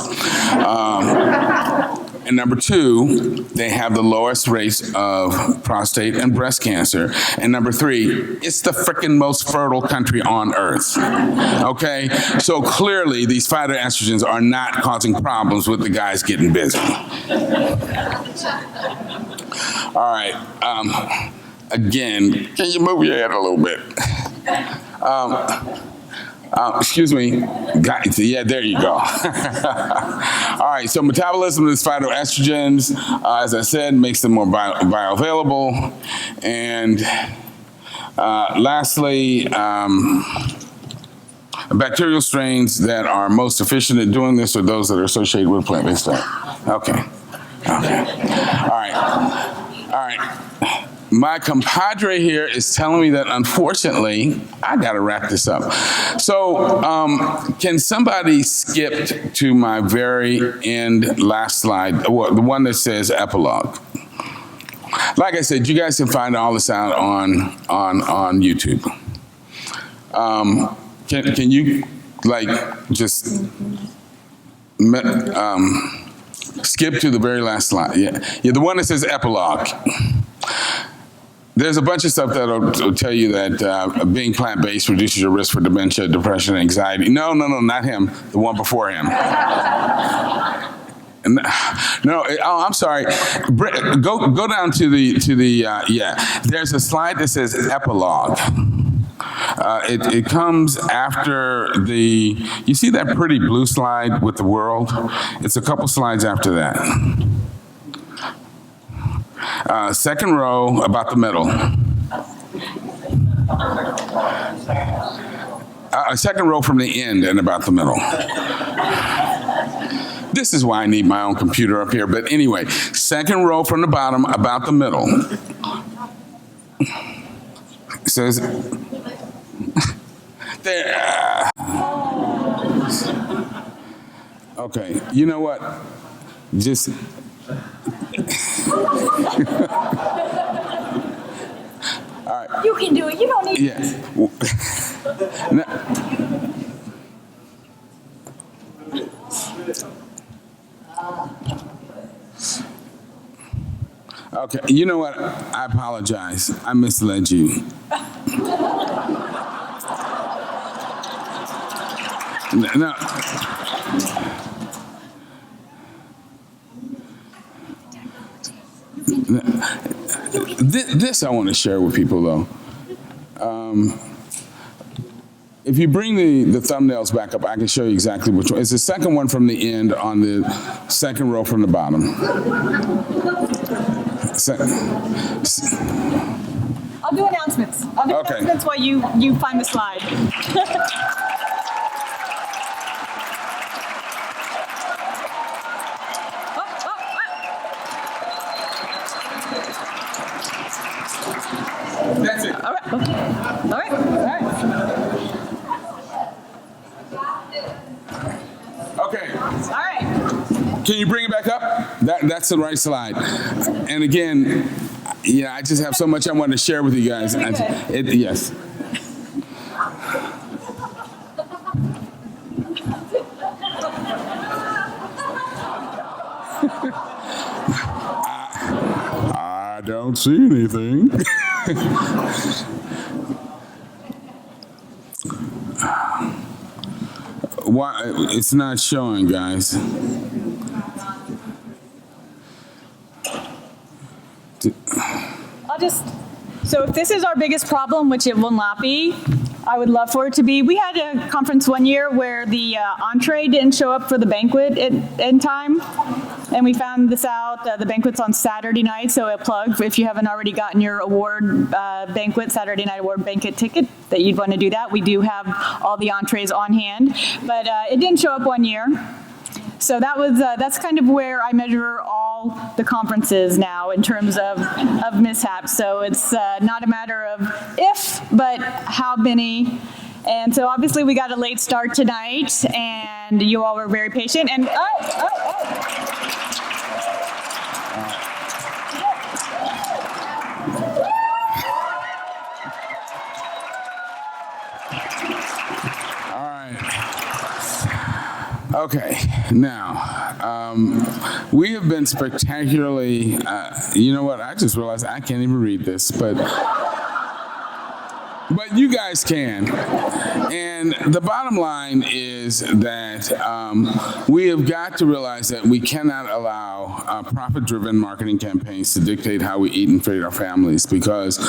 And number two, they have the lowest rates of prostate and breast cancer. And number three, it's the frickin' most fertile country on earth. Okay? So clearly, these phytoestrogens are not causing problems with the guys getting busy. All right. Again, can you move your head a little bit? Excuse me. Yeah, there you go. All right, so metabolism of these phytoestrogens, as I said, makes them more bioavailable. And lastly, bacterial strains that are most efficient at doing this are those that are associated with plant-based diet. Okay. All right. My compadre here is telling me that, unfortunately, I got to wrap this up. So can somebody skip to my very end last slide, well, the one that says epilogue? Like I said, you guys can find all this out on YouTube. Can you, like, just skip to the very last slide? Yeah, the one that says epilogue. There's a bunch of stuff that'll tell you that being plant-based reduces your risk for dementia, depression, and anxiety. No, not him. The one before him. I'm sorry. Go down to the There's a slide that says epilogue. It comes after you see that pretty blue slide with the world? It's a couple slides after that. Second row, about the middle. Second row from the end and about the middle. This is why I need my own computer up here. But anyway, second row from the bottom, about the middle. It says, there. Okay, you know what? Just... All right. You can do it. You don't need. Yeah. Okay. You know what? I apologize. I misled you. No. This I want to share with people, though. If you bring the thumbnails back up, I can show you exactly which one. It's the second one from the end on the second row from the bottom. I'll do announcements. Announcements while you find the slide. That's it. All right. Okay. All right. Okay. All right. Can you bring it back up? That's the right slide. And again, I just have so much I want to share with you guys. Yes. I don't see anything. Why? It's not showing, guys. So if this is our biggest problem, which it will not be, I would love for it to be. We had a conference one year where the entree didn't show up for the banquet in time. And we found this out. The banquet's on Saturday night, so a plug if you haven't already gotten your award banquet, Saturday night award banquet ticket, that you'd want to do that. We do have all the entrees on hand, but it didn't show up one year. So that's kind of where I measure all the conferences now in terms of mishaps. So it's not a matter of if, but how many. And so obviously we got a late start tonight, and you all were very patient. And Okay, now, we have been spectacularly, you know what, I just realized I can't even read this, but you guys can. And the bottom line is that we have got to realize that we cannot allow profit-driven marketing campaigns to dictate how we eat and feed our families, because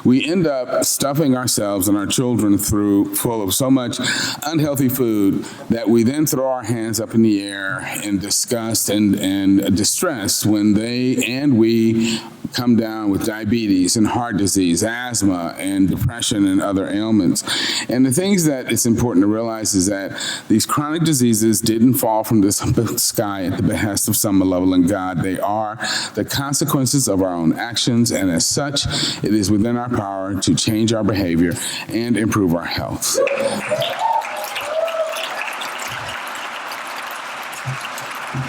we end up stuffing ourselves and our children full of so much unhealthy food that we then throw our hands up in the air in disgust and distress when they and we come down with diabetes and heart disease, asthma, and depression and other ailments. And the things that it's important to realize is that these chronic diseases didn't fall from the sky at the behest of some malevolent God. They are the consequences of our own actions, and as such, it is within our power to change our behavior and improve our health.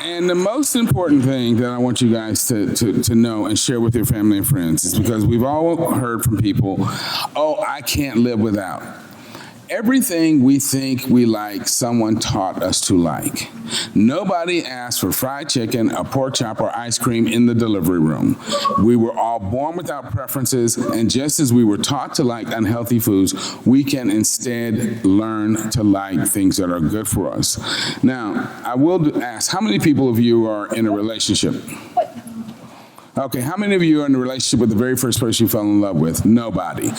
And the most important thing that I want you guys to know and share with your family and friends is because we've all heard from people, oh, I can't live without. Everything we think we like, someone taught us to like. Nobody asked for fried chicken, a pork chop, or ice cream in the delivery room. We were all born without preferences, and just as we were taught to like unhealthy foods, we can instead learn to like things that are good for us. Now, I will ask, how many people of you are in a relationship? Okay, how many of you are in a relationship with the very first person you fell in love with? Nobody.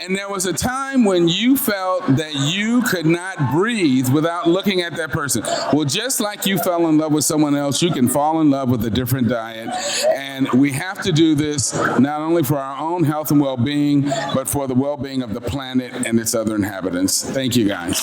And there was a time when you felt that you could not breathe without looking at that person. Well, just like you fell in love with someone else, you can fall in love with a different diet. And we have to do this not only for our own health and well-being, but for the well-being of the planet and its other inhabitants. Thank you, guys.